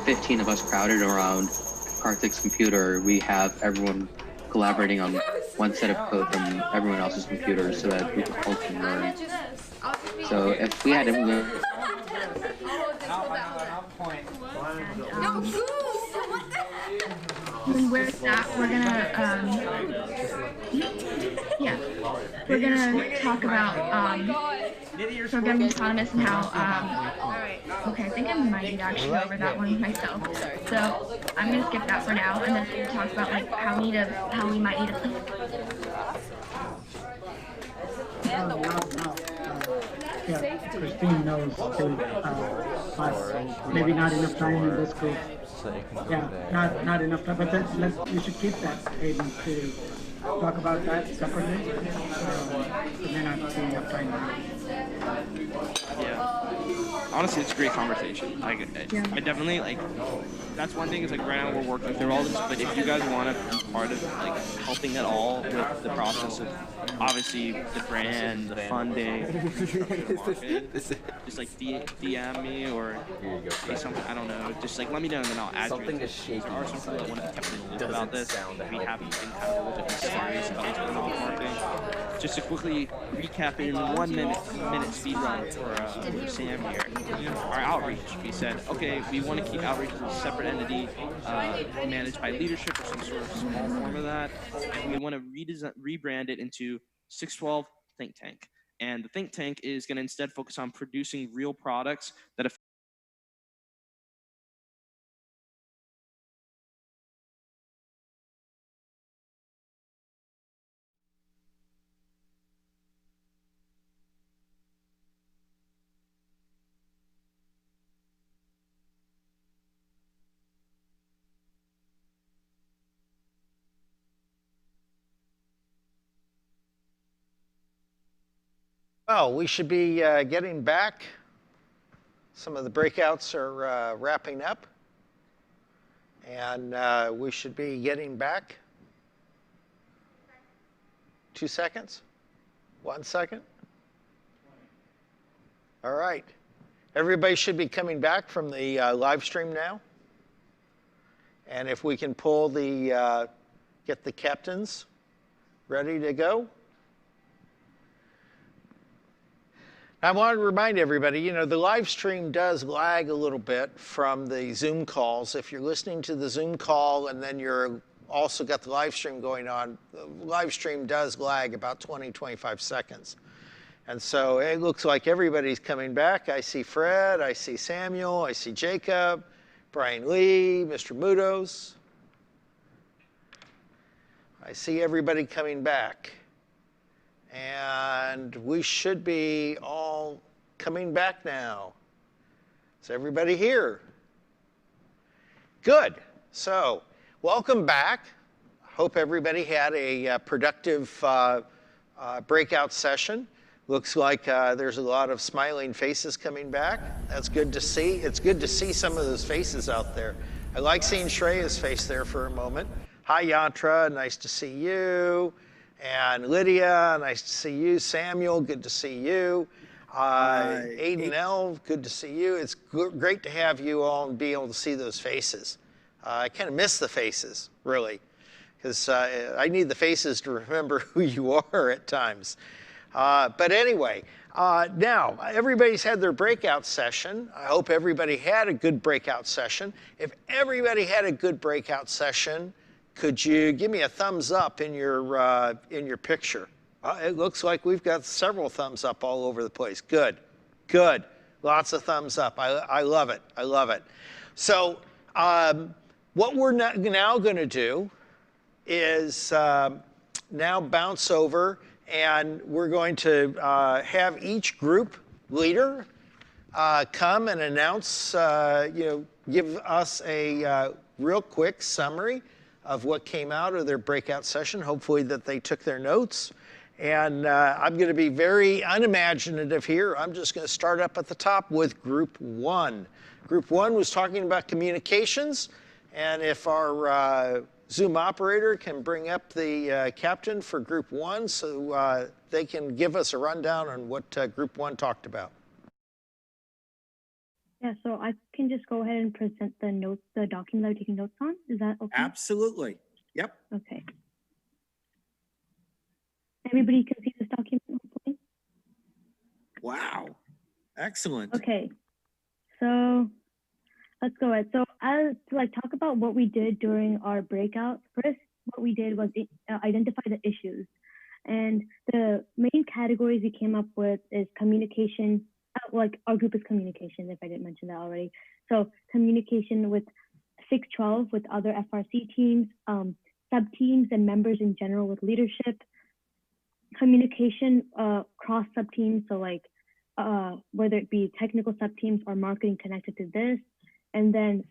15 of us crowded around Karthik's computer, we have everyone collaborating on one set of code from everyone else's computer so that we all can learn. So if we had everyone... No, Goose! What the And with that, we're gonna we're gonna talk about programming autonomous and how okay, I think I might actually go over that one myself. So I'm gonna skip that for now, and then we'll talk about like how we might need to. Yeah, Christine knows too. Maybe not enough time in this group. Yeah, not enough time. But then you should keep that, Aiden, to talk about that separately. There may not be enough time now. Yeah. Honestly, it's a great conversation. I definitely that's one thing is right now we're working through all this, but if you guys want to be part of helping at all with the process of obviously the brand, the funding, just DM me or say something, I don't know, just let me know and then I'll add Something you. is shaking There are some people that want to be kept in the loop Doesn't about this. sound We haven't been kind of a little bit serious about what's going on with marketing. Just to quickly recap it in 1 minute speed run for Sam here. Our outreach, we said, okay, we want to keep outreach as a separate entity managed by leadership or some sort of small form of that. And we want to rebrand it into 612 Think Tank. And the Think Tank is going to instead focus on producing real products that Well, we should be getting back. Some of the breakouts are wrapping up. And we should be getting back. 2 seconds? 1 second? All right. Everybody should be coming back from the live stream now. And if we can pull get the captains ready to go. I want to remind everybody, the live stream does lag a little bit from the Zoom calls. If you're listening to the Zoom call and then you're also got the live stream going on, the live stream does lag about 20, 25 seconds. And so it looks like everybody's coming back. I see Fred, I see Samuel, I see Jacob, Brian Lee, Mr. Mudos. I see everybody coming back. And we should be all coming back now. Is everybody here? Good. So, welcome back. Hope everybody had a productive breakout session. Looks like there's a lot of smiling faces coming back. That's good to see. It's good to see some of those faces out there. I like seeing Shreya's face there for a moment. Hi, Yantra. Nice to see you. And Lydia, nice to see you. Samuel, good to see you. Aiden L, good to see you. It's great to have you all and be able to see those faces. I kind of miss the faces, really, because I need the faces to remember who you are at times. But anyway, now everybody's had their breakout session. I hope everybody had a good breakout session. If everybody had a good breakout session, could you give me a thumbs up in your picture? It looks like we've got several thumbs up all over the place. Good, good. Lots of thumbs up. I love it. I love it. So what we're now going to do is now bounce over, and we're going to have each group leader come and announce, give us a real quick summary of what came out of their breakout session. Hopefully that they took their notes. And I'm going to be very unimaginative here. I'm just going to start up at the top with Group 1. Group 1 was talking about communications. And if our Zoom operator can bring up the captain for Group 1 so they can give us a rundown on what Group 1 talked about. Yeah, so I can just go ahead and present the notes, the document that I'm taking notes on. Is that okay? Absolutely. Yep. Okay. Everybody can see this document, hopefully? Wow. Excellent. Okay. So let's go ahead. So to like talk about what we did during our breakout. First, what we did was identify the issues. And the main categories we came up with is communication, like our group is communication, if I didn't mention that already. So communication with 612, with other FRC teams, sub-teams and members in general with leadership, communication cross sub-teams, so like whether it be technical sub-teams or marketing connected to this, and then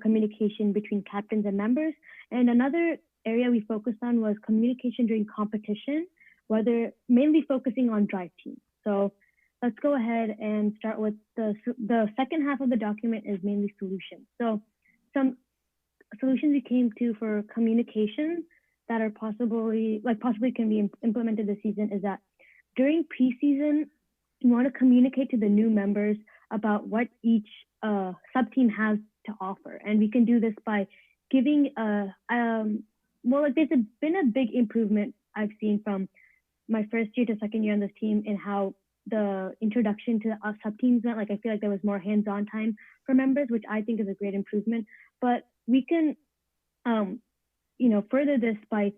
communication between captains and members. And another area we focused on was communication during competition, whether mainly focusing on drive teams. So let's go ahead and start with the second half of the document is mainly solutions. So some solutions we came to for communication that are possibly can be implemented this season is that during preseason, you want to communicate to the new members about what each sub-team has to offer. And we can do this by giving there's been a big improvement I've seen from my first year to second year on this team in how the introduction to sub-teams went. Like I feel like there was more hands-on time for members, which I think is a great improvement. But we can further this by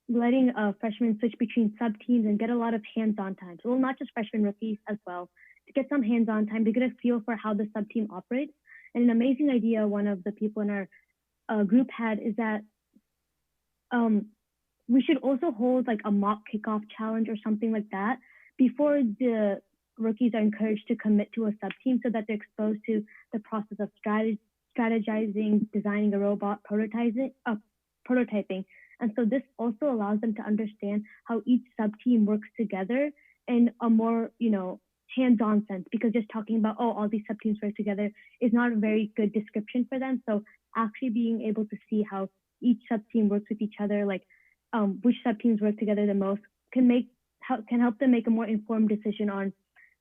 letting freshmen switch between sub-teams and get a lot of hands-on time. So not just freshmen, rookies as well, to get some hands-on time to get a feel for how the sub-team operates. And an amazing idea one of the people in our group had is that we should also hold like a mock kickoff challenge or something like that before the rookies are encouraged to commit to a sub-team, so that they're exposed to the process of strategizing, designing a robot, prototyping. And so this also allows them to understand how each sub-team works together in a more, hands-on sense, because just talking about, all these sub-teams work together is not a very good description for them. So actually being able to see how each sub-team works with each other, like which sub-teams work together the most, can help them make a more informed decision on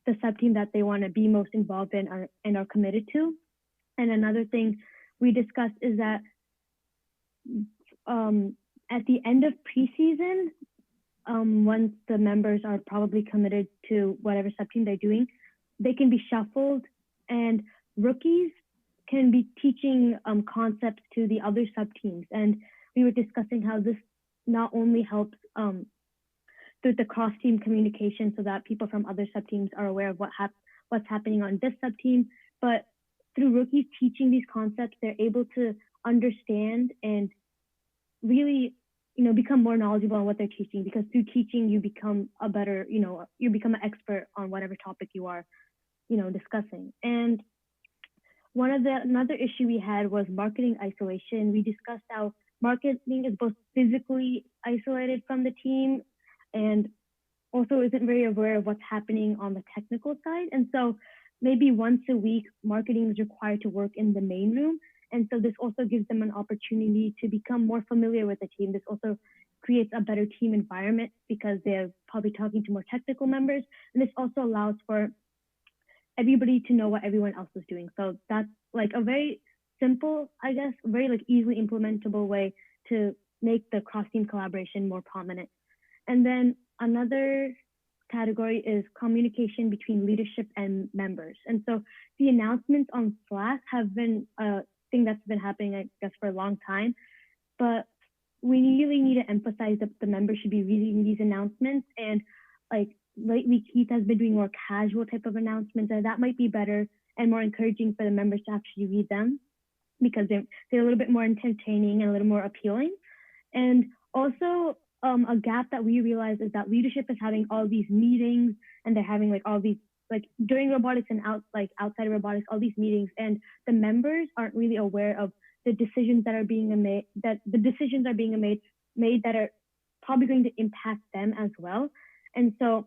the sub-team that they want to be most involved in and are committed to. And another thing we discussed is that at the end of preseason, once the members are probably committed to whatever sub-team they're doing, they can be shuffled, and rookies can be teaching concepts to the other sub-teams. And we were discussing how this not only helps through the cross-team communication so that people from other sub-teams are aware of what's happening on this sub-team, but through rookies teaching these concepts, they're able to understand and really, become more knowledgeable on what they're teaching, because through teaching, you become a better, you become an expert on whatever topic you are, discussing. And another issue we had was marketing isolation. We discussed how marketing is both physically isolated from the team and also isn't very aware of what's happening on the technical side. And so maybe once a week, marketing is required to work in the main room. And so this also gives them an opportunity to become more familiar with the team. This also creates a better team environment because they're probably talking to more technical members. And this also allows for everybody to know what everyone else is doing. So that's like a very simple, very like easily implementable way to make the cross-team collaboration more prominent. And then another category is communication between leadership and members. And so the announcements on Slack have been thing that's been happening, I guess, for a long time, but we really need to emphasize that the members should be reading these announcements. And like lately, Keith has been doing more casual type of announcements, and that might be better and more encouraging for the members to actually read them, because they're a little bit more entertaining and a little more appealing. And also a gap that we realize is that leadership is having all these meetings, and they're having like all these, like during robotics and outside of robotics, all these meetings, and the members aren't really aware of the decisions that are being made, that are probably going to impact them as well. And so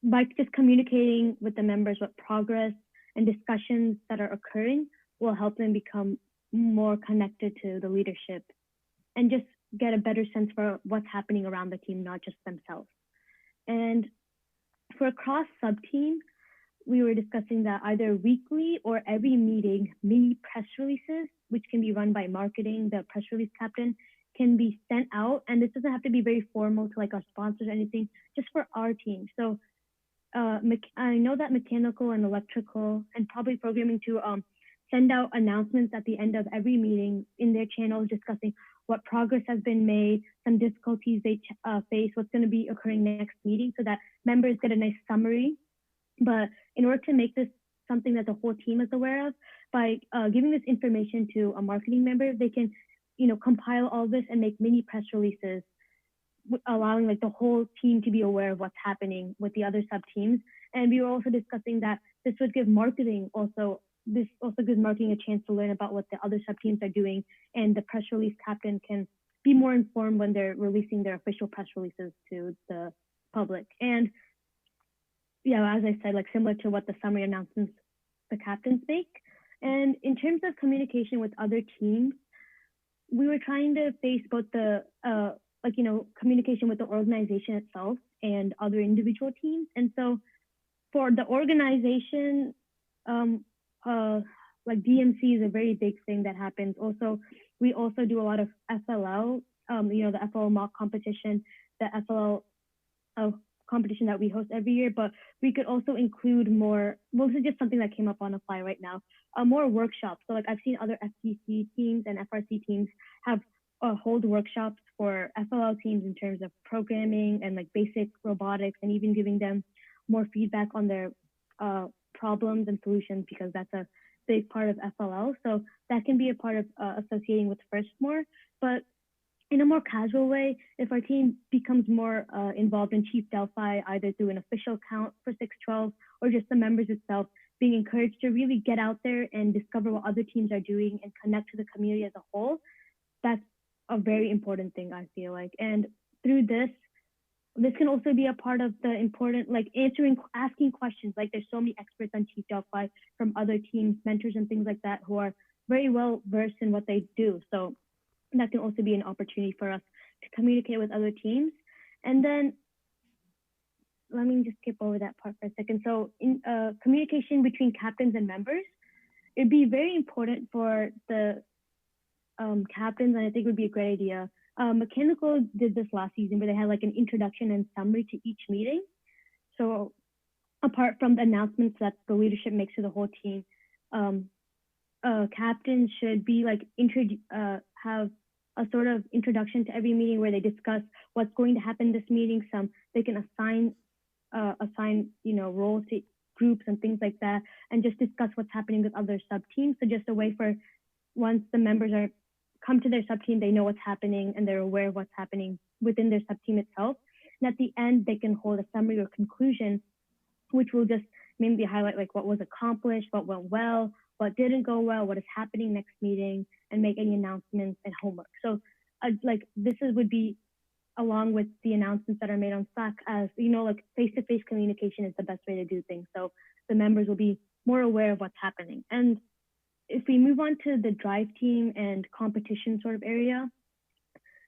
by just communicating with the members what progress and discussions that are occurring will help them become more connected to the leadership and just get a better sense for what's happening around the team, not just themselves. And for a cross sub-team, we were discussing that either weekly or every meeting, mini press releases, which can be run by marketing, the press release captain, can be sent out. And this doesn't have to be very formal to like our sponsors or anything, just for our team. So I know that mechanical and electrical and probably programming too send out announcements at the end of every meeting in their channels discussing what progress has been made, some difficulties they face, what's going to be occurring next meeting, so that members get a nice summary. But in order to make this something that the whole team is aware of, by giving this information to a marketing member, they can, compile all this and make mini press releases, allowing like the whole team to be aware of what's happening with the other sub teams. And we were also discussing that this would give marketing this also gives marketing a chance to learn about what the other sub teams are doing, and the press release captain can be more informed when they're releasing their official press releases to the public. And yeah, as I said, like similar to what the summary announcements the captains make. And in terms of communication with other teams, we were trying to face both the communication with the organization itself and other individual teams. And so for the organization, like DMC is a very big thing that happens. Also, we also do a lot of FLL, the FLL mock competition, the FLL competition that we host every year, but we could also include more, this is just something that came up on the fly right now, more workshops. So like I've seen other FTC teams and FRC teams have hold workshops for FLL teams in terms of programming and like basic robotics, and even giving them more feedback on their problems and solutions, because that's a big part of FLL. So that can be a part of associating with FIRST more. But in a more casual way, if our team becomes more involved in Chief Delphi, either through an official account for 612 or just the members itself, being encouraged to really get out there and discover what other teams are doing and connect to the community as a whole, that's a very important thing, I feel like. And through this can also be a part of the important, like asking questions. Like there's so many experts on Chief Delphi from other teams, mentors and things like that, who are very well versed in what they do. So that can also be an opportunity for us to communicate with other teams. And then let me just skip over that part for a second. So in communication between captains and members, it'd be very important for the captains, and I think it would be a great idea. Mechanical did this last season, where they had like an introduction and summary to each meeting. So apart from the announcements that the leadership makes to the whole team, captains should be like have a sort of introduction to every meeting where they discuss what's going to happen this meeting. They can assign roles to groups and things like that, and just discuss what's happening with other sub teams. So just a way for, once the members come to their sub team, they know what's happening and they're aware of what's happening within their sub team itself. And at the end, they can hold a summary or conclusion, which will just mainly highlight like what was accomplished, what went well, what didn't go well, what is happening next meeting, and make any announcements and homework. So would be along with the announcements that are made on Slack, as like face-to-face communication is the best way to do things. So the members will be more aware of what's happening. And if we move on to the drive team and competition sort of area,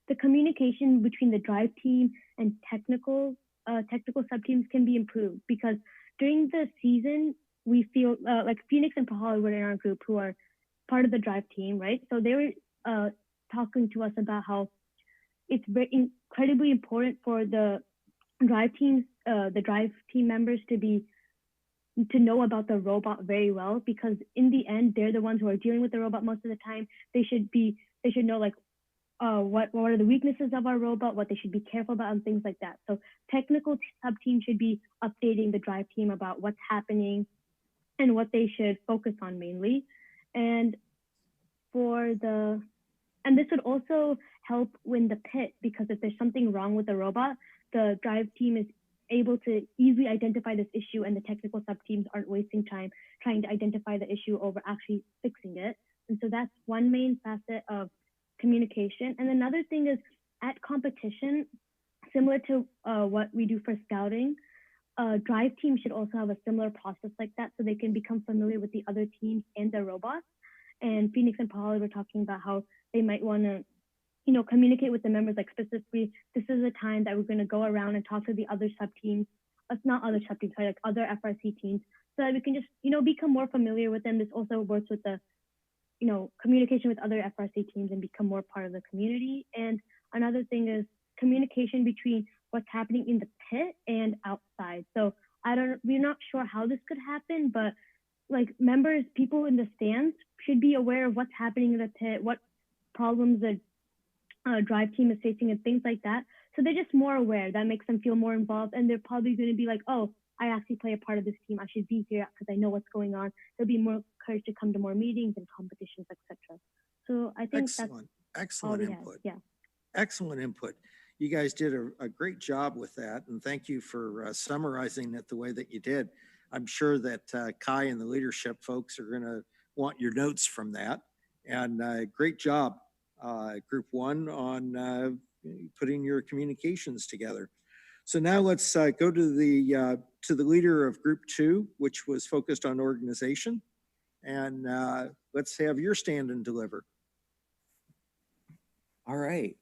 the communication between the drive team and technical sub-teams can be improved, because during the season, we feel like Phoenix and Pahali were in our group, who are part of the drive team, right? So they were talking to us about how it's very incredibly important for the drive team members to know about the robot very well, because in the end, they're the ones who are dealing with the robot most of the time. They should know like what are the weaknesses of our robot, what they should be careful about, and things like that. So technical sub team should be updating the drive team about what's happening and what they should focus on mainly. And this would also help win the pit, because if there's something wrong with the robot, the drive team is able to easily identify this issue, and the technical sub teams aren't wasting time trying to identify the issue over actually fixing it. And so that's one main facet of communication. And another thing is, at competition, similar to what we do for scouting, drive teams should also have a similar process like that, so they can become familiar with the other teams and their robots. And Phoenix and Polly were talking about how they might want to communicate with the members, like specifically, this is a time that we're going to go around and talk to the other sub teams, not other sub teams, sorry, like other FRC teams, so that we can just, become more familiar with them. This also works with the, communication with other FRC teams and become more part of the community. And another thing is communication between what's happening in the pit and outside. So we're not sure how this could happen, but like members, people in the stands should be aware of what's happening in the pit, what problems the drive team is facing and things like that. So they're just more aware. That makes them feel more involved, and they're probably going to be like, oh, I actually play a part of this team. I should be here because I know what's going on. They'll be more encouraged to come to more meetings and competitions, etc. So I think excellent input. Yeah. Excellent input. You guys did a great job with that, and thank you for summarizing it the way that you did. I'm sure that Kai and the leadership folks are going to want your notes from that. And great job, Group 1, on putting your communications together. So now let's go to the leader of Group 2, which was focused on organization, and let's have your stand and deliver. All right.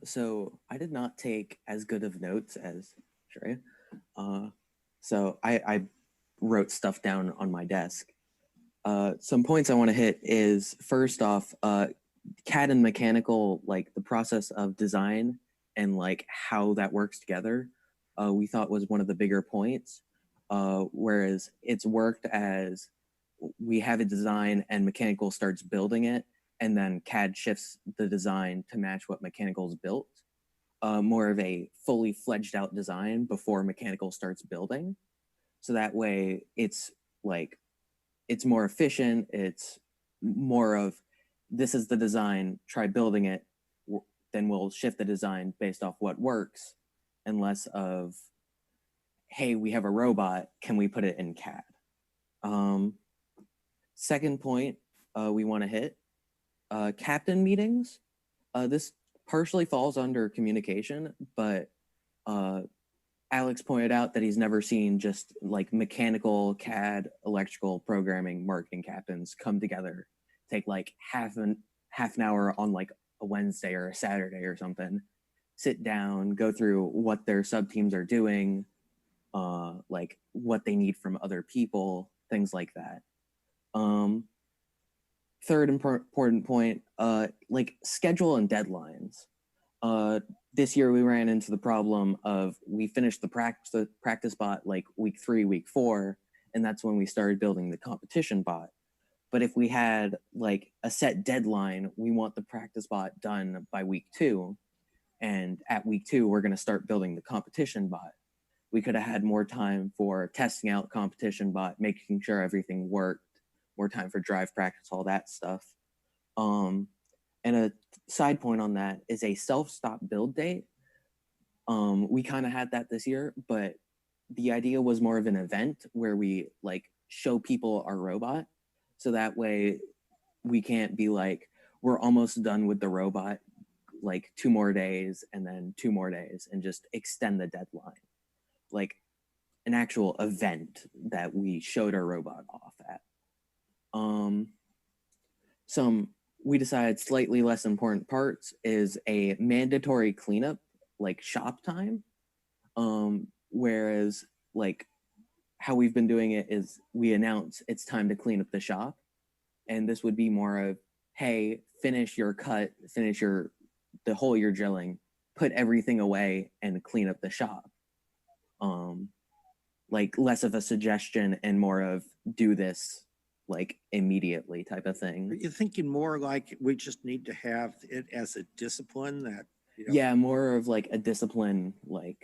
So I did not take as good of notes as Shreya. So I wrote stuff down on my desk. Some points I want to hit is, first off, CAD and mechanical, like the process of design and like how that works together, we thought was one of the bigger points. Whereas it's worked as we have a design and mechanical starts building it, and then CAD shifts the design to match what mechanical's built. More of a fully fledged out design before mechanical starts building. So that way it's like, it's more efficient. It's more of, this is the design, try building it, then we'll shift the design based off what works, and less of, hey, we have a robot, can we put it in CAD? Second point we want to hit, captain meetings. This partially falls under communication, but Alex pointed out that he's never seen just like mechanical, CAD, electrical, programming, marketing captains come together, take like half an hour on like a Wednesday or a Saturday or something, sit down, go through what their sub teams are doing, like what they need from other people, things like that. Third important point, like schedule and deadlines. This year we ran into the problem of, we finished the practice bot like week 3, week 4, and that's when we started building the competition bot. But if we had like a set deadline, we want the practice bot done by week 2, and at week 2 we're going to start building the competition bot. We could have had more time for testing out competition bot, making sure everything worked, more time for drive practice, all that stuff. And a side point on that is a self-stop build date. We kind of had that this year, but the idea was more of an event where we like show people our robot. So that way we can't be like, we're almost done with the robot, like 2 more days and then 2 more days, and just extend the deadline. Like an actual event that we showed our robot off at. Some we decided slightly less important parts is a mandatory cleanup, like shop time. Whereas like how we've been doing it is we announce it's time to clean up the shop. And this would be more of, hey, finish your cut, finish the hole you're drilling, put everything away and clean up the shop. Like less of a suggestion and more of, do this like immediately type of thing. Are you thinking more like we just need to have it as a discipline that, you know? Yeah, more of like a discipline, like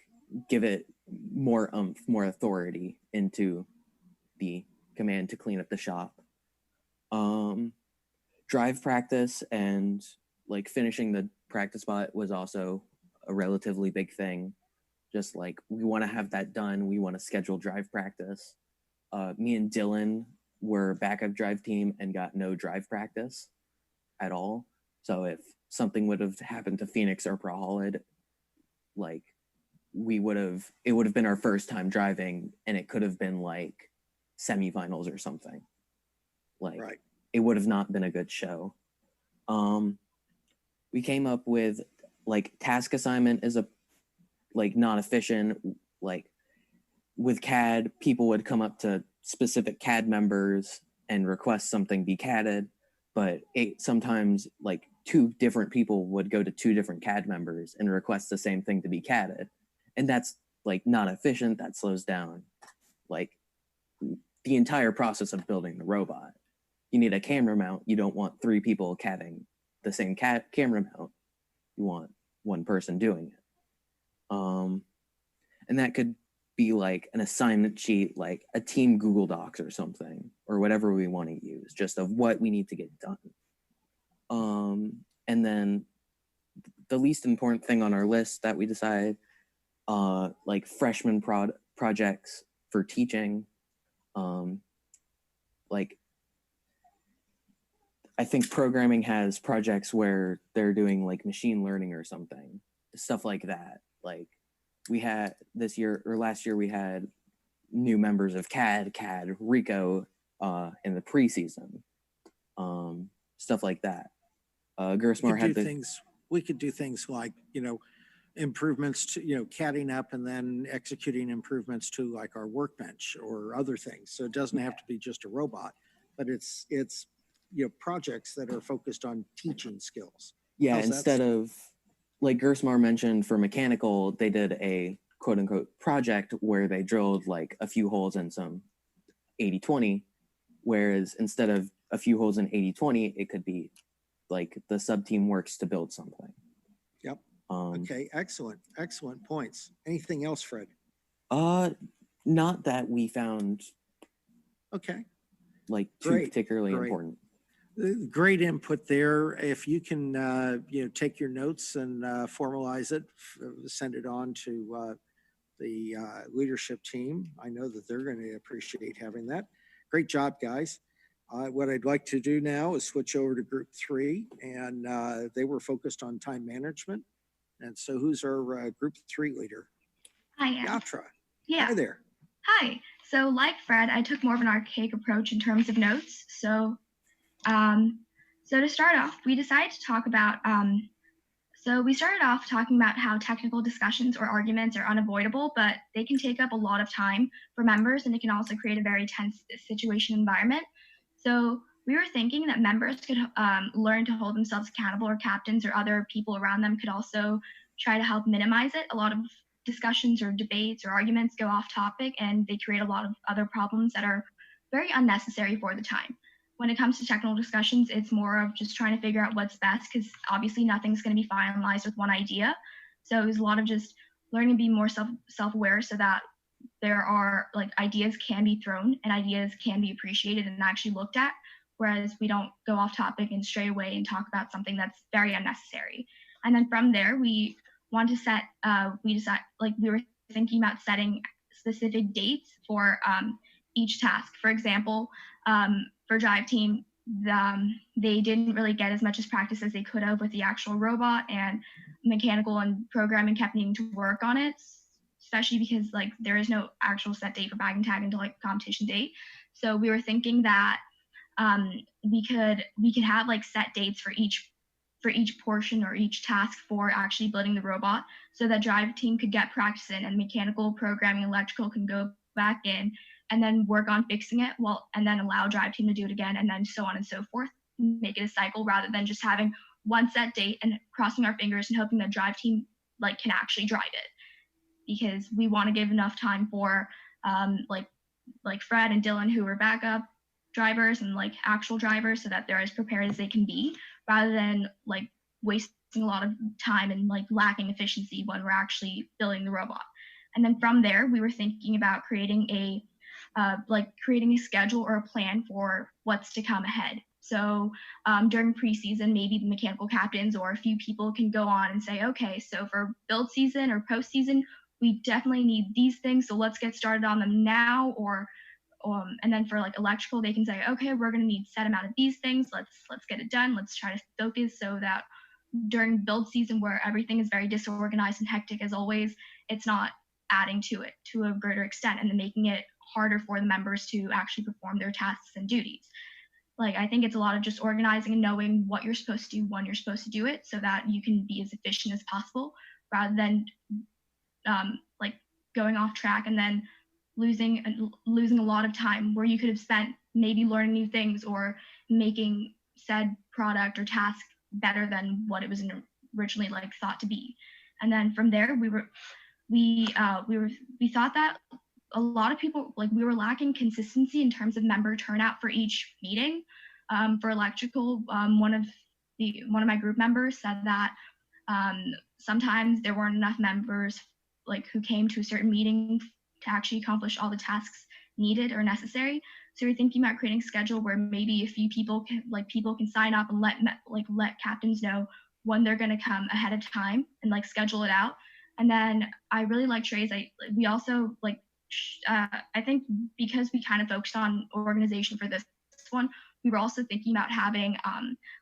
give it more more authority into the command to clean up the shop. Drive practice and like finishing the practice bot was also a relatively big thing. Just like, we want to have that done. We want to schedule drive practice. Me and Dylan were backup drive team and got no drive practice at all. So if something would have happened to Phoenix or Prahalid, like it would have been our first time driving, and it could have been like semifinals or something. Like, right. It would have not been a good show. We came up with like task assignment is a like not efficient. Like with CAD, people would come up to specific CAD members and request something be CADed, but sometimes like 2 different people would go to 2 different CAD members and request the same thing to be CADed. And that's like not efficient. That slows down. Like the entire process of building the robot. You need a camera mount. You don't want 3 people catting the same camera mount. You want one person doing it. And that could be like an assignment sheet, like a team Google Docs or something, or whatever we want to use, just of what we need to get done. And then the least important thing on our list that we decide, like freshman projects for teaching. Like, I think programming has projects where they're doing like machine learning or something, stuff like that. Like we had this year or last year, we had new members of CAD, Rico in the preseason, stuff like that. Gersmar had we could do things like, you know, improvements to, you know, catting up and then executing improvements to like our workbench or other things. So it doesn't have to be just a robot, but it's you know, projects that are focused on teaching skills. Yeah, instead of, like Gersmar mentioned, for mechanical, they did a quote unquote project where they drilled like a few holes in some 80-20, whereas instead of a few holes in 80-20, it could be like the sub team works to build something. Yep. Okay, excellent points. Anything else, Fred? Not that we found. Okay. Like too particularly important. Great input there. If you can, you know, take your notes and formalize it, send it on to the leadership team. I know that they're going to appreciate having that. Great job, guys. What I'd like to do now is switch over to group 3, and they were focused on time management. And so who's our group 3 leader? I am. Yatra. Yeah. Hi there. Hi. So like Fred, I took more of an archaic approach in terms of notes. So to start off, we decided to talk about, so we started off talking about how technical discussions or arguments are unavoidable, but they can take up a lot of time for members, and it can also create a very tense situation environment. So we were thinking that members could learn to hold themselves accountable, or captains or other people around them could also try to help minimize it. A lot of discussions or debates or arguments go off topic, and they create a lot of other problems that are very unnecessary for the time. When it comes to technical discussions, it's more of just trying to figure out what's best, because obviously nothing's going to be finalized with one idea. So it was a lot of just learning to be more self-aware, so that there are like ideas can be thrown and ideas can be appreciated and actually looked at, whereas we don't go off topic and stray away and talk about something that's very unnecessary. And then from there, we want to set, we were thinking about setting specific dates for each task. For example, for Drive Team, they didn't really get as much as practice as they could have with the actual robot, and mechanical and programming kept needing to work on it, especially because like there is no actual set date for bag and tag until like competition date. So we were thinking that we could have like set dates for each portion or each task for actually building the robot, so that Drive Team could get practice in, and mechanical, programming, electrical can go back in and then work on fixing it, and then allow Drive Team to do it again, and then so on and so forth. Make it a cycle rather than just having one set date and crossing our fingers and hoping that Drive Team like can actually drive it. Because we want to give enough time for like Fred and Dylan, who are backup drivers and like actual drivers, so that they're as prepared as they can be, rather than like wasting a lot of time and like lacking efficiency when we're actually building the robot. And then from there, we were thinking about creating a schedule or a plan for what's to come ahead. So during preseason, maybe the mechanical captains or a few people can go on and say, okay, so for build season or postseason, we definitely need these things, so let's get started on them now. Or and then for like electrical, they can say, okay, we're going to need set amount of these things. Let's get it done. Let's try to focus, so that during build season, where everything is very disorganized and hectic as always, it's not adding to it to a greater extent and then making it harder for the members to actually perform their tasks and duties. Like, I think it's a lot of just organizing and knowing what you're supposed to do when you're supposed to do it, so that you can be as efficient as possible, rather than like going off track and then losing a lot of time where you could have spent maybe learning new things or making said product or task better than what it was originally like thought to be. And then from there, we thought that a lot of people, like we were lacking consistency in terms of member turnout for each meeting. For electrical, one of my group members said that sometimes there weren't enough members like who came to a certain meeting to actually accomplish all the tasks needed or necessary. So we're thinking about creating a schedule where maybe a few people can sign up and let captains know when they're going to come ahead of time and like schedule it out. And then I really like Trey's. We also like I think because we kind of focused on organization for this one, we were also thinking about having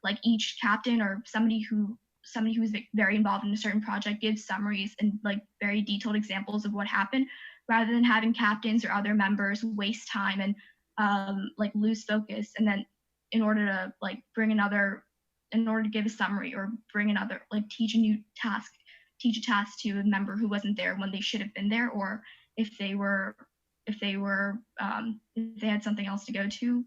like each captain or somebody who's very involved in a certain project give summaries and like very detailed examples of what happened, rather than having captains or other members waste time and like lose focus. And then in order to give a summary or bring another, like teach a task to a member who wasn't there when they should have been there, or if they had something else to go to.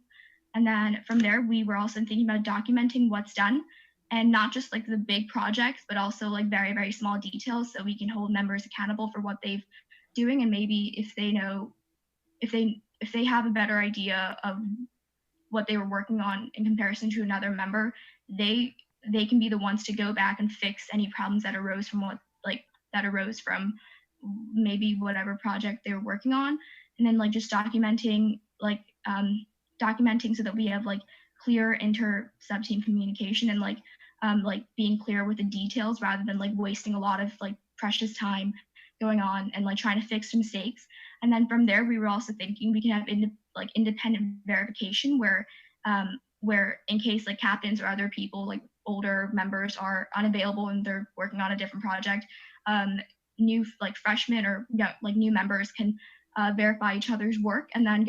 And then from there, we were also thinking about documenting what's done, and not just like the big projects, but also like very, very small details, so we can hold members accountable for what they've doing. And maybe if they have a better idea of what they were working on in comparison to another member, they can be the ones to go back and fix any problems that arose from maybe whatever project they were working on. And then like just documenting so that we have like clear inter sub-team communication, and like being clear with the details rather than like wasting a lot of like precious time going on and like trying to fix mistakes. And then from there, we were also thinking we can have independent verification where in case like captains or other people, like older members, are unavailable and they're working on a different project, new like freshmen or new members can verify each other's work and then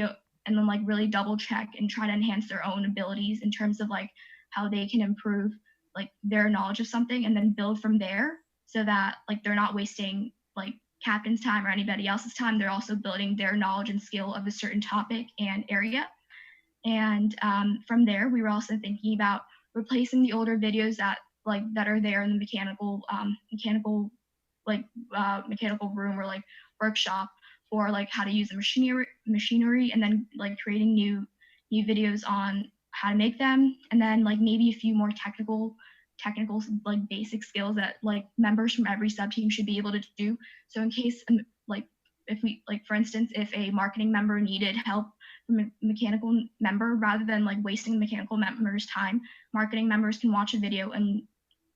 like really double check and try to enhance their own abilities in terms of like how they can improve like their knowledge of something, and then build from there, so that like they're not wasting like captain's time or anybody else's time. They're also building their knowledge and skill of a certain topic and area. And from there, we were also thinking about replacing the older videos that are there in the mechanical room or like workshop for like how to use the machinery, and then like creating new videos on how to make them, and then like maybe a few more technical like basic skills that like members from every sub team should be able to do. So in case for instance, if a marketing member needed help from a mechanical member, rather than like wasting the mechanical member's time, marketing members can watch a video and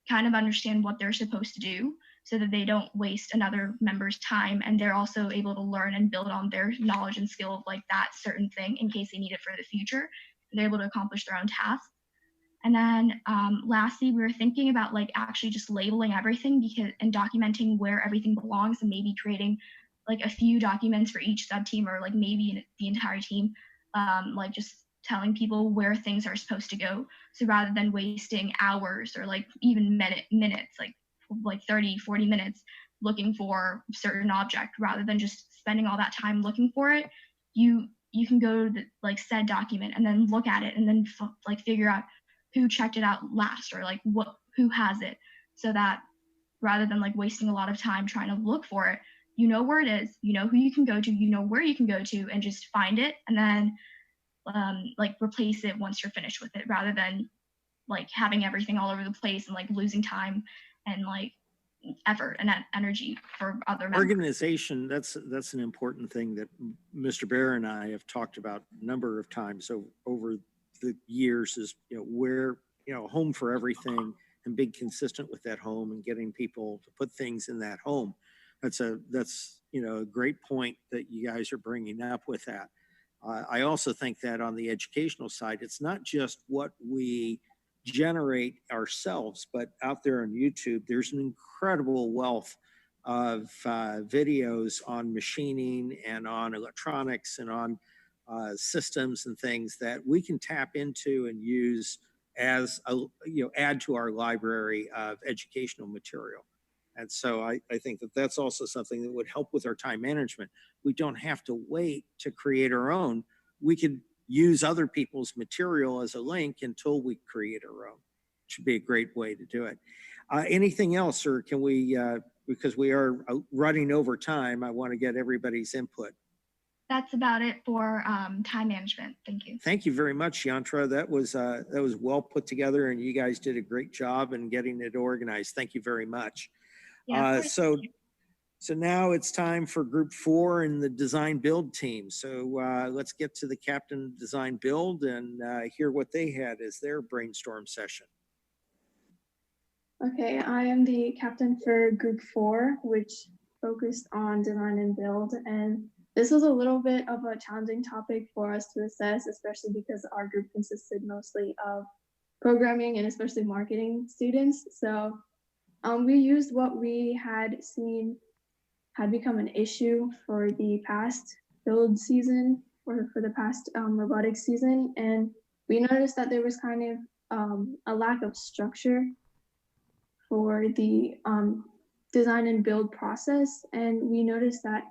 kind of understand what they're supposed to do, so that they don't waste another member's time, and they're also able to learn and build on their knowledge and skill of like that certain thing in case they need it for the future. They're able to accomplish their own tasks. And then lastly, we were thinking about like actually just labeling everything and documenting where everything belongs, and maybe creating like a few documents for each sub team, or like maybe the entire team, like just telling people where things are supposed to go. So rather than wasting hours or like even minutes, like 30, 40 minutes looking for a certain object, rather than just spending all that time looking for it, you can go to the like said document and then look at it, and then like figure out who checked it out last, or like who has it, so that rather than like wasting a lot of time trying to look for it, you know where it is, you know who you can go to, you know where you can go to, and just find it, and then like replace it once you're finished with it, rather than like having everything all over the place and like losing time and like effort and energy for other members. Organization, that's an important thing that Mr. Bear and I have talked about a number of times over the years, is where home for everything, and being consistent with that home and getting people to put things in that home. That's a great point that you guys are bringing up with that. I also think that on the educational side, it's not just what we generate ourselves, but out there on YouTube, there's an incredible wealth of videos on machining and on electronics and on systems and things that we can tap into and use as add to our library of educational material. And so I think that that's also something that would help with our time management. We don't have to wait to create our own. We could use other people's material as a link until we create our own. It should be a great way to do it. Anything else, or can we, because we are running over time, I want to get everybody's input. that's about it for time management. Thank you. Thank you very much, Yantra. That was well put together, and you guys did a great job in getting it organized. Thank you very much. Yeah, So now it's time for group 4 in the design build team. So let's get to the captain design build and hear what they had as their brainstorm session. Okay, I am the captain for group 4, which focused on design and build. And this was a little bit of a challenging topic for us to assess, especially because our group consisted mostly of programming and especially marketing students. So we used what we had seen had become an issue for the past build season or for the past robotics season. And we noticed that there was kind of a lack of structure for the design and build process. And we noticed that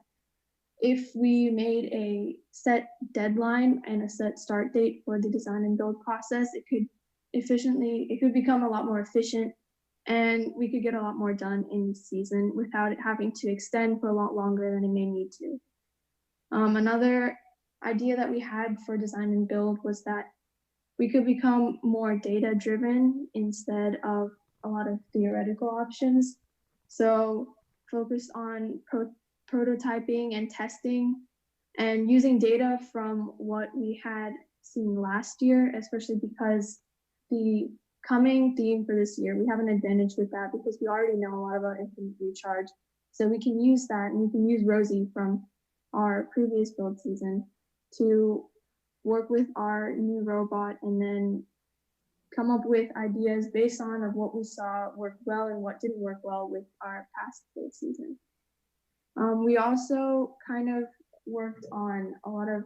if we made a set deadline and a set start date for the design and build process, it could become a lot more efficient, and we could get a lot more done in the season without it having to extend for a lot longer than it may need to. Another idea that we had for design and build was that we could become more data driven instead of a lot of theoretical options. So focus on prototyping and testing and using data from what we had seen last year, especially because the coming theme for this year, we have an advantage with that because we already know a lot about infinite recharge. So we can use that, and we can use Rosie from our previous build season to work with our new robot and then come up with ideas based on of what we saw work well and what didn't work well with our past build season. We also kind of worked on a lot of,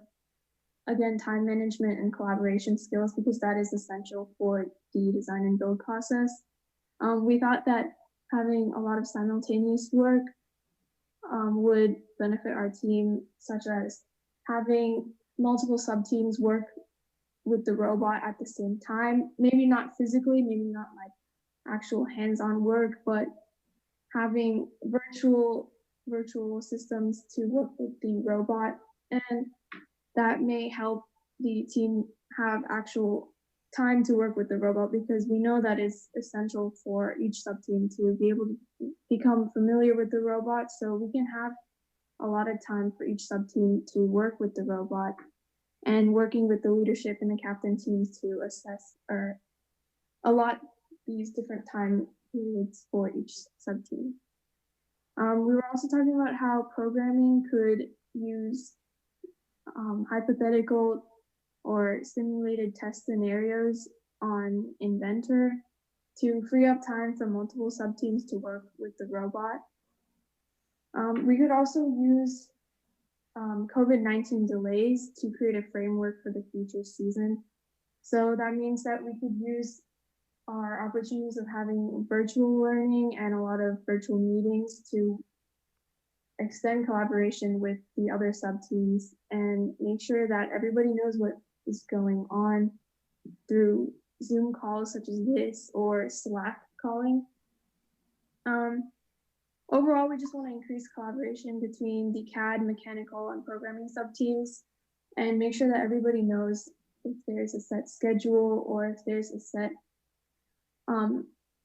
again, time management and collaboration skills because that is essential for the design and build process. We thought that having a lot of simultaneous work would benefit our team, such as having multiple sub-teams work with the robot at the same time, maybe not physically, maybe not like actual hands-on work, but having virtual systems to work with the robot, and that may help the team have actual time to work with the robot because we know that is essential for each sub-team to be able to become familiar with the robot, so we can have a lot of time for each sub-team to work with the robot and working with the leadership and the captain teams to assess or allot these different time periods for each sub-team. We were also talking about how programming could use hypothetical or simulated test scenarios on Inventor to free up time for multiple sub-teams to work with the robot. We could also use COVID-19 delays to create a framework for the future season. So that means that we could use our opportunities of having virtual learning and a lot of virtual meetings to extend collaboration with the other sub-teams and make sure that everybody knows what is going on through Zoom calls such as this or Slack calling. Overall, we just want to increase collaboration between the CAD, mechanical, and programming sub-teams and make sure that everybody knows if there's a set schedule or if there's a set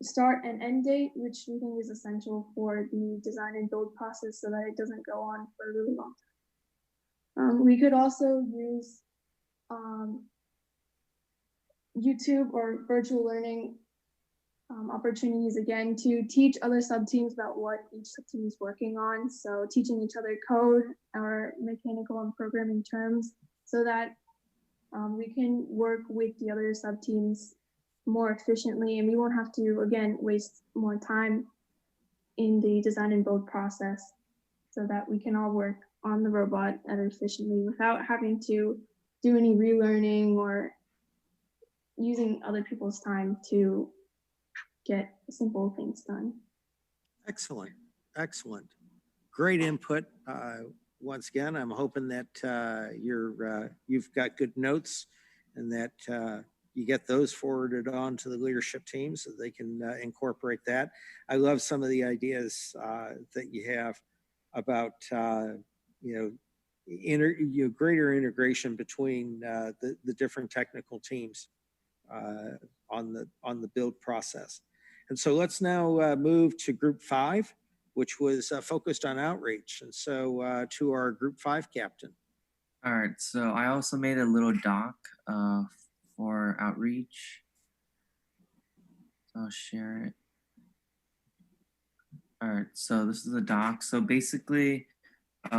start and end date, which we think is essential for the design and build process so that it doesn't go on for a really long time. We could also use YouTube or virtual learning opportunities again to teach other sub-teams about what each sub-team is working on. So teaching each other code or mechanical and programming terms so that we can work with the other sub-teams more efficiently and we won't have to, again, waste more time in the design and build process so that we can all work on the robot efficiently without having to do any relearning or using other people's time to get simple things done. Excellent, excellent. Great input. Once again, I'm hoping that you've got good notes and that you get those forwarded on to the leadership team so they can incorporate that. I love some of the ideas that you have about, greater integration between the different technical teams on the build process. And so let's now move to Group 5, which was focused on outreach. And so to our Group 5 captain. All right, so I also made a little doc for outreach. So I'll share it. All right, so this is a doc. So basically,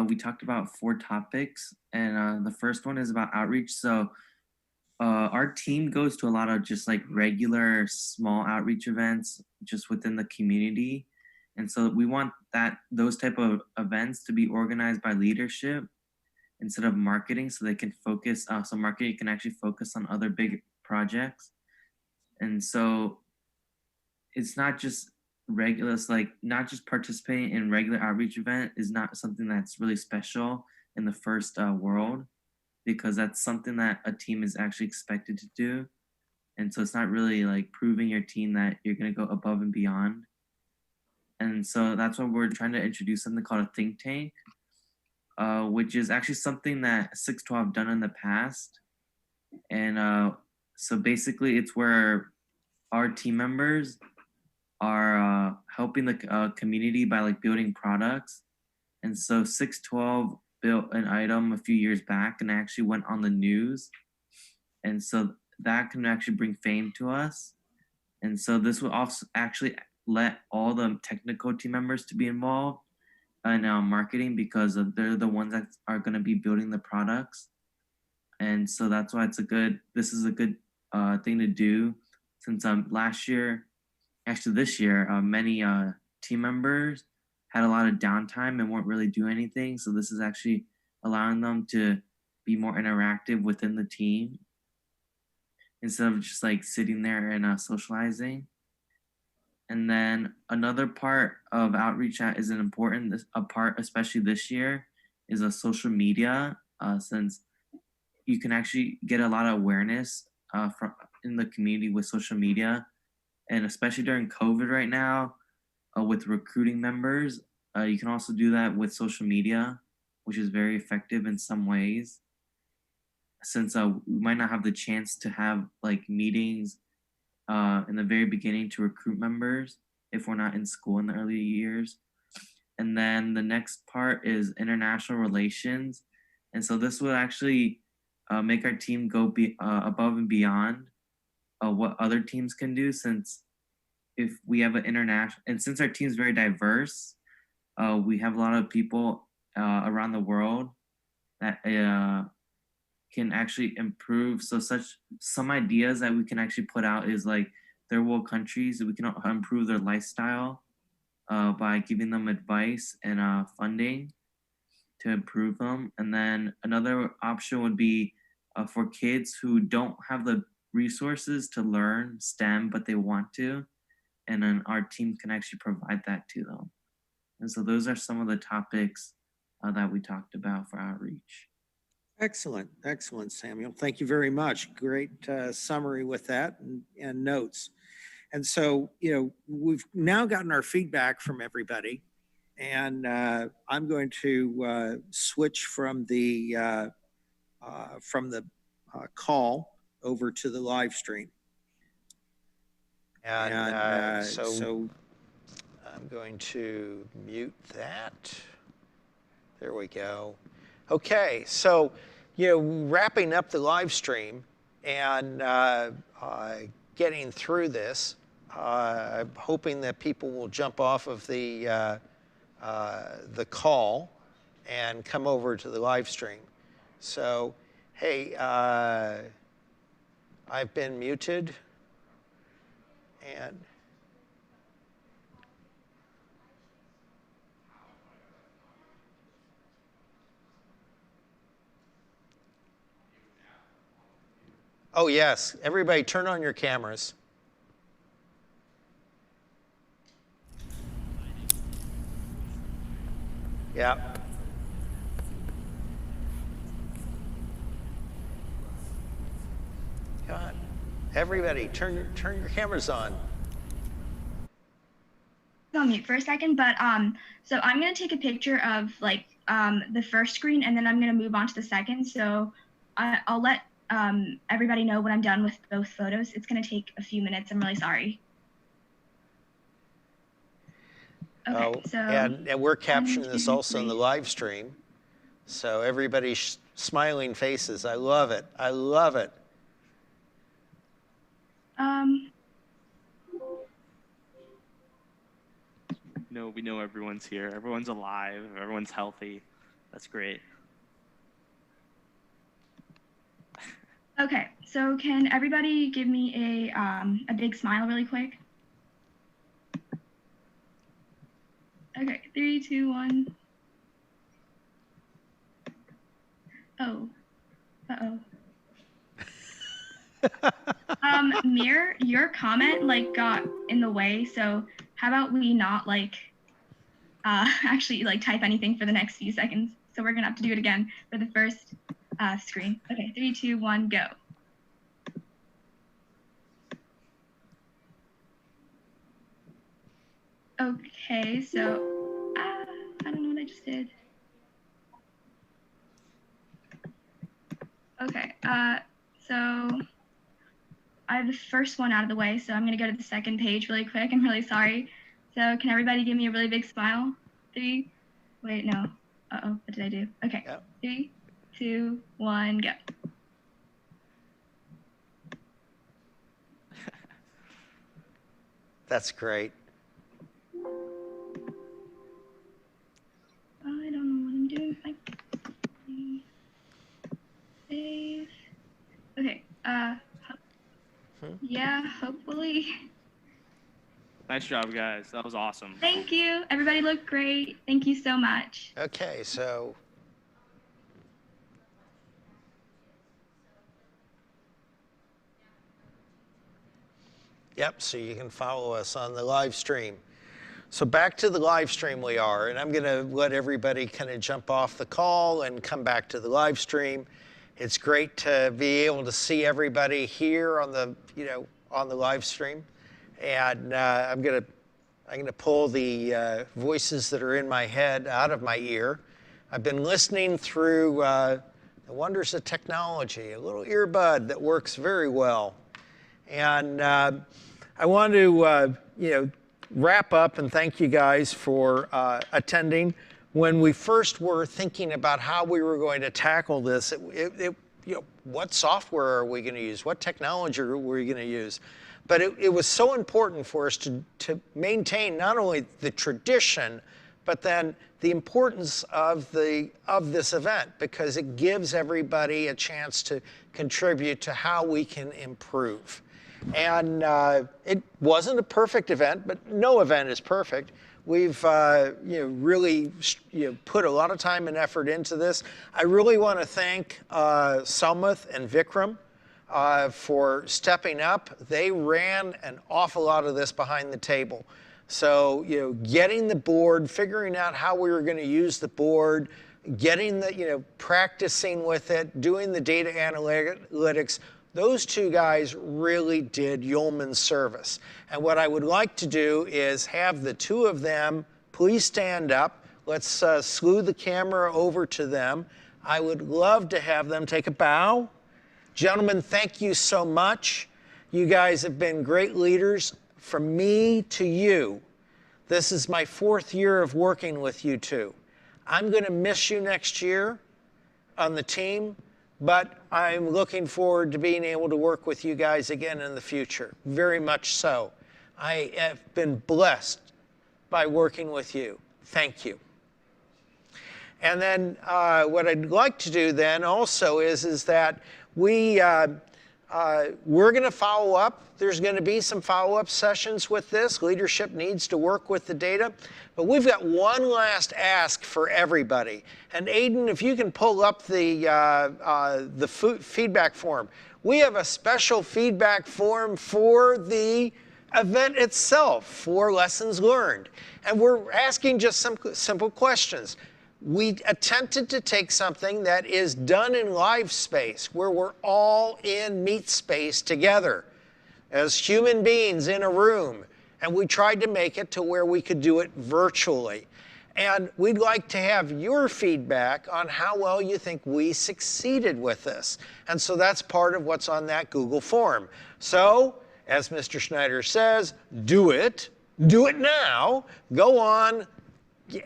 we talked about 4 topics, and the first one is about outreach. So our team goes to a lot of just like regular small outreach events just within the community. And so we want those type of events to be organized by leadership instead of marketing, so they can focus, so marketing can actually focus on other big projects. And so it's not just regular, it's like not just participating in regular outreach event is not something that's really special in the first world, because that's something that a team is actually expected to do. And so it's not really like proving your team that you're gonna go above and beyond. And so that's why we're trying to introduce something called a think tank, which is actually something that 612 done in the past. And so basically it's where our team members are helping the community by like building products. And so 612 built an item a few years back and actually went on the news. And so that can actually bring fame to us. And so this will also actually let all the technical team members to be involved in marketing, because they're the ones that are going to be building the products. And so that's why this is a good thing to do, since this year, many team members had a lot of downtime and weren't really doing anything. So this is actually allowing them to be more interactive within the team instead of just like sitting there and socializing. And then another part of outreach that is an important part, especially this year, is a social media, since you can actually get a lot of awareness in the community with social media. And especially during COVID right now, with recruiting members, you can also do that with social media, which is very effective in some ways. Since we might not have the chance to have like meetings in the very beginning to recruit members if we're not in school in the early years. And then the next part is international relations. And so this will actually make our team go above and beyond what other teams can do, since if we have an international, and since our team is very diverse, we have a lot of people around the world that can actually improve. So some ideas that we can actually put out is like third world countries, we can improve their lifestyle by giving them advice and funding to improve them. And then another option would be for kids who don't have the resources to learn STEM, but they want to, and then our team can actually provide that to them. And so those are some of the topics that we talked about for outreach. Excellent, excellent, Samuel. Thank you very much. Great summary with that and notes. And so, we've now gotten our feedback from everybody, and I'm going to switch from the call over to the live stream. And so I'm going to mute that. There we go. Okay, so, wrapping up the live stream and getting through this, hoping that people will jump off of the call and come over to the live stream. So, hey, I've been muted, and oh yes, everybody turn on your cameras. Yeah. Come on. Everybody, turn your cameras on. On mute for a second, but so I'm gonna take a picture of like the first screen, and then I'm going to move on to the second. So I'll let everybody know when I'm done with both photos. It's going to take a few minutes. I'm really sorry. Okay, so and we're capturing this also in the live stream. So everybody's smiling faces. I love it. I love it. No, we know everyone's here. Everyone's alive. Everyone's healthy. That's great. Okay, so can everybody give me a big smile really quick? Okay, 3, 2, 1. Oh. Uh-oh. Mir, your comment like got in the way, so how about we not like actually like type anything for the next few seconds? So we're gonna have to do it again for the first screen. Okay, 3, 2, 1, go. Okay, so I don't know what I just did. Okay, so I have the first one out of the way, so I'm gonna go to the second page really quick. I'm really sorry. So can everybody give me a really big smile? 3, wait, no. Uh-oh, what did I do? Okay, yep. 3, 2, 1, go. That's great. I don't know what I'm doing. Save. Okay, yeah, hopefully. Nice job, guys. That was awesome. Thank you. Everybody looked great. Thank you so much. Okay, so yep, so you can follow us on the live stream. So back to the live stream we are, and I'm going to let everybody kind of jump off the call and come back to the live stream. It's great to be able to see everybody here on the, on the live stream. And I'm going to pull the voices that are in my head out of my ear. I've been listening through the wonders of technology, a little earbud that works very well. And I want to, wrap up and thank you guys for attending. When we first were thinking about how we were going to tackle this, what software are we going to use? What technology are we going to use? But it was so important for us to maintain not only the tradition, but then the importance of this event, because it gives everybody a chance to contribute to how we can improve. And it wasn't a perfect event, but no event is perfect. We've really put a lot of time and effort into this. I really want to thank Selmuth and Vikram for stepping up. They ran an awful lot of this behind the table. So getting the board, figuring out how we were going to use the board, getting the practicing with it, doing the data analytics. Those two guys really did yeoman's service. And what I would like to do is have the two of them, please stand up. Let's slew the camera over to them. I would love to have them take a bow. Gentlemen, thank you so much. You guys have been great leaders. From me to you, this is my 4th year of working with you two. I'm going to miss you next year on the team. But I'm looking forward to being able to work with you guys again in the future, very much so. I have been blessed by working with you. Thank you. And then what I'd like to do then also is that we're going to follow up. There's going to be some follow-up sessions with this. Leadership needs to work with the data. But we've got one last ask for everybody. And Aiden, if you can pull up the feedback form. We have a special feedback form for the event itself, for lessons learned. And we're asking just some simple questions. We attempted to take something that is done in live space, where we're all in meet space together as human beings in a room, and we tried to make it to where we could do it virtually. And we'd like to have your feedback on how well you think we succeeded with this. And so that's part of what's on that Google form. So, as Mr. Schneider says, do it. Do it now. Go on,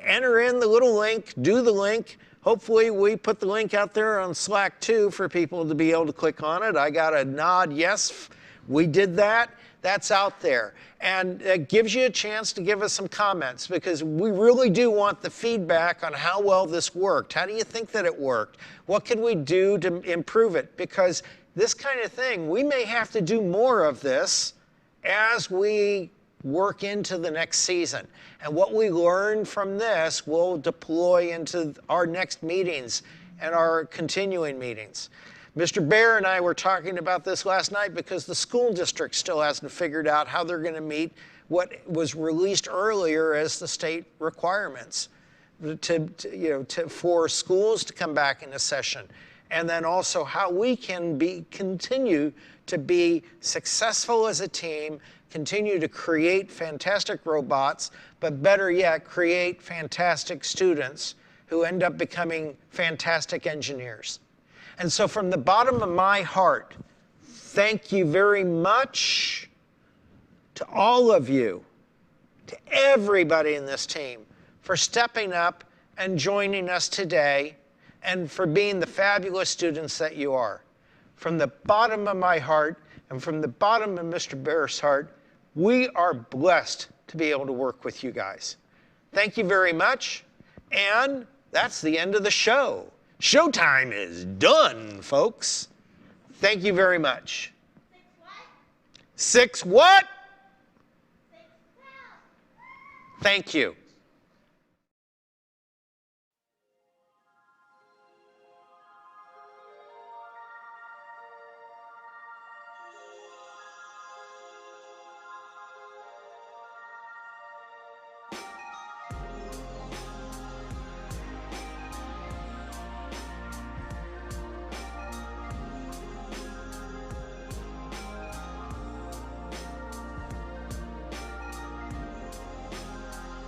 enter in the little link, do the link. Hopefully we put the link out there on Slack too for people to be able to click on it. I got a nod, yes, we did that. That's out there. And it gives you a chance to give us some comments because we really do want the feedback on how well this worked. How do you think that it worked? What can we do to improve it? Because this kind of thing, we may have to do more of this as we work into the next season. And what we learn from this will deploy into our next meetings and our continuing meetings. Mr. Bear and I were talking about this last night because the school district still hasn't figured out how they're going to meet what was released earlier as the state requirements for schools to come back into session. And then also how we can continue to be successful as a team, continue to create fantastic robots, but better yet, create fantastic students who end up becoming fantastic engineers. And so from the bottom of my heart, thank you very much to all of you, to everybody in this team for stepping up and joining us today and for being the fabulous students that you are. From the bottom of my heart and from the bottom of Mr. Bear's heart, we are blessed to be able to work with you guys. Thank you very much. And that's the end of the show. Showtime is done, folks. Thank you very much. 6 what? 6 what? Thank you.